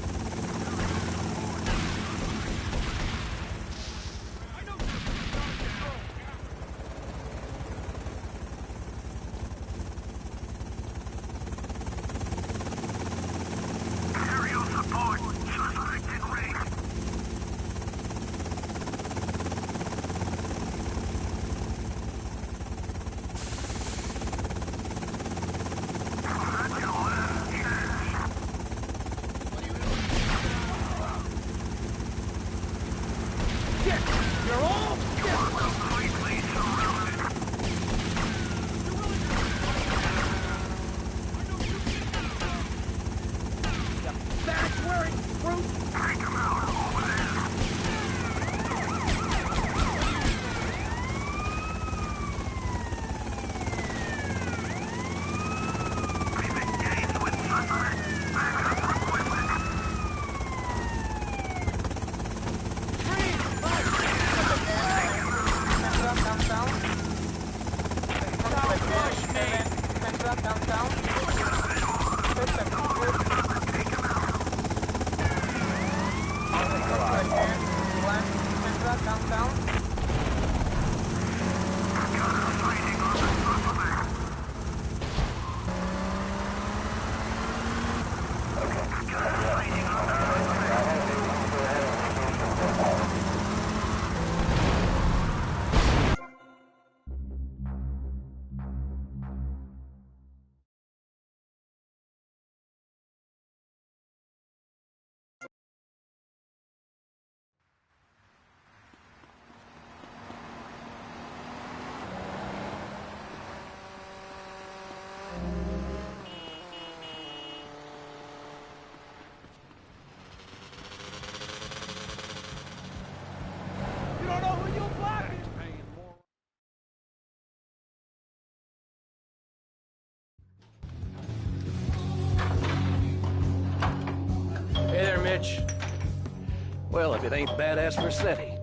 Well, if it ain't Badass Vercetti.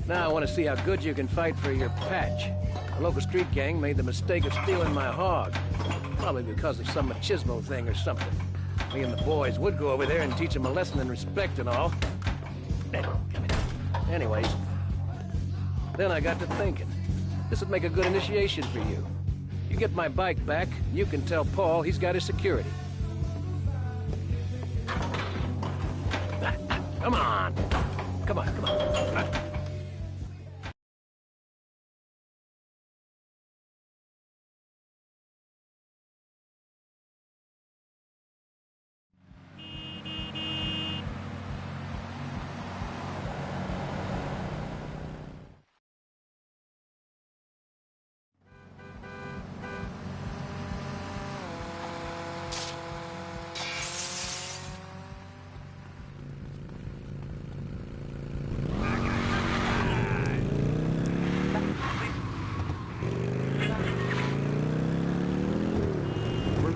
Now I want to see how good you can fight for your patch. A local street gang made the mistake of stealing my hog. Probably because of some machismo thing or something. Me and the boys would go over there and teach them a lesson in respect and all. Anyways, then I got to thinking. This would make a good initiation for you. You get my bike back, you can tell Paul he's got his security. Come on. Come on, come on.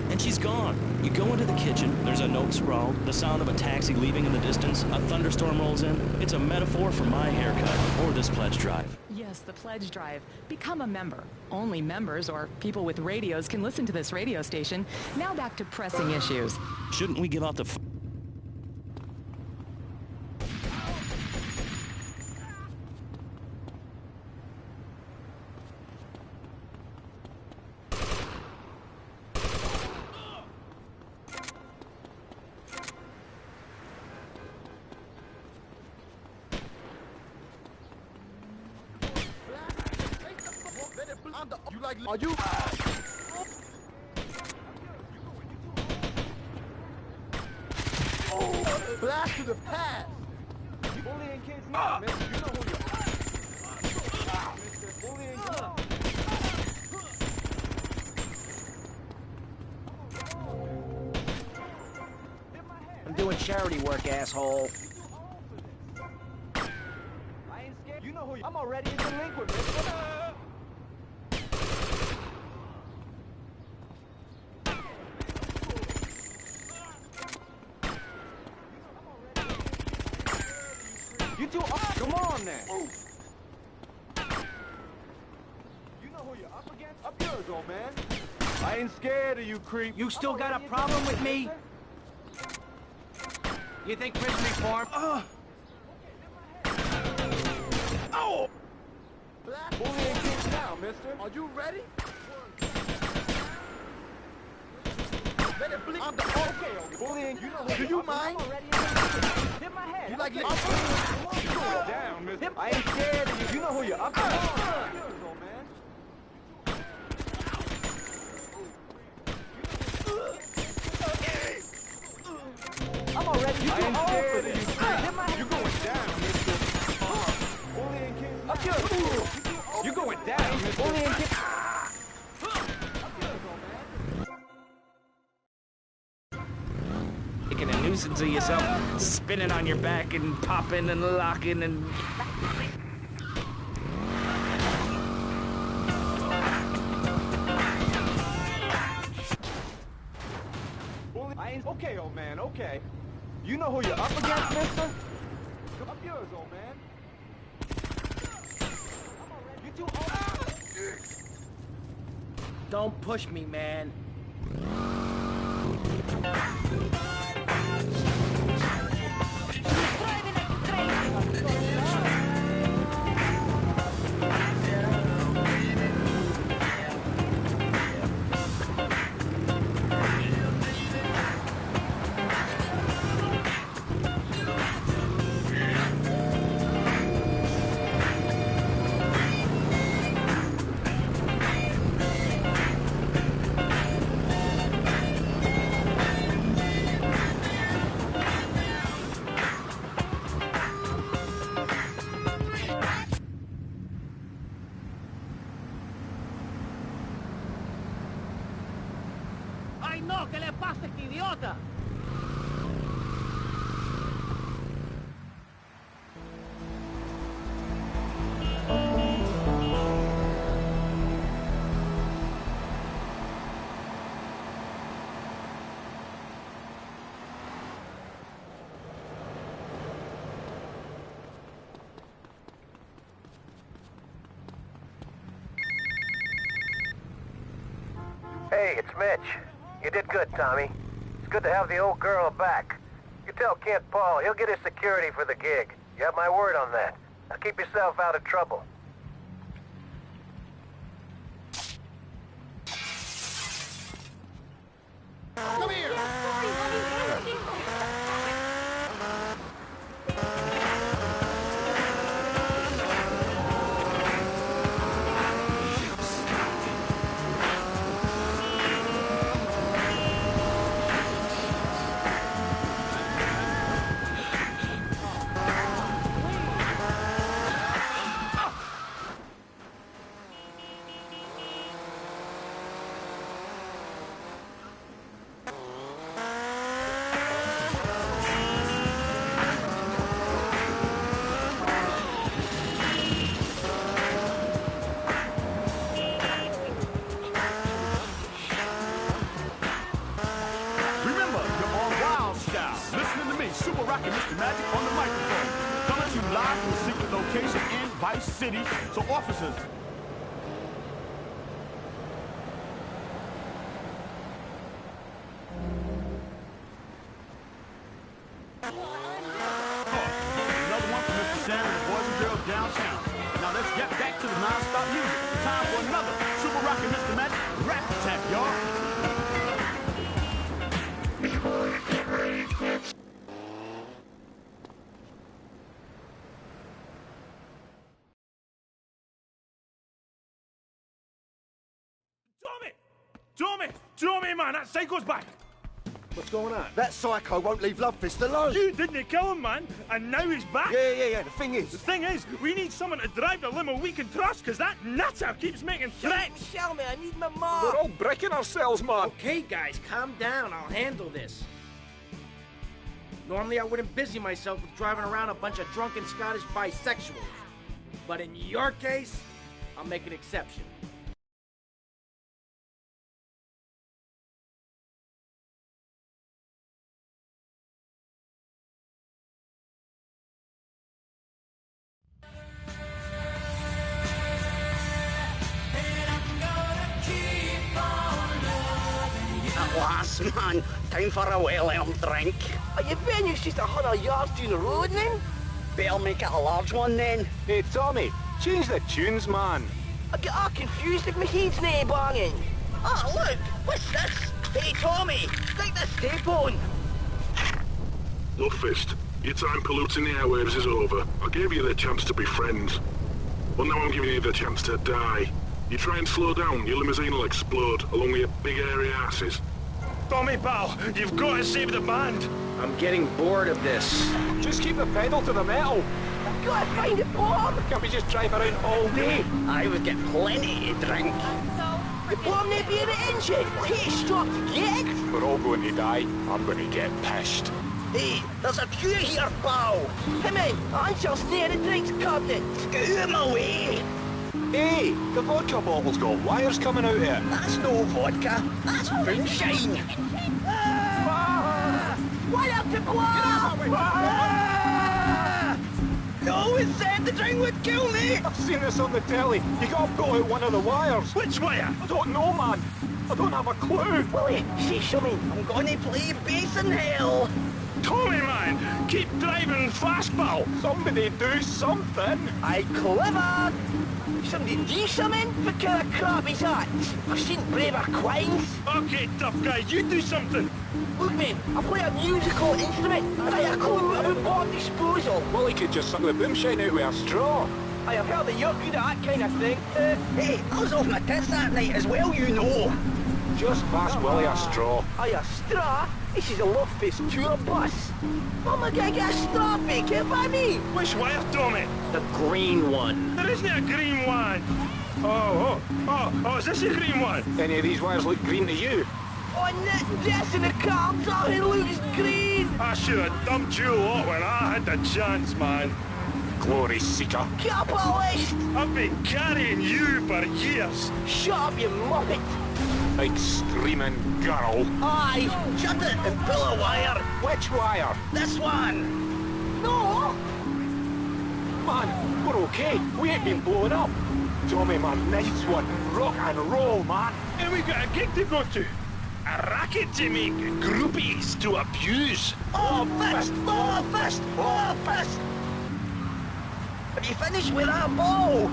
And she's gone. You go into the kitchen, there's a note scrawled, the sound of a taxi leaving in the distance, a thunderstorm rolls in. It's a metaphor for my haircut, or this pledge drive. Yes, the pledge drive. Become a member. Only members or people with radios can listen to this radio station. Now back to pressing issues. Shouldn't we give out the Are you? Oh, blast to the past. Bullying kids now, man. You know who you are. Mr. Bullying. I'm doing charity work, asshole. I ain't scared. You know who you are. I'm already a delinquent, man. You two up. Come on, then. Oof. You know who you're up against? Up yours, old man. I ain't scared of you, creep. You still got a problem with me? You think prison reform? Oh! Bullying kids now, mister. Are you ready? Let it bleed. I'm the okay. Bullying. You know, do you mind? Hit my head. You like it? Go down, mister. I ain't scared of you. You know who you're up against. I'm already. I ain't scared of you. You going down, mister. Bullying kids. Up yours. You going down, mister. Bullying kids. Making a nuisance of yourself, spinning on your back and popping and locking and... Okay, old man, okay. You know who you're up against, mister? Up yours, old man. You too old. Don't push me, man. ¡Ay no! ¿Qué le pasa, este idiota? Hey, it's Mitch. You did good, Tommy. It's good to have the old girl back. You tell Kent Paul he'll get his security for the gig. You have my word on that. Now keep yourself out of trouble. Come here! Super Rocket Mr. Magic on the microphone. Coming to you live from a secret location in Vice City. So officers, another one for Mr. Sam and the boys and girls downtown. Now let's get back to the non-stop music. Time for another Super Rocket Mr. Magic rap attack, y'all. Tommy, man, that psycho's back! What's going on? That psycho won't leave Love Fist alone. You didn't kill him, man, and now he's back! Yeah. The thing is, we need someone to drive the limo we can trust, because that nutter keeps making threats! Shell me, I need my mom! We're all breaking ourselves, man! Okay, guys, calm down. I'll handle this. Normally, I wouldn't busy myself with driving around a bunch of drunken Scottish bisexuals. But in your case, I'll make an exception. Lass, man, time for a well-earned drink. Are you venue's just 100 yards down the road, then? Better make it a large one, then. Hey, Tommy, change the tunes, man. I get all confused if my head's nae banging. Oh, look, what's this? Hey, Tommy, stick this tape on. Love Fist, your time polluting the airwaves is over. I gave you the chance to be friends. But now I'm giving you the chance to die. You try and slow down, your limousine will explode, along with your big airy asses. Tommy, pal, you've got to save the band. I'm getting bored of this. Just keep the pedal to the metal. I've got to find a bomb. Can't we just drive around all day? I would get plenty to drink. The bomb may be in the engine. Hey, stop to get it. We're all going to die. I'm going to get pissed. Hey, there's a queue here, pal. Come in, I shall stay in the drinks cabinet. Scoot him away. Hey, the vodka bottle's got wires coming out here. That's no vodka. That's moonshine. What up to blow? No one said the drink would kill me. I've seen this on the telly. You gotta pull out one of the wires. Which wire? I don't know, man. I don't have a clue. Willie, say something. I'm gonna play bass in hell. Tommy, man, keep driving fast, pal. Somebody do something. Aye, clever. Somebody do something? What kind of crap is that? I've seen braver quines. Okay, tough guy, you do something. Look, mate, I play a musical instrument. And I have a clue about bomb disposal. Well, he could just suck the boomshine out with a straw. I have heard that you're good at that kind of thing. Hey, I was off my tits that night as well, you know. Just pass Willie a straw. Aye, a straw? This is a Love Fist tour bus. Oh my God, get a straw, mate, can't buy me. Which wire, Tommy? The green one. There isn't a green one. Oh, is this a green one? Any of these wires look green to you? Oh, this in the car, darling, looks green. I should have dumped you lot when I had the chance, man. Glory seeker. Capitalist. I've been carrying you for years. Shut up, you muppet. Big screaming girl. Aye, shut it and pull a wire. Which wire? This one. No. Man, we're okay. We ain't been blown up. Tommy, man, nice one. Rock and roll, man. And we got a gig to go to. A racket to make, groupies to abuse. Oh, fist! Oh, fist! Oh, fist! Have you finished with that ball?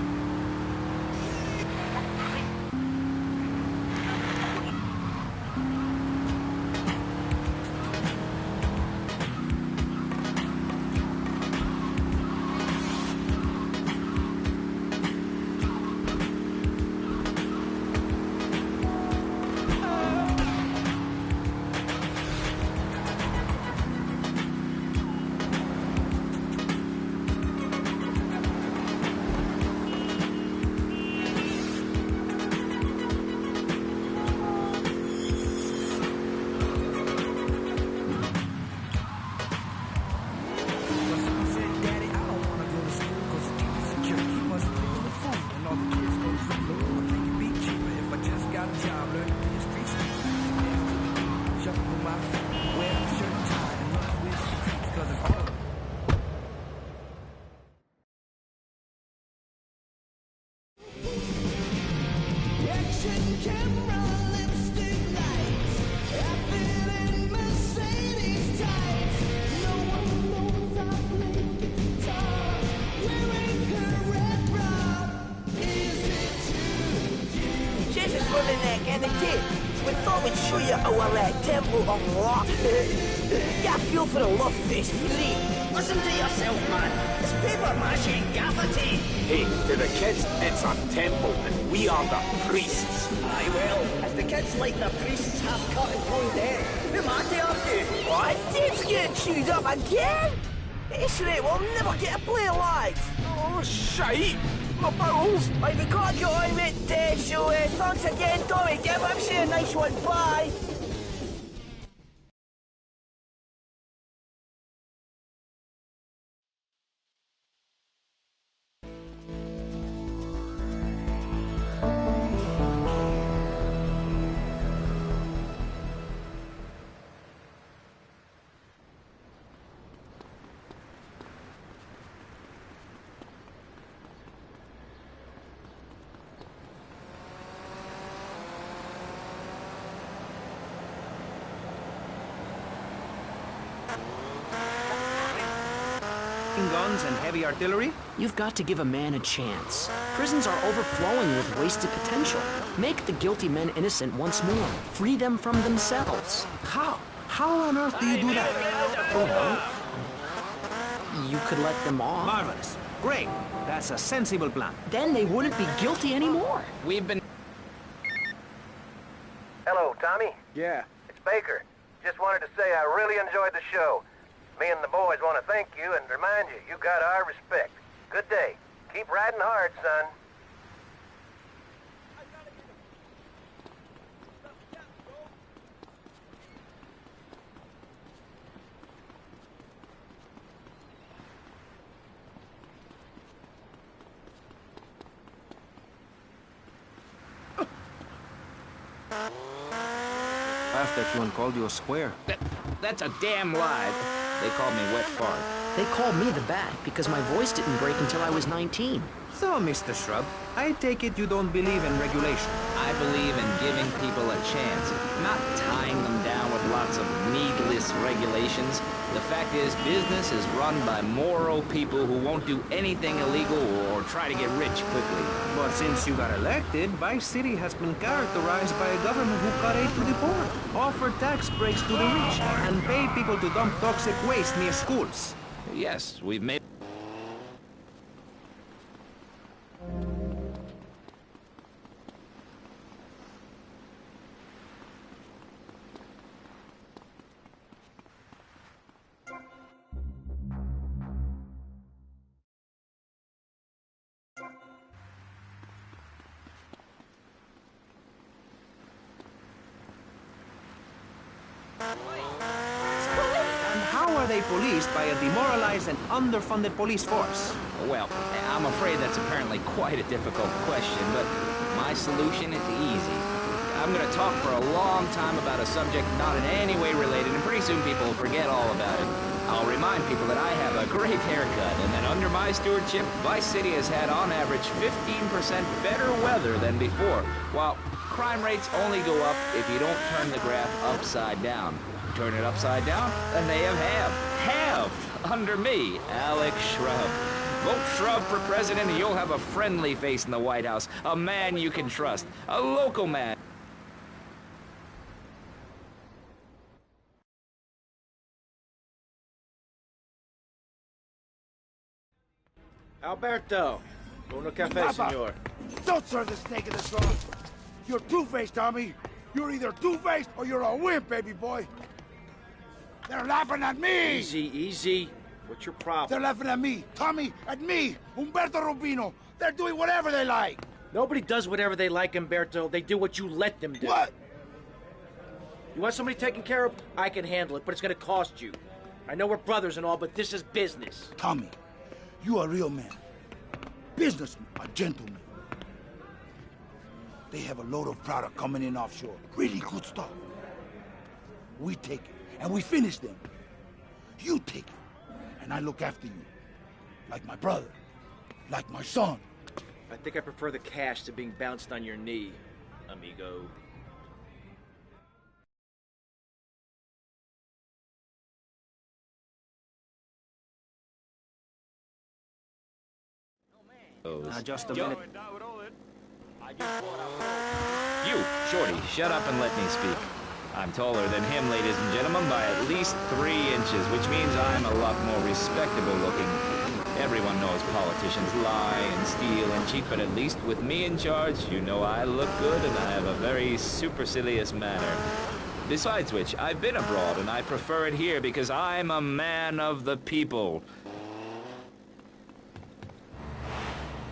We thought we'd show you our Temple of Rock. Get a feel for the love fest, really. Listen to yourself, man. It's paper mache gaffer tape. Hey, to the kids, it's a temple, and we are the priests. Aye, well, if the kids like their priests half cut and blown dead, who am I to argue? What? Dave's getting chewed up again? It's right, we'll never get to play live. Oh, shite. My bowels. Right, we gotta get on with it, so thanks again, Tommy. Give MC a nice one. Bye. Guns and heavy artillery? You've got to give a man a chance. Prisons are overflowing with wasted potential. Make the guilty men innocent once more. Free them from themselves. How? How on earth do you do that? Well, you could let them off. Marvelous. Great. That's a sensible plan. Then they wouldn't be guilty anymore. We've been... Hello, Tommy? Yeah. It's Baker. Just wanted to say I really enjoyed the show. Me and the boys want to thank you and remind you, you got our respect. Good day. Keep riding hard, son. Laughed at you and called you a square. That's a damn lie. They called me Wet Fart. They called me the Bat because my voice didn't break until I was 19. So, Mr. Shrub, I take it you don't believe in regulation. I believe in giving people a chance, not tying them down with lots of needless regulations. The fact is, business is run by moral people who won't do anything illegal or try to get rich quickly. But since you got elected, Vice City has been characterized by a government who cut aid to the poor, offered tax breaks to the rich, and paid people to dump toxic waste near schools. Yes, we've made... And how are they policed by a demoralized and underfunded police force? Well, I'm afraid that's apparently quite a difficult question, but my solution is easy. I'm gonna talk for a long time about a subject not in any way related, and pretty soon people will forget all about it. I'll remind people that I have a great haircut, and that under my stewardship, Vice City has had on average 15% better weather than before, while Crime rates only go up if you don't turn the graph upside down. Turn it upside down, and they have under me, Alex Shrub. Vote Shrub for president, and you'll have a friendly face in the White House, a man you can trust, a local man. Alberto, uno café, Papa, senor. don't serve the snake in the straw. You're two-faced, Tommy. You're either two-faced or you're a wimp, baby boy. They're laughing at me. Easy, easy. What's your problem? They're laughing at me, Tommy, at me, Humberto Rubino. They're doing whatever they like. Nobody does whatever they like, Umberto. They do what you let them do. What? You want somebody taken care of? I can handle it, but it's gonna cost you. I know we're brothers and all, but this is business. Tommy, you a real man. Businessman, a gentleman. They have a load of product coming in offshore. Really good stuff. We take it, and we finish them. You take it, and I look after you. Like my brother. Like my son. I think I prefer the cash to being bounced on your knee, amigo. Just a minute. You, Shorty, shut up and let me speak. I'm taller than him, ladies and gentlemen, by at least 3 inches, which means I'm a lot more respectable looking. Everyone knows politicians lie and steal and cheat, but at least with me in charge, you know I look good and I have a very supercilious manner. Besides which, I've been abroad and I prefer it here because I'm a man of the people.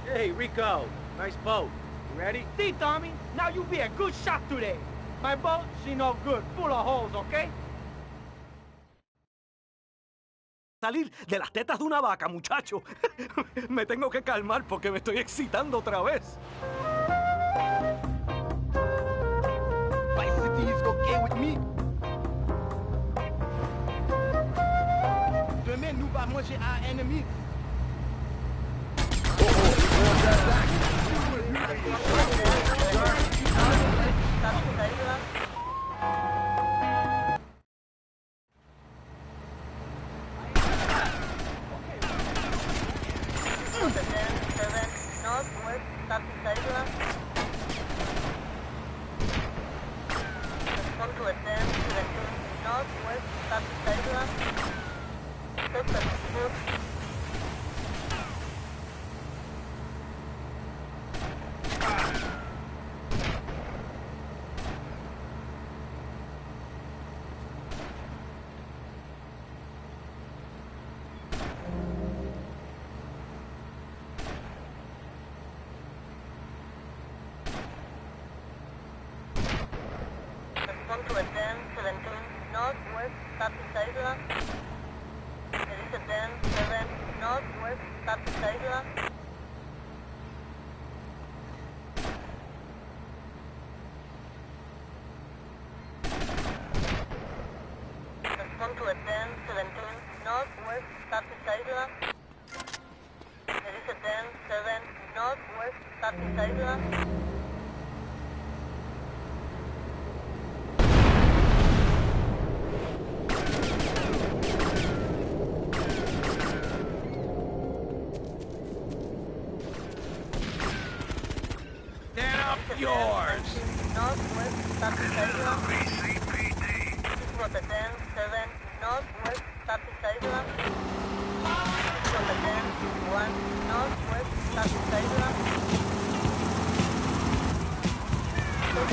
Hey, Rico. Nice boat. You ready? See, Tommy, now you be a good shot today. My boat, she no good, full of holes, okay? Salir de las tetas de una vaca, muchacho. Me tengo que calmar porque me estoy excitando otra vez. Vice City is okay with me. Demain, nous va manger un ennemi. Northwest, Tapicagua. Respond to attend to the northwest, Tapicagua. Respond to attend 17 northwest, Tapicagua. There is attend 7 northwest, Tapicagua. Respond to attend 17 northwest, Tapicagua. There is attend 7 northwest, Tapicagua. Yours! Northwest, Tapicagua. This was a 10-7 northwest, Tapicagua. This was a 10-1 northwest, Tapicagua. This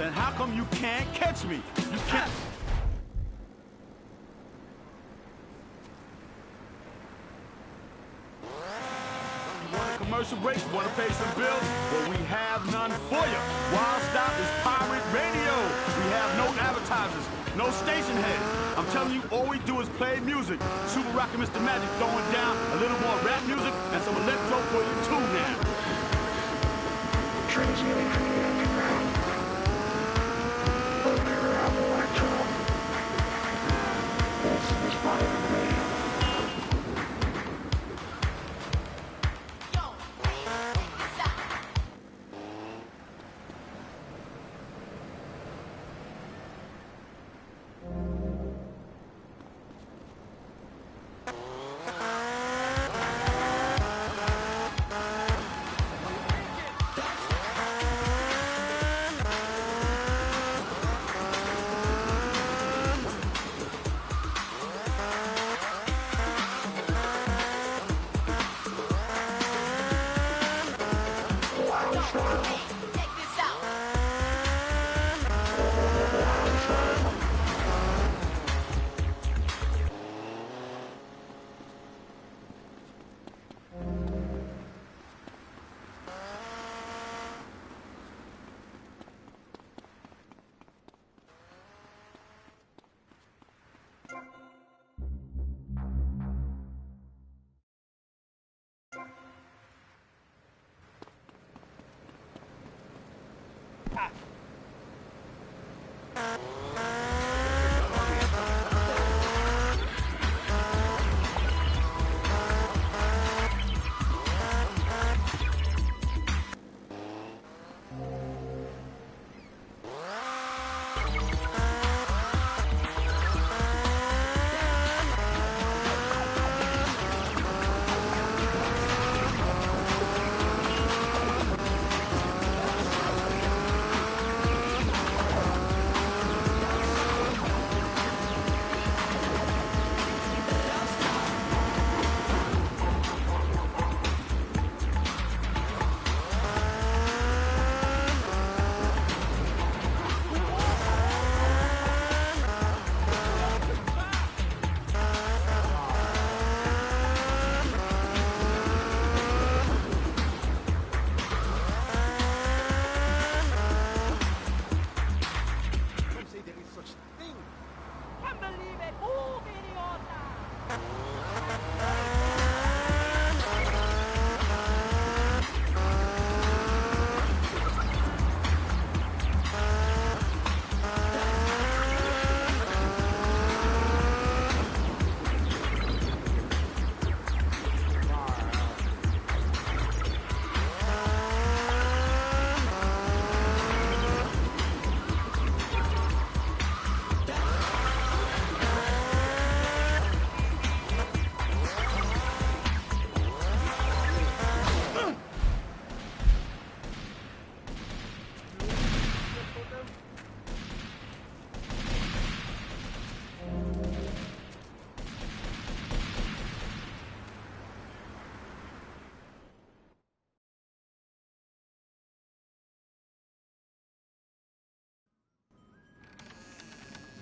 then how come you can't catch me? You can't... You want a commercial break? You want to pay some bills? Well, we have none for you. Wild Stop is pirate radio. We have no advertisers, no station head. I'm telling you, all we do is play music. Super Rock and Mr. Magic throwing down a little more rap music and some electro for you too now. Transmitting from the underground. Locator of electro. This is pirate radio.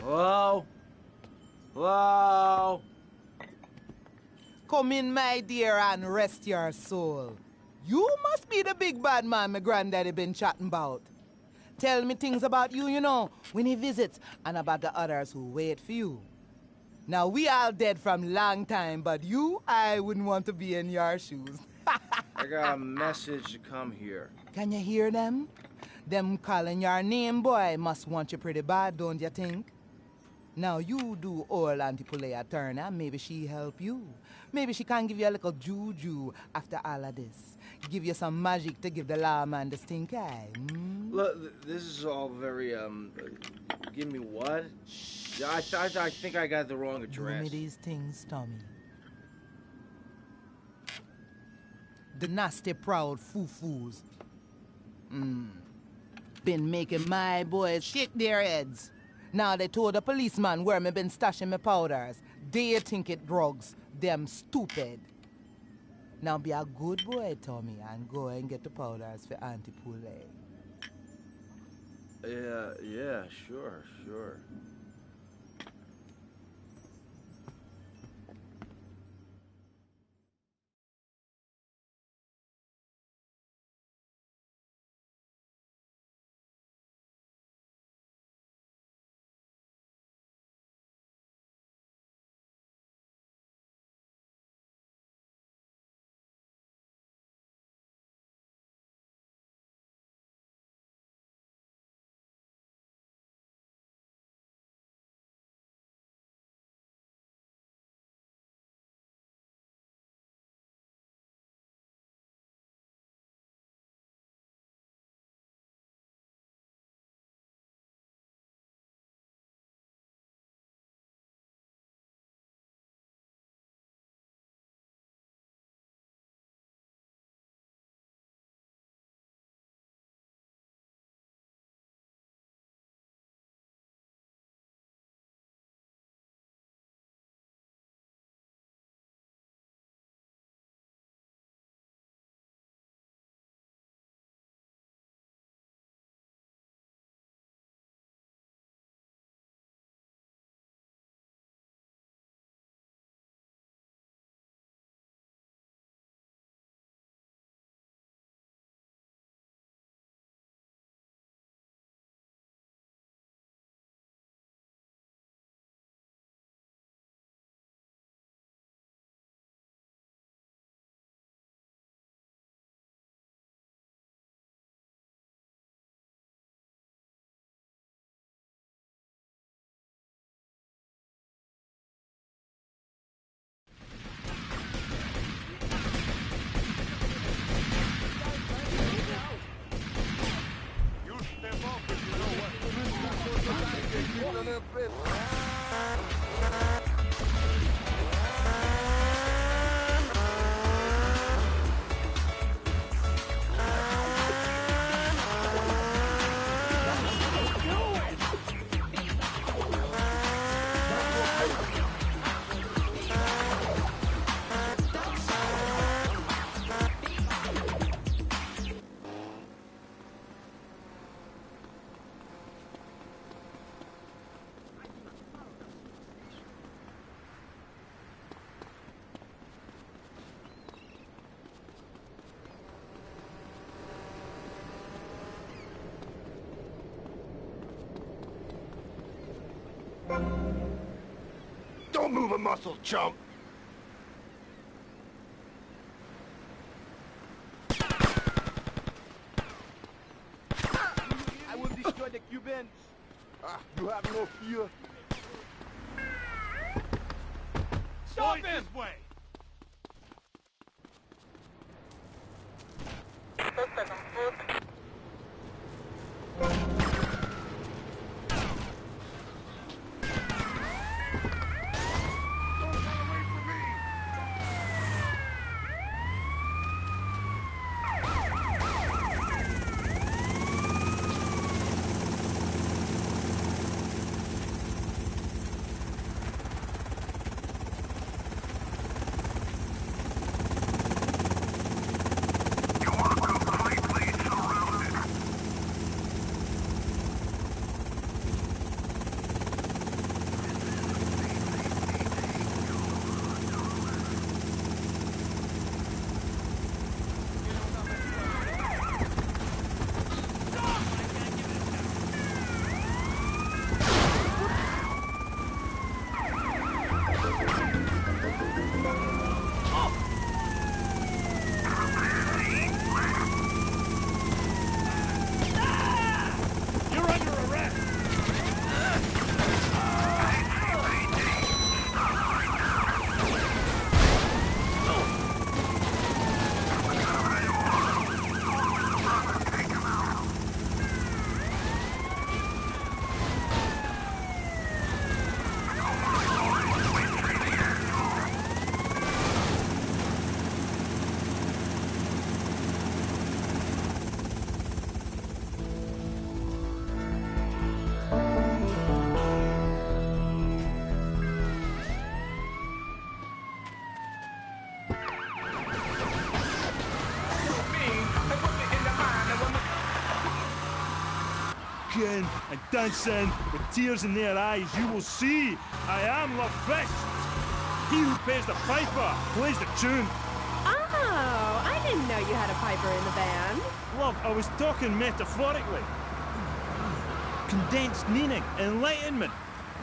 Hello? Hello? Come in, my dear, and rest your soul. You must be the big bad man my granddaddy been chatting about. Tell me things about you, you know, when he visits, and about the others who wait for you. Now, we all dead from long time, but you, I wouldn't want to be in your shoes. I got a message to come here. Can you hear them? Them calling your name, boy, must want you pretty bad, don't you think? Now you do old Auntie Pulea Turner, maybe she help you. Maybe she can give you a little juju after all of this. Give you some magic to give the lawman the stink eye. Look, this is all very, give me what? Yeah, I think I got the wrong address. Give me these things, Tommy. The nasty proud foo-foos. Been making my boys shake their heads. Now they told the policeman where me been stashing my powders. They think it drugs. Them stupid. Now be a good boy, Tommy, and go and get the powders for Auntie Pule. Yeah, sure. Don't move a muscle, chump! I will destroy the Cubans. You have no fear. Stop him! This way! Suspect on foot. and dancing with tears in their eyes, you will see I am Love Fist. He who pays the piper plays the tune. Oh, I didn't know you had a piper in the band. Love, I was talking metaphorically. Condensed meaning, enlightenment.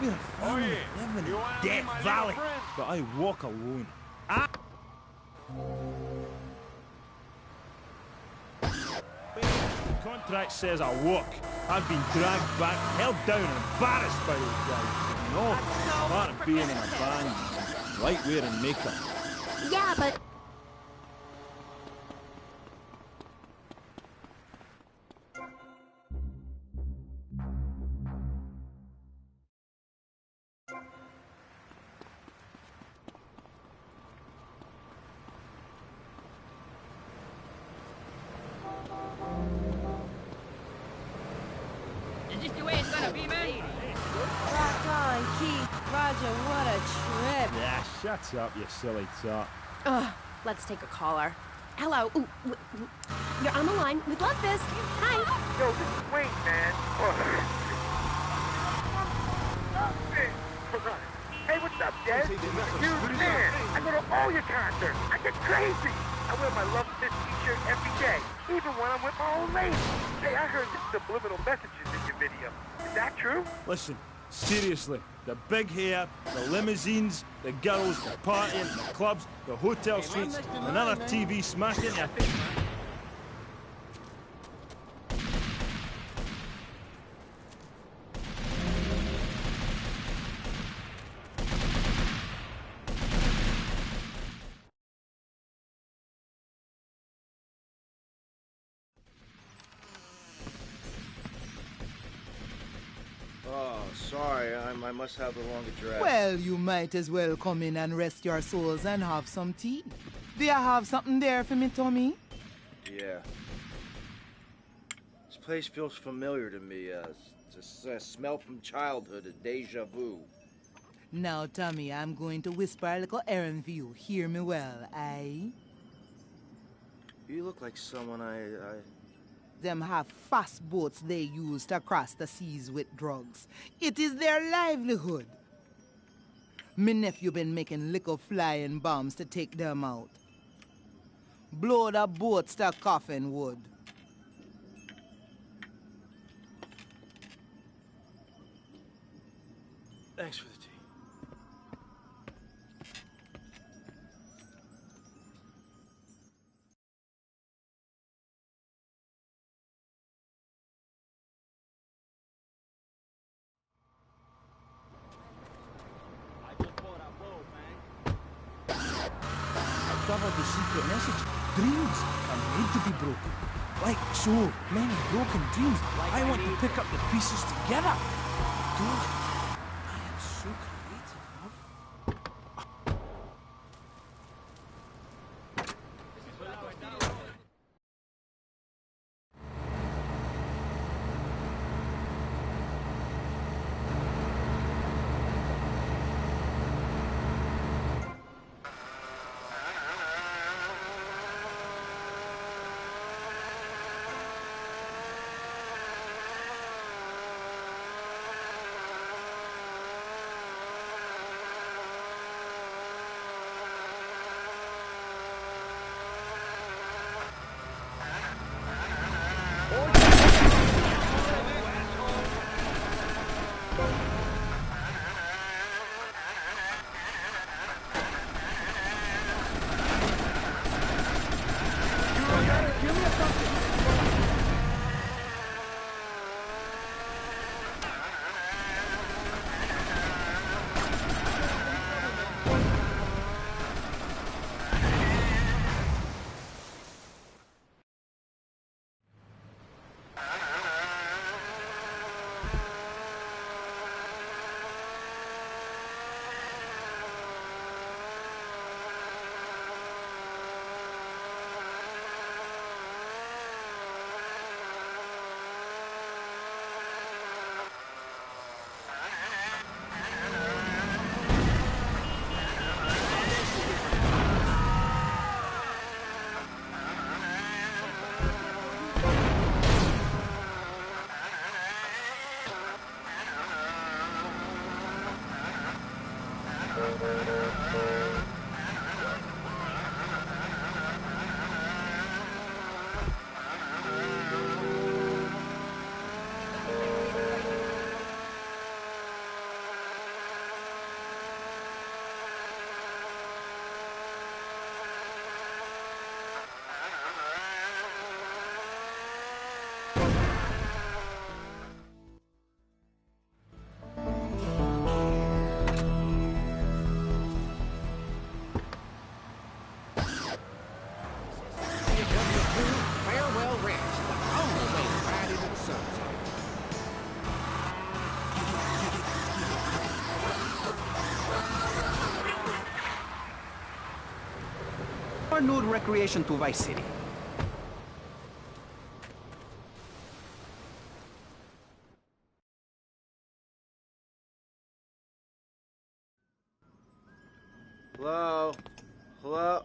We're a family living in Death Valley, but I walk alone. The contract says I walk. I've been dragged back, held down, and embarrassed by those guys. No, part of being in a band, light wearing makeup. Yeah, but... Is this the way it's gonna be, man? Rock on, Keith. Roger, what a trip. Yeah, shut up, you silly tot. Ugh, let's take a caller. Hello. Ooh, you're on the line with Love Fist. Hi. Yo, this is Wayne, man. Hey, what's up, Dad? Dude, man, I go to all your concerts. I get crazy. I wear my Love Fist t-shirt every day, even when I'm with my old lady. Hey, I heard the subliminal messages in your video. Is that true? Listen, seriously, the big hair, the limousines, the girls, the partying, the clubs, the hotel suites, another TV smashing. Oh, sorry, I must have the wrong address. Well, you might as well come in and rest your souls and have some tea. Do you have something there for me, Tommy? Yeah. This place feels familiar to me. It's a smell from childhood, a deja vu. Now, Tommy, I'm going to whisper a little errand for you. Hear me well, aye? You look like someone Them have fast boats they use to cross the seas with drugs. It is their livelihood. Me nephew been making liquor flying bombs to take them out. Blow the boats to coffin wood. Thanks for the tea. Discovered the secret message. Dreams are made to be broken. Like so many broken dreams. I want to pick up the pieces together. God, I am so creative, love. Farewell rest, the only way to ride into the sunset. Or nude recreation to Vice City. Hello? Hello?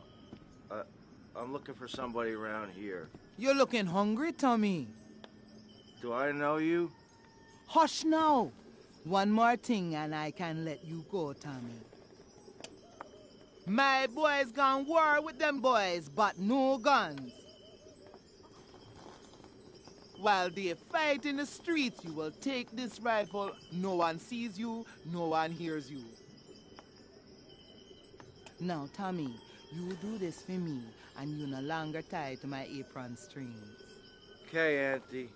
I'm looking for somebody around here. You're looking hungry, Tommy. Do I know you? Hush now. One more thing and I can let you go, Tommy. My boys gone war with them boys, but no guns. While they fight in the streets, you will take this rifle. No one sees you, no one hears you. Now, Tommy, you do this for me, and you no longer tied to my apron strings. Okay, Auntie.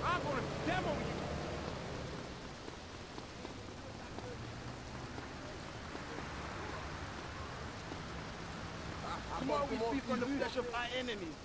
I'm gonna demo you! Tomorrow we speak on the flesh of our enemies.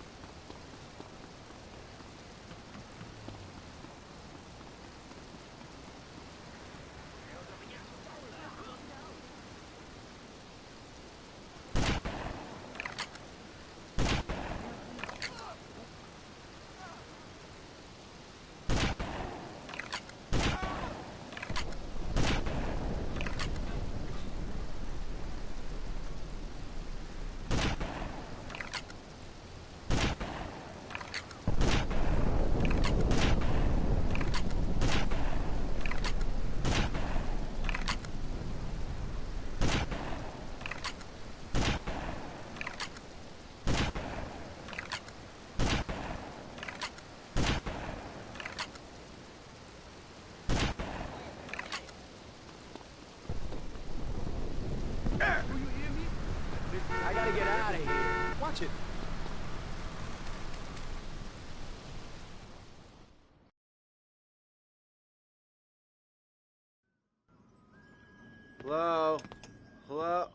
I gotta get out of here. Watch it. Hello? Hello?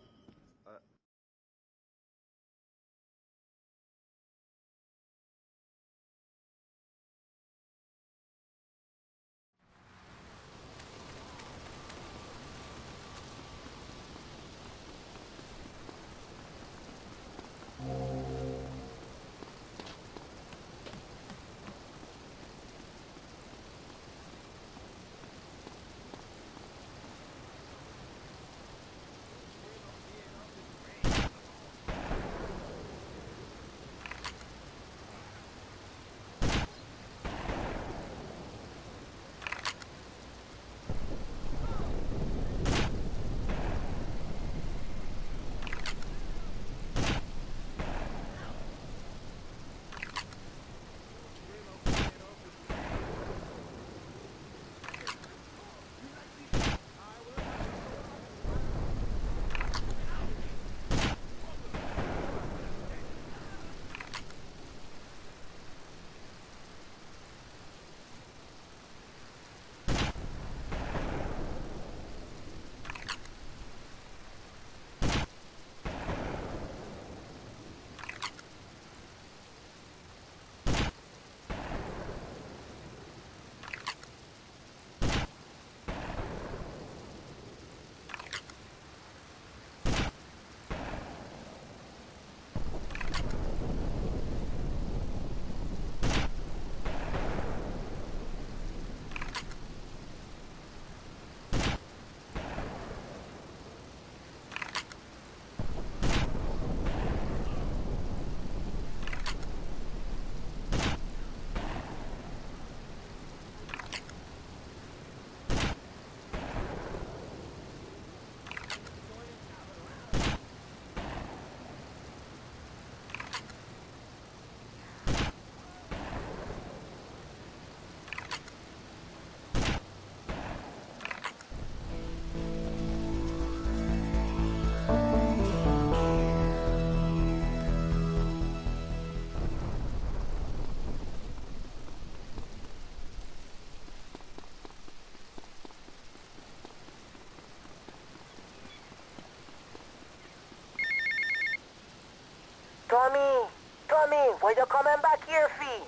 mean? Why you coming back here, fee?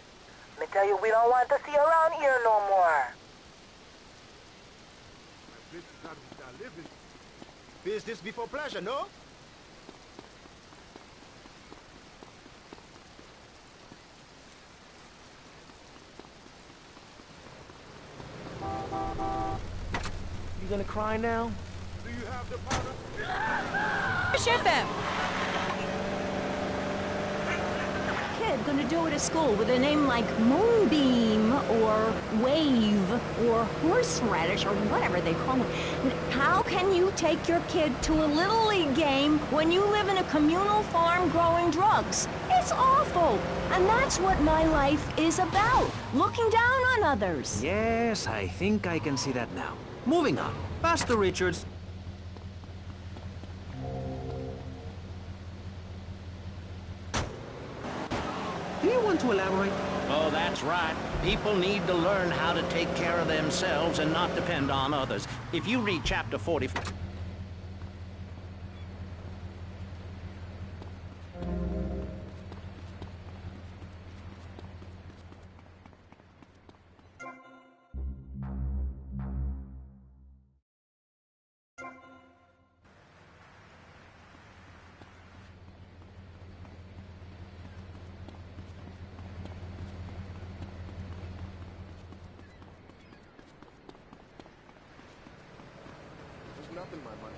Me tell you, we don't want to see you around here no more. Business before pleasure, no? You gonna cry now? Do you have the powder? Sheriff! Kid gonna do it at school with a name like Moonbeam or Wave or Horseradish or whatever they call it. How can you take your kid to a Little League game when you live in a communal farm growing drugs? It's awful. And that's what my life is about. Looking down on others. Yes, I think I can see that now. Moving on. Pastor Richards. Do you want to elaborate? Oh, that's right. People need to learn how to take care of themselves and not depend on others. If you read chapter 40... Nothing my money.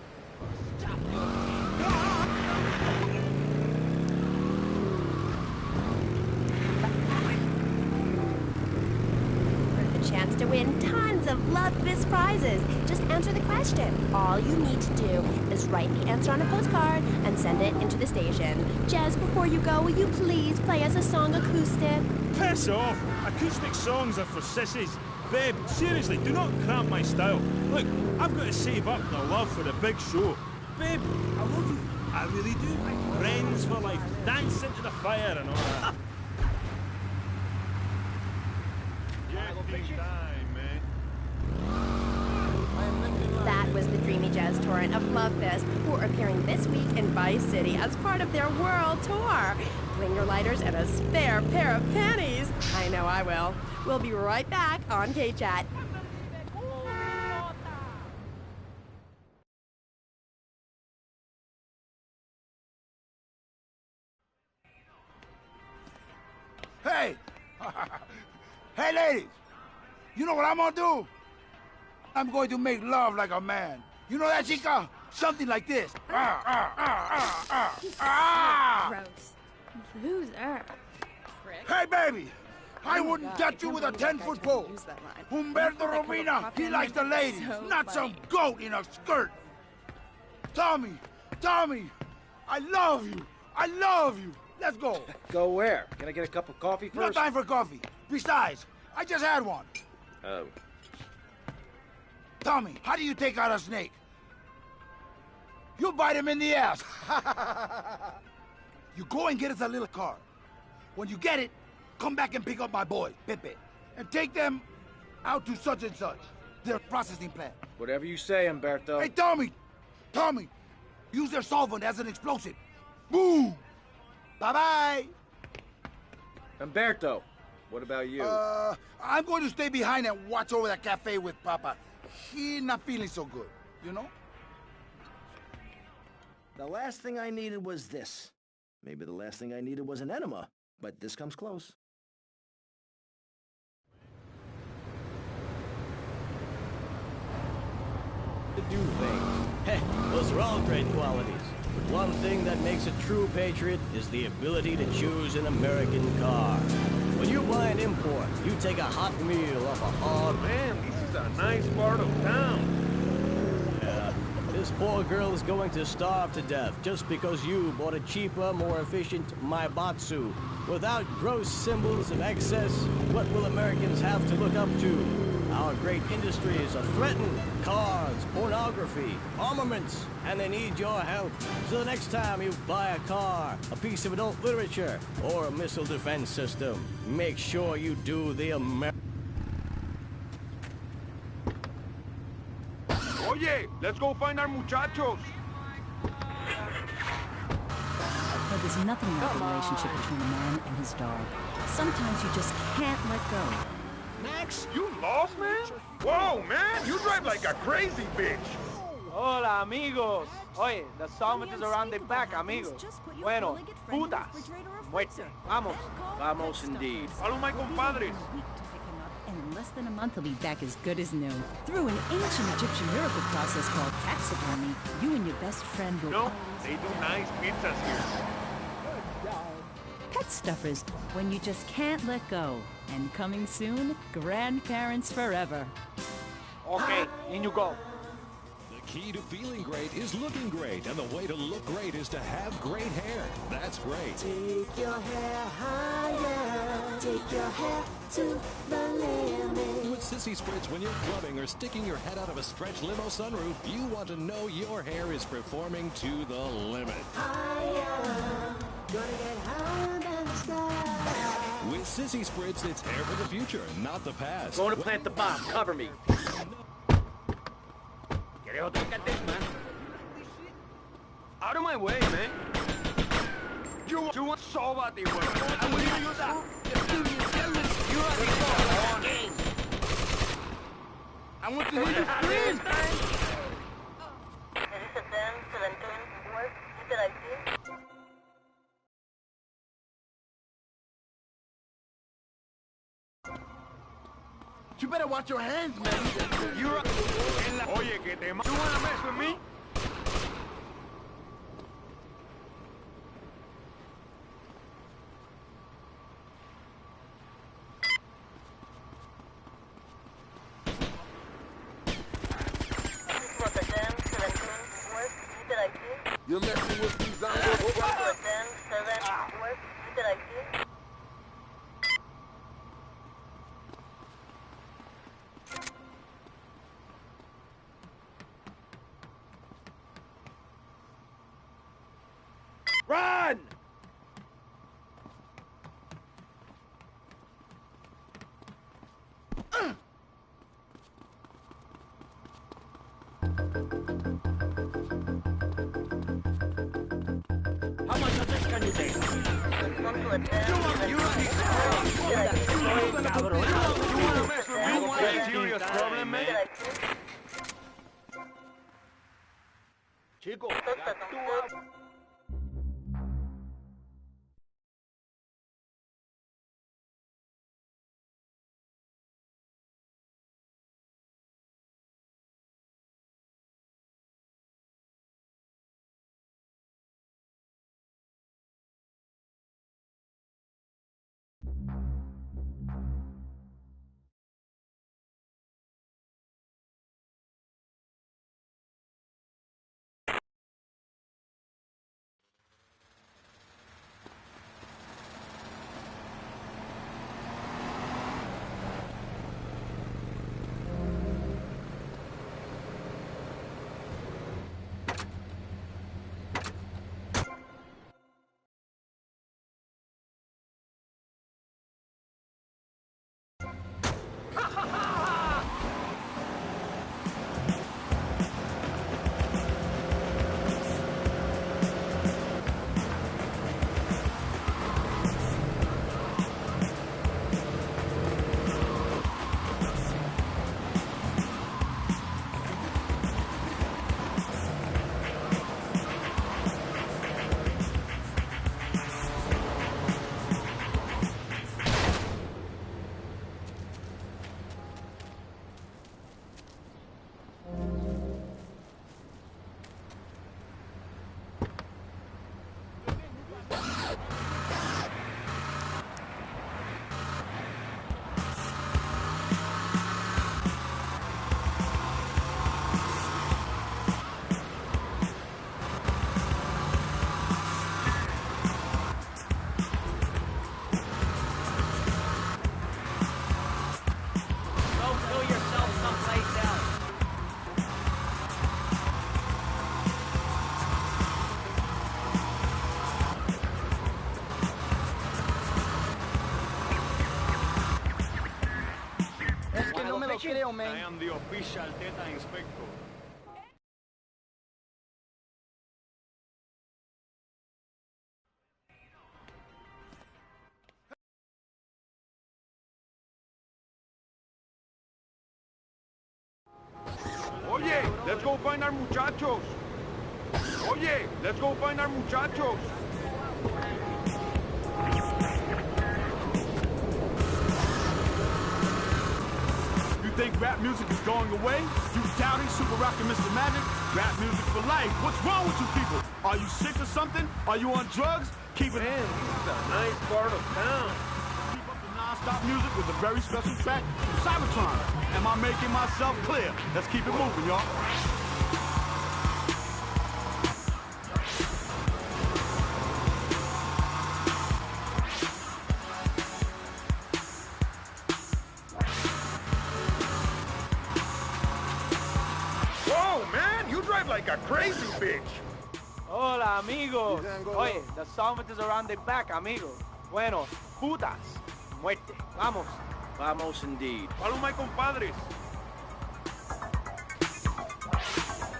The chance to win tons of Love Fist prizes. Just answer the question. All you need to do is write the answer on a postcard and send it into the station. Jazz, before you go, will you please play us a song acoustic? Piss off! Acoustic songs are for sissies. Babe, seriously, do not cramp my style. Look, I've got to save up the love for the big show. Babe, I love you. I really do. Friends for life. Dance into the fire and all that. That was the Dreamy Jazz Torrent of Love Fist, who are appearing this week in Vice City as part of their world tour. Bring your lighters and a spare pair of panties. I know I will. We'll be right back on K-Chat. Hey! Hey, ladies! You know what I'm gonna do? I'm going to make love like a man. You know that, chica? Something like this. Gross. Loser. Hey, baby! I wouldn't touch you with a 10-foot pole. Humberto Robina, he likes the ladies, not some goat in a skirt. Tommy, I love you. I love you. Let's go. Go where? Can I get a cup of coffee first? No time for coffee. Besides, I just had one. Oh. Tommy, how do you take out a snake? You bite him in the ass. You go and get us a little car. When you get it, come back and pick up my boy, Pepe, and take them out to such and such, their processing plant. Whatever you say, Umberto. Hey, Tommy, use their solvent as an explosive. Boom! Bye-bye. Umberto, what about you? I'm going to stay behind and watch over that cafe with Papa. He's not feeling so good, you know? The last thing I needed was this. Maybe the last thing I needed was an enema, but this comes close. To do things. Hey, those are all great qualities. But one thing that makes a true patriot is the ability to choose an American car. When you buy an import, you take a hot meal off a hog. Man, this is a nice part of town. Yeah, this poor girl is going to starve to death just because you bought a cheaper, more efficient Maibatsu. Without gross symbols of excess, what will Americans have to look up to? Our great industries are threatened. Cars, pornography, armaments, and they need your help. So the next time you buy a car, a piece of adult literature, or a missile defense system, make sure you do the Oye, let's go find our muchachos. there's nothing like the relationship between a man and his dog. Sometimes you just can't let go. Max, you lost, man? Whoa, man, you drive like a crazy bitch. Hola, amigos. Oye, the summit is around the back, amigos. Bueno, putas. Muerte. Vamos. Vamos indeed. Follow my compadres. And in less than a month, he'll be back as good as new. Through an ancient Egyptian miracle process called taxidermy, you and your best friend will... No, they do nice pizzas here. Pet Stuffers, when you just can't let go. And coming soon, Grandparents Forever. Okay, in you go. The key to feeling great is looking great, and the way to look great is to have great hair. That's great. Take your hair higher. Take your hair to the limit. With Sissy Spritz, when you're clubbing or sticking your head out of a stretch limo sunroof, you want to know your hair is performing to the limit. Higher. Gonna get higher than the sky. With Sissy Spritz, it's hair for the future, not the past. Going to plant the bomb. Cover me. Look at this, man. Out of my way, man. You want somebody, güey. I will give you that. You are the game. I want to hear you scream. You better watch your hands, man. Oye, que te... You wanna mess with me? You're messing with these Run! How much of this can you take? You wanna mess with me? You a serious problem, man? Chico, actúa. creo, man. I am the official Teta Inspector. Oye, let's go find our muchachos. Oye, let's go find our muchachos. You think rap music is going away? You doubting Super Rockin' Mr. Magic? Rap music for life. What's wrong with you people? Are you sick or something? Are you on drugs? Keep it in. This is a nice part of town. Keep up the non-stop music with a very special track from Cybertron. Am I making myself clear? Let's keep it moving, y'all. Whoa, man, you drive like a crazy bitch. Hola, amigos. Oye, the summit is around the back, amigo. Bueno, putas. Muerte. Vamos. Vamos indeed. Follow my compadres.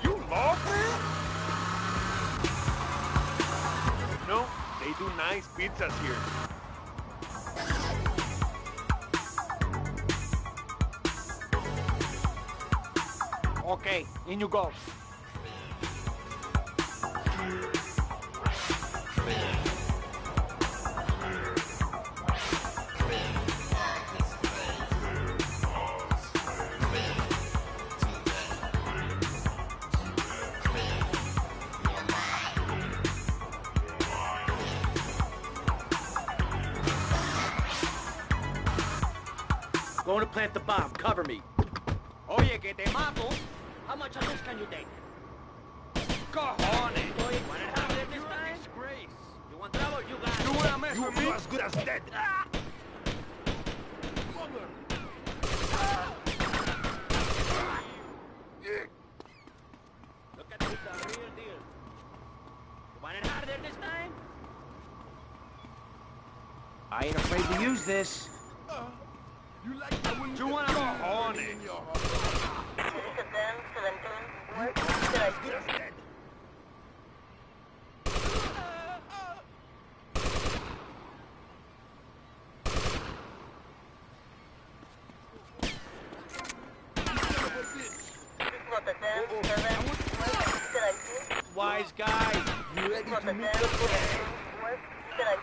You lost, man? No, they do nice pizzas here. Okay, in you go. Going to plant the bomb. Cover me. Oye, que te mato. How much of this can you take? Cojones. Oye, wanna have it this time? Disgrace. You want trouble? You got it. You wanna mess with me? You're as good as dead. Look at this, the real deal. You want it harder this time? I ain't afraid to use this. You like that when you wanna cojones. This is them, 17. Work. Good idea. Wise guy. You ready to meet the work? Good idea.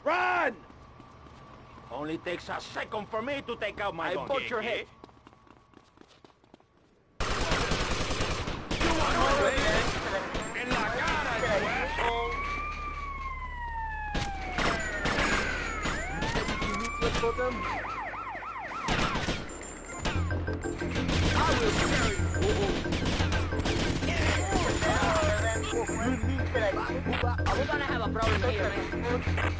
Run! Only takes a second for me to take out my gun. I bought your head. En la cara, you asshole! I will carry you. We're gonna have a problem here, man.